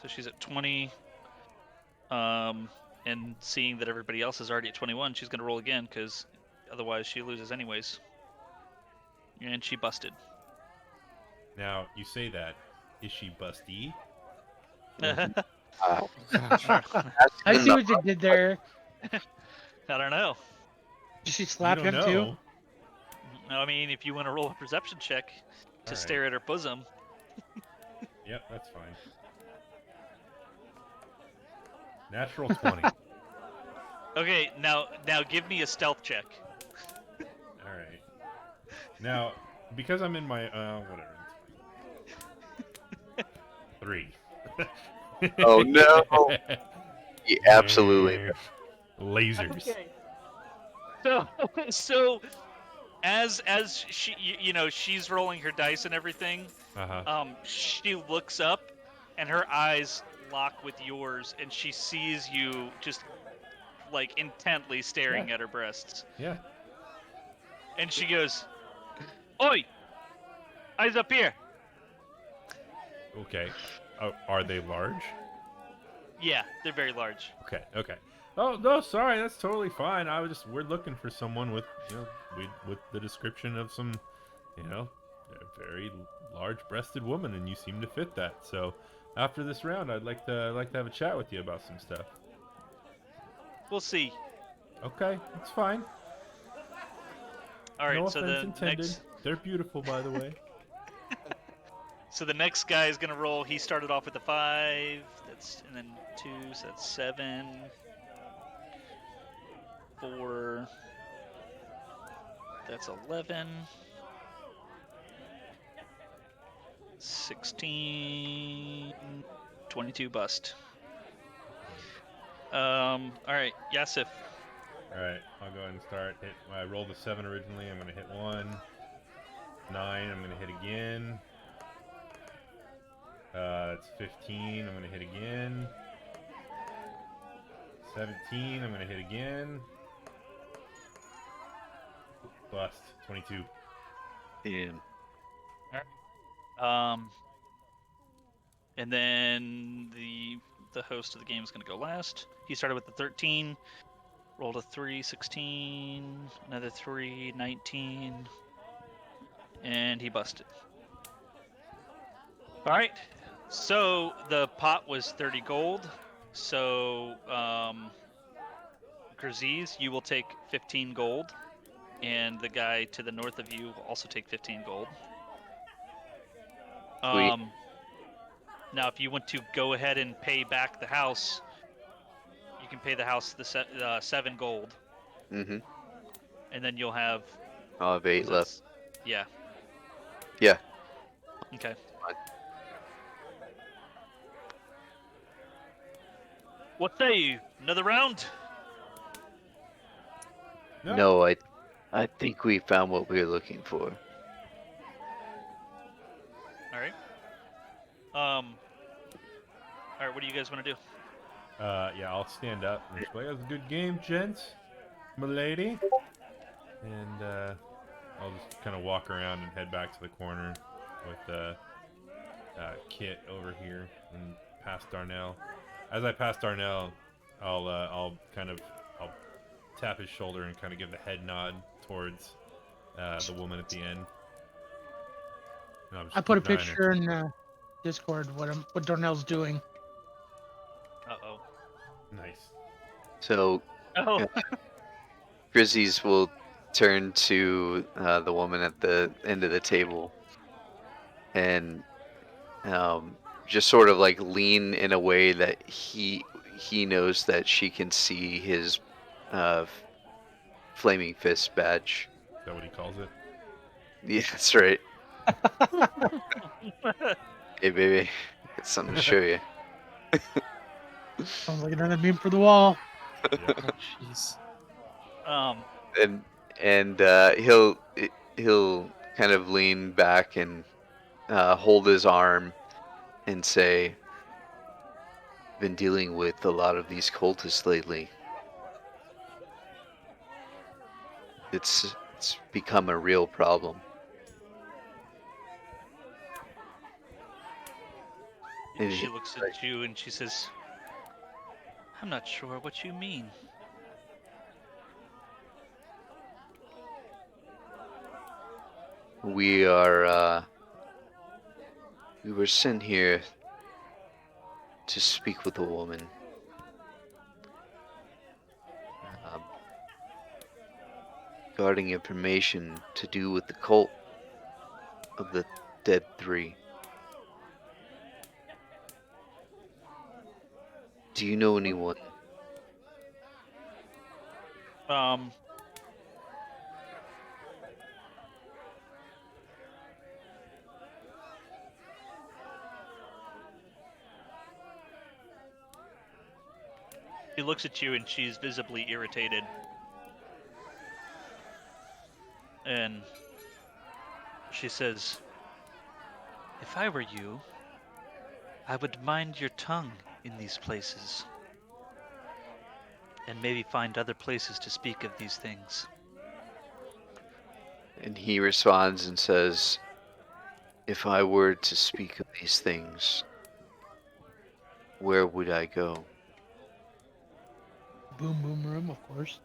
so she's at 20. And seeing that everybody else is already at 21, she's gonna roll again because otherwise she loses anyways. And she busted. Now, you say that. Is she busty? Wow. I see what you did there. I don't know. Did she slap you him don't too? know. I mean, if you want to roll a perception check to Alright. stare at her bosom. Yep, that's fine. Natural 20. Okay, now give me a stealth check. Alright. Now, because I'm in my, whatever. 3. Oh no! He absolutely. Lasers. Okay. So as she you know she's rolling her dice and everything, she looks up and her eyes lock with yours, and she sees you just like intently staring at her breasts, Yeah. and she goes, "Oi, eyes up here." Okay. Oh, are they large? Yeah, they're very large. Okay. Okay. Oh no, sorry, that's totally fine. We're looking for someone with with the description of some a very large-breasted woman, and you seem to fit that. So after this round, I'd like to have a chat with you about some stuff. We'll see. Okay, it's fine. All right, No so offense the intended. next They're beautiful, by the way. guy is gonna roll. He started off with a 5. And then 2, so that's 7. 4. That's 11. 16. 22 bust. All right, Yasif. All right, I'll go ahead and start. I rolled a 7 originally. I'm gonna hit 1. 9. I'm gonna hit again. That's 15. I'm gonna hit again. 17. I'm gonna hit again. Bust. 22. Damn. And then the host of the game is going to go last. He started with the 13, rolled a 3, 16, another 3, 19, and he busted. All right. So the pot was 30 gold. So Graziz, you will take 15 gold, and the guy to the north of you will also take 15 gold. Sweet. Now, if you want to go ahead and pay back the house, you can pay the house the 7 gold, Mm-hmm. and then you'll have. I'll have 8 left. Yeah. Yeah. Okay. Fine. What say you? Another round? No, I think we found what we were looking for. All right. All right. What do you guys want to do? Yeah, I'll stand up and just be like, "That was a good game, gents, milady." And I'll just kind of walk around and head back to the corner with Kit over here and past Darnell. As I pass Darnell, I'll tap his shoulder and kind of give the head nod towards the woman at the end. I put a picture in Discord what Darnell's doing. Uh-oh. Nice. So, Oh. Grizzlies will turn to the woman at the end of the table and just sort of like lean in a way that he knows that she can see his flaming fist badge. Is that what he calls it? Yeah, that's right. Hey, baby, got something to show you. Sounds like another meme for the wall. Jeez. And he'll kind of lean back and hold his arm and say, "Been dealing with a lot of these cultists lately. It's become a real problem." And she looks at you and she says, "I'm not sure what you mean." We were sent here to speak with a woman. Regarding information to do with the cult of the Dead Three. Do you know anyone? She looks at you and she's visibly irritated. and she says, "If I were you, I would mind your tongue in these places, and maybe find other places to speak of these things." And he responds and says, "If I were to speak of these things, where would I go?" Boom boom room, of course.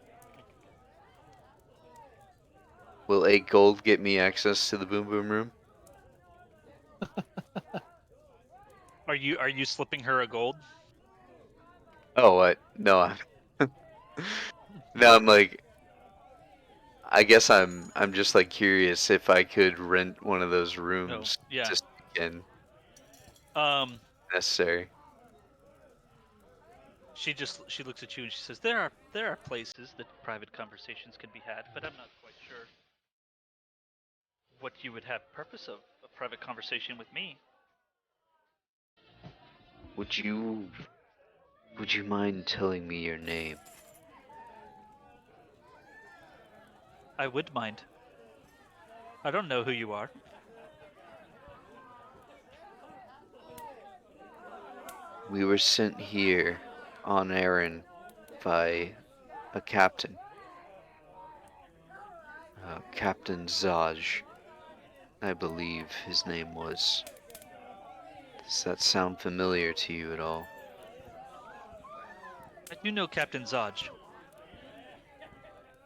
Will 8 gold get me access to the Boom Boom Room? Are you slipping her a gold? Oh, what? No, no, I'm like, I guess I'm just like curious if I could rent one of those No. rooms Yeah. to speak in. Necessary. She looks at you and she says, there are places that private conversations can be had, but I'm not quite sure what you would have purpose of a private conversation with me." Would you mind telling me your name? "I would mind. I don't know who you are." We were sent here on errand by a captain. Captain Zaj, I believe his name was. Does that sound familiar to you at all? "I do know Captain Zaj.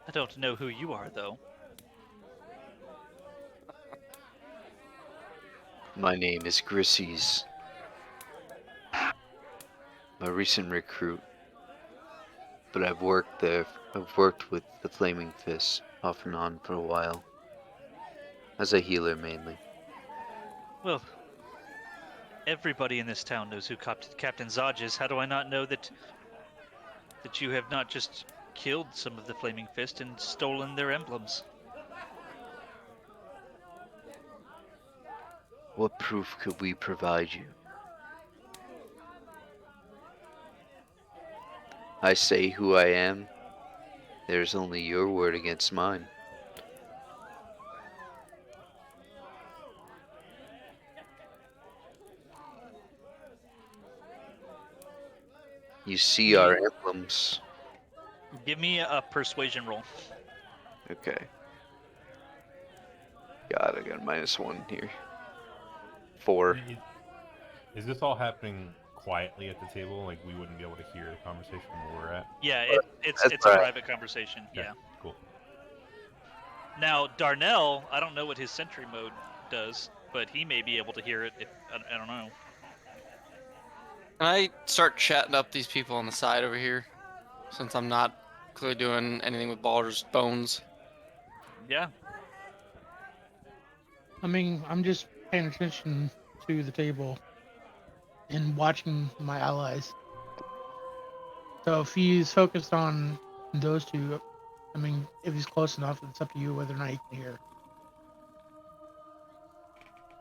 I don't know who you are, though." My name is Grissy's. A recent recruit, but I've worked with the Flaming Fist off and on for a while. As a healer mainly. "Well, everybody in this town knows who Captain Zaj is. How do I not know that you have not just killed some of the Flaming Fist and stolen their emblems?" What proof could we provide you? I say who I am. There's only your word against mine. You see our emblems. Give me a persuasion roll. Okay. God, I got a -1 here. 4. Is this all happening quietly at the table? Like we wouldn't be able to hear the conversation from where we're at? Yeah, it's That's a right. private conversation. Okay, Yeah. cool. Now Darnell, I don't know what his sentry mode does, but he may be able to hear it. If I don't know. Can I start chatting up these people on the side over here? Since I'm not clearly doing anything with Baldur's bones. Yeah. I mean, I'm just paying attention to the table and watching my allies. So if he's focused on those two, I mean, if he's close enough, it's up to you whether or not you can hear.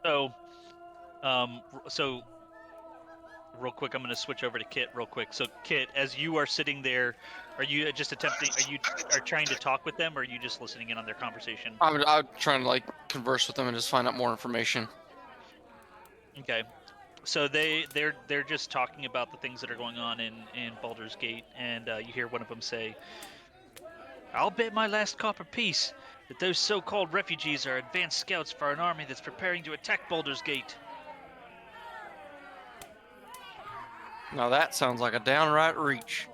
So, so real quick, I'm going to switch over to Kit real quick. So, Kit, as you are sitting there, are you just attempting? Are trying to talk with them, or are you just listening in on their conversation? I'm trying to like converse with them and just find out more information. Okay. So they're just talking about the things that are going on in Baulders Gate, and you hear one of them say, "I'll bet my last copper piece that those so-called refugees are advanced scouts for an army that's preparing to attack Baulders Gate." Now that sounds like a downright reach.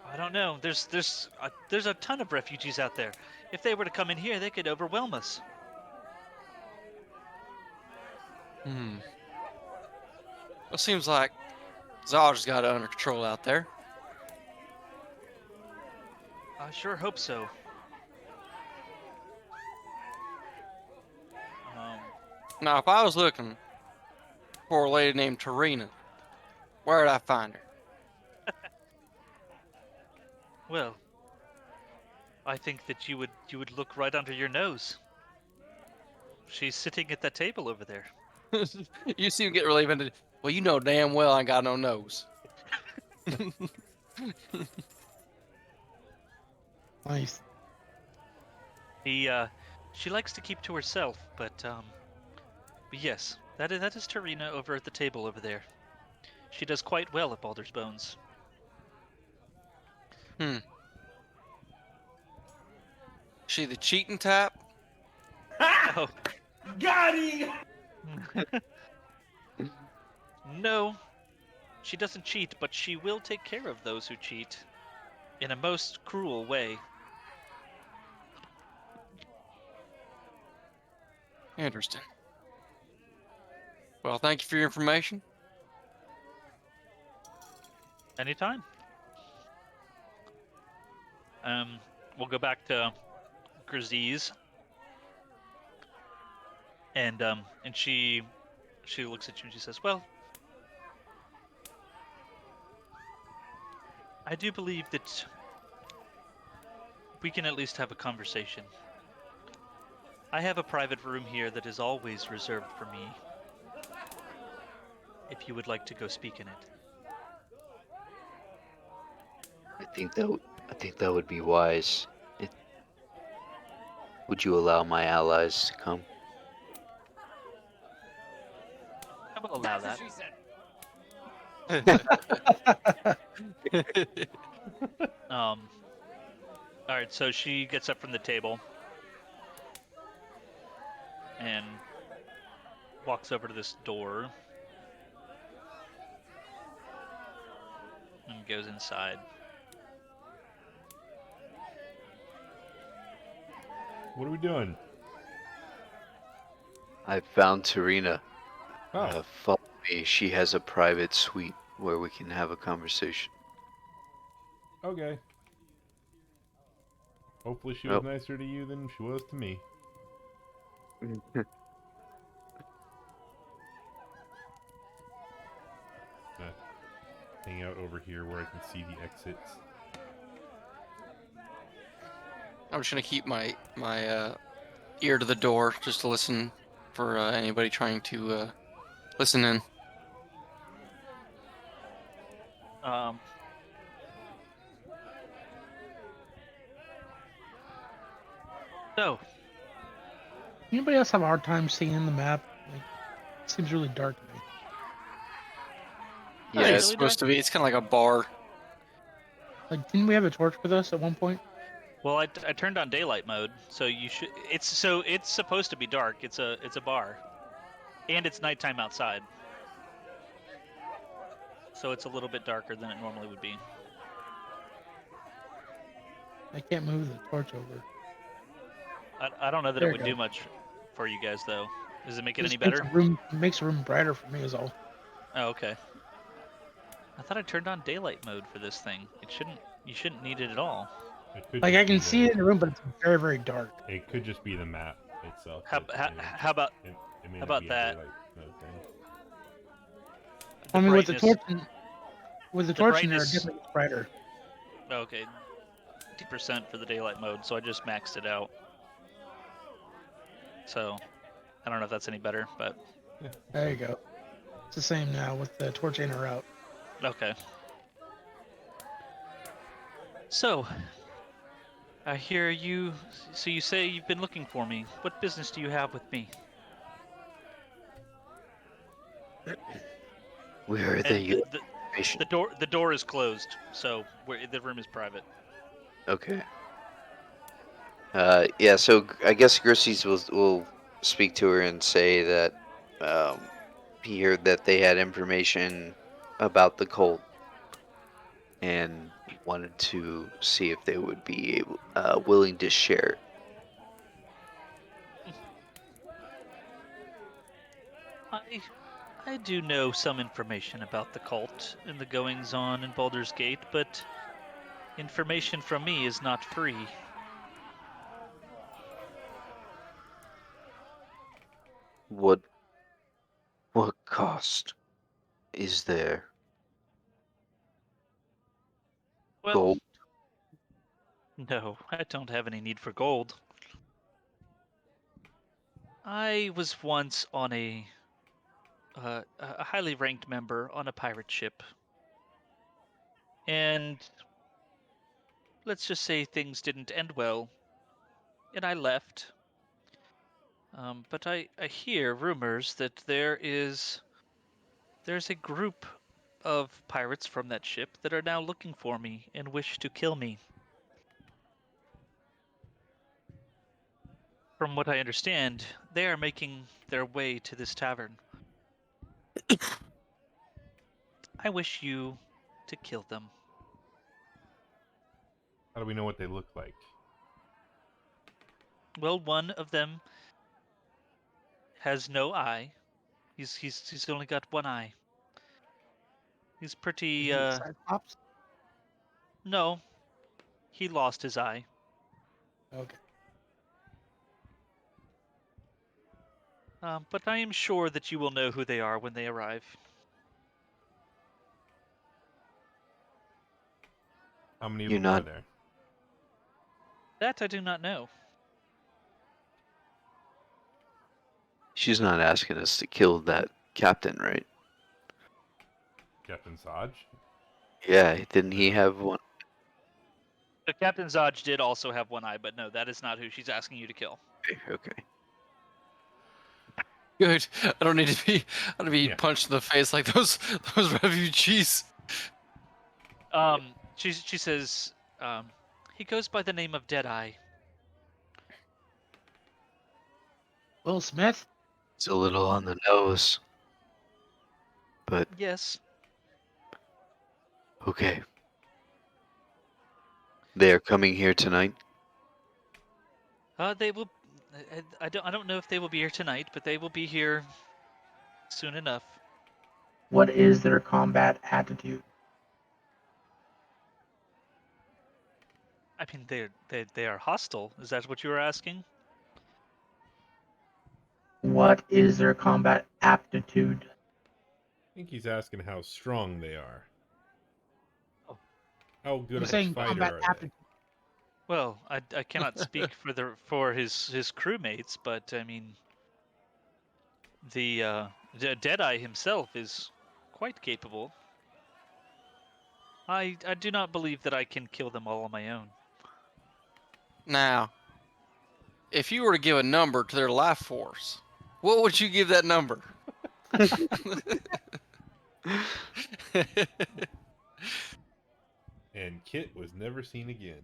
I don't know. There's a ton of refugees out there. If they were to come in here, they could overwhelm us. It seems like Zaj's got it under control out there. I sure hope so. Now, if I was looking for a lady named Tarina, where'd I find her? Well, I think that you would look right under your nose. She's sitting at that table over there. You seem to get really offended. Well, you know damn well I ain't got no nose. Nice. She likes to keep to herself, but yes, that is Tarina over at the table over there. She does quite well at Baldur's Bones. She the cheating type? Oh, Got him! no, she doesn't cheat, but she will take care of those who cheat in a most cruel way. Interesting. Well, thank you for your information. Anytime. We'll go back to Grizzly's, and she looks at you and she says, "Well, I do believe that we can at least have a conversation. I have a private room here that is always reserved for me. If you would like to go speak in it." I think that would be wise. Would you allow my allies to come? I will allow that. All right, so she gets up from the table and walks over to this door and goes inside. What are we doing? I found Tarina. Oh, Follow me. She has a private suite where we can have a conversation. okay. Hopefully she was nicer to you than she was to me. Hang out over here where I can see the exits. I'm just gonna keep my ear to the door just to listen for anybody trying to listen in. So, Anybody else have a hard time seeing the map? Like, it seems really dark to me. I think Yeah, it's supposed to be. It's kind of like a bar. Like, didn't we have a torch with us at one point? well, I turned on daylight mode, so you should. It's supposed to be dark. It's a bar, and it's nighttime outside, so it's a little bit darker than it normally would be. I can't move the torch over. I don't know that There it you would go. do much for you guys though. Does it make it Just any better? makes the room brighter for me is all. Oh, okay. I thought I turned on daylight mode for this thing. You shouldn't need it at all. It could Like, just I can be see it in the room, but it's very, very dark. It could just be the map itself. How about It may how not about be a that? daylight mode thing. The I mean, with the brightness? torch in there, it brightness- definitely gets brighter. Okay, 50% for the daylight mode, so I just maxed it out. So, I don't know if that's any better, but There you go. It's the same now with the torch in or out. okay. So, I hear you. So you say you've been looking for me. What business do you have with me? where are And the the information? the door is closed, so the room is private. Okay. Yeah. So I guess Grizzlies will speak to her and say that he heard that they had information about the cult and wanted to see if they would be willing to share it. I do know some information about the cult and the goings on in Baulders Gate, but information from me is not free. What cost is there? Well, Gold? no, I don't have any need for gold. I was once on a highly ranked member on a pirate ship, and let's just say things didn't end well, and I left. But I hear rumors that there's a group of pirates from that ship that are now looking for me and wish to kill me. From what I understand, they are making their way to this tavern. I wish you to kill them. How do we know what they look like? Well, one of them has no eye. He's only got one eye. He's pretty Cyclops? no. He lost his eye. Okay. But I am sure that you will know who they are when they arrive. How many of You're them are not- there? That I do not know. She's not asking us to kill that captain, right? Captain Saj? Yeah, didn't he No. have one? The Captain Zodge did also have one eye, but no, that is not who she's asking you to kill. Okay. Good. I don't need to be. I don't be Yeah. punched in the face like those refugees. She says, he goes by the name of Deadeye. Will Smith? It's a little on the nose. But Yes. okay. They are coming here tonight. They will. I don't know if they will be here tonight, but they will be here soon enough. What is their combat attitude? I mean, they are hostile. Is that what you were asking? What is their combat aptitude? I think he's asking how strong they are. Oh. How good I'm of a saying fighter combat are they? aptitude. Well, I cannot speak for his crewmates, but I mean, the Deadeye himself is quite capable. I do not believe that I can kill them all on my own. Now, if you were to give a number to their life force, what would you give that number? And Kit was never seen again.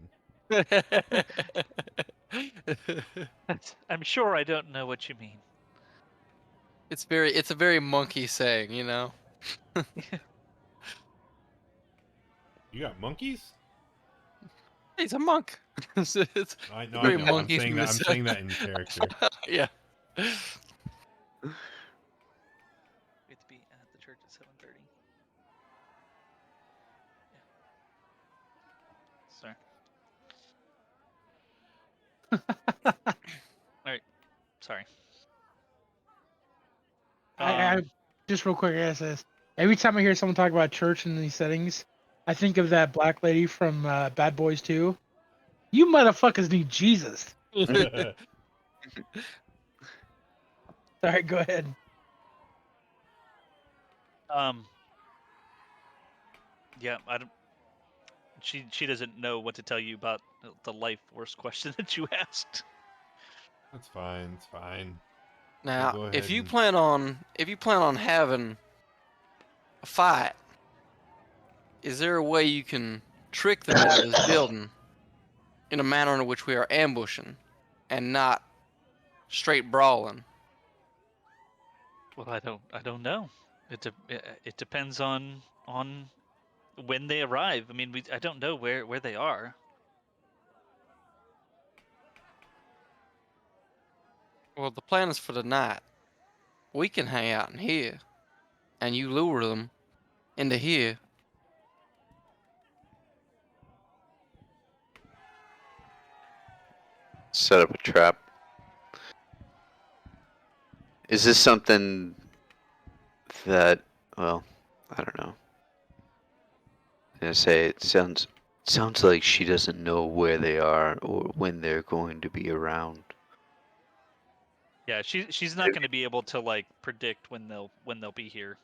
I'm sure I don't know what you mean. It's a very monkey saying, you know. You got monkeys? He's a monk. it's I very know. monkey I'm thing to saying say. that in character. Yeah. We have to be at the church at 7:30. Yeah. Sorry. All right. Sorry. I just real quick, I gotta say this. Every time I hear someone talk about church in these settings, I think of that black lady from Bad Boys 2. You motherfuckers need Jesus. Sorry, go ahead. Yeah, I don't. She doesn't know what to tell you about the life force question that you asked. That's fine. It's fine. Now, go if ahead you and- plan on having a fight, is there a way you can trick them into this building in a manner in which we are ambushing and not straight brawling? Well, I don't know. It depends on when they arrive. I mean, I don't know where they are. Well, the plan is for the night. We can hang out in here, and you lure them into here. Set up a trap. Is this something that, well, I don't know. I'm gonna say it sounds like she doesn't know where they are or when they're going to be around. Yeah, she's not going to be able to like predict when they'll be here.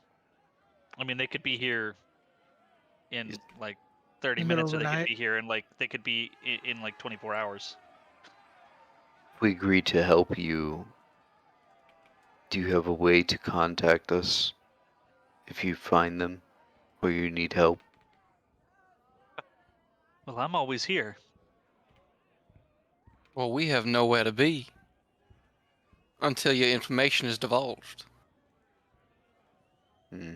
I mean, they could be here in like 30 In the middle minutes, or of they the could night? be here in they could be in like 24 hours. We agreed to help you. Do you have a way to contact us if you find them or you need help? Well, I'm always here. Well, we have nowhere to be until your information is divulged. Hmm.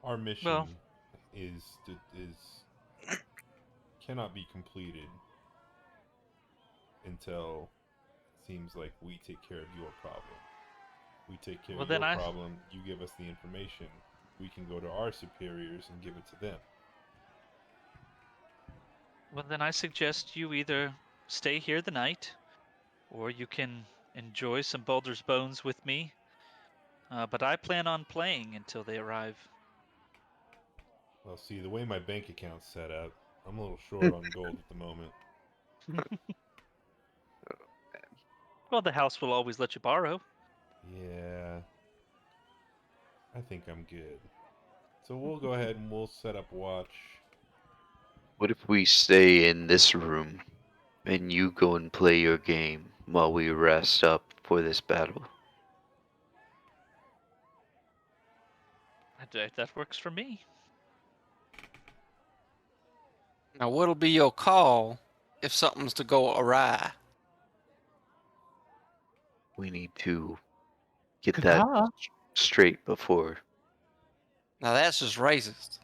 Our mission Well- is cannot be completed until it seems like we take care of your problem. We take care Well, of then your problem, you give us the information, we can go to our superiors and give it to them. Well, then I suggest you either stay here the night, or you can enjoy some Baulders Bones with me. But I plan on playing until they arrive. Well, see, the way my bank account's set up, I'm a little short on gold at the moment. Well, the house will always let you borrow. Yeah, I think I'm good. So we'll go ahead and we'll set up watch. What if we stay in this room and you go and play your game while we rest up for this battle? That works for me. Now, what'll be your call if something's to go awry? We need to get that Caca. straight before. Now, that's just racist.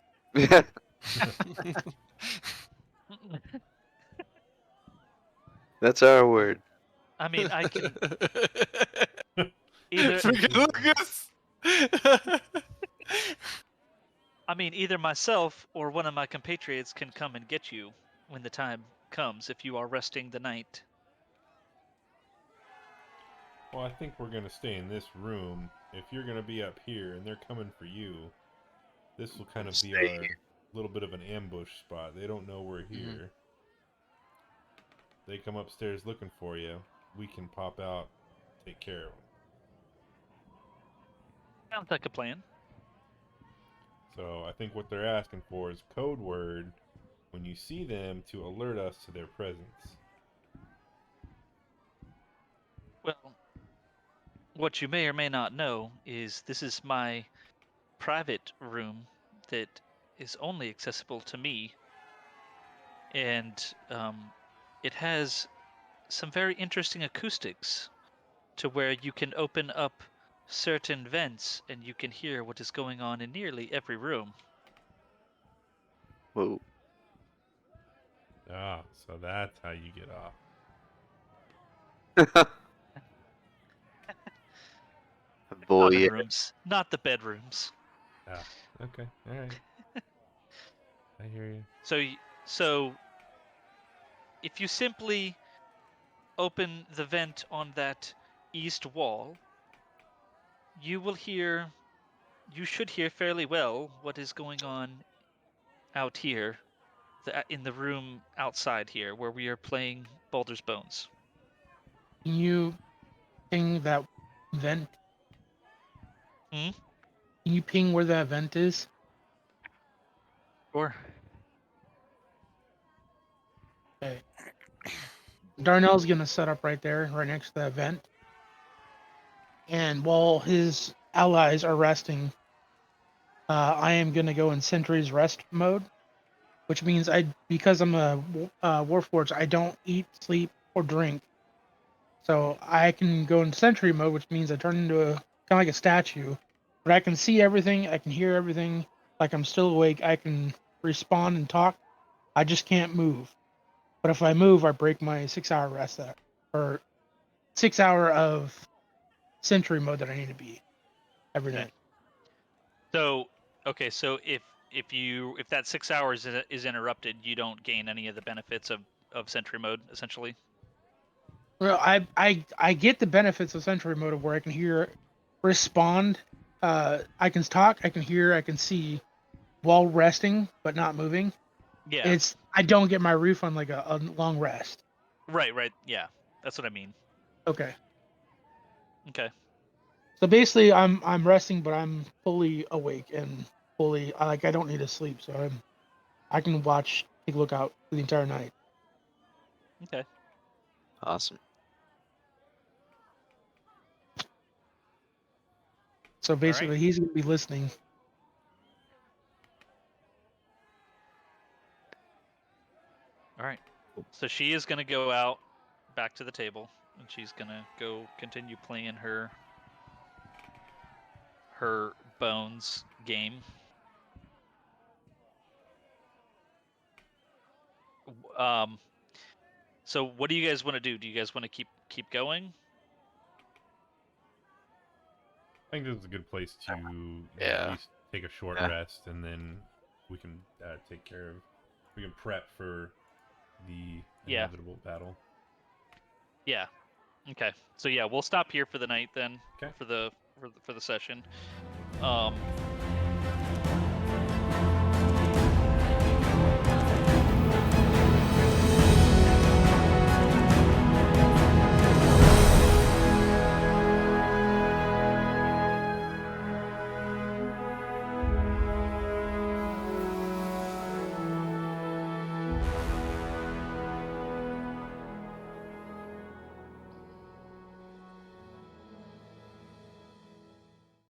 That's our word. I mean, I can either. Lucas! I mean, either myself or one of my compatriots can come and get you when the time comes if you are resting the night. Well, I think we're gonna stay in this room. If you're gonna be up here and they're coming for you, this will kind of be Stay our here. little bit of an ambush spot. They don't know we're here. They come upstairs looking for you. We can pop out, take care of them. Sounds like a plan. So I think what they're asking for is code word when you see them to alert us to their presence. Well, what you may or may not know is this is my private room that is only accessible to me, and it has some very interesting acoustics to where you can open up certain vents and you can hear what is going on in nearly every room. Whoa. Ah, so that's how you get off. Common Boy, rooms, not the bedrooms. Ah, okay, all right. I hear you. So if you simply open the vent on that east wall, you should hear fairly well what is going on out here, in the room outside here where we are playing Baldur's Bones. Can you ping that vent? Hmm? Can you ping where that vent is? Sure. Okay. Darnell's gonna set up right there, right next to that vent. And while his allies are resting, I am gonna go in Sentry's rest mode, which means because I'm a Warforged, I don't eat, sleep, or drink. So I can go in Sentry mode, which means I turn into kind of like a statue, but I can see everything, I can hear everything, like I'm still awake. I can respond and talk. I just can't move. But if I move, I break my 6-hour rest or 6 hour of Sentry mode that I need to be every Okay. night. So if that 6 hours is interrupted, you don't gain any of the benefits of Sentry mode, essentially. Well, I get the benefits of Sentry mode where I can hear, respond, I can talk, I can hear, I can see while resting but not moving. Yeah. It's I don't get my refund like a long rest. Right. Yeah. That's what I mean. Okay. Okay. So basically I'm resting but I'm fully awake and fully. I don't need to sleep, so I can take a look out for the entire night. Okay. Awesome. So basically, he's gonna be listening. All right. So she is going to go out back to the table, and she's going to go continue playing her bones game. So what do you guys want to do? Do you guys want to keep going? I think this is a good place to Yeah. at least take a short rest, and then we can take care of. We can prep for the inevitable battle. Yeah. Okay. So yeah, we'll stop here for the night then. Okay. For the session.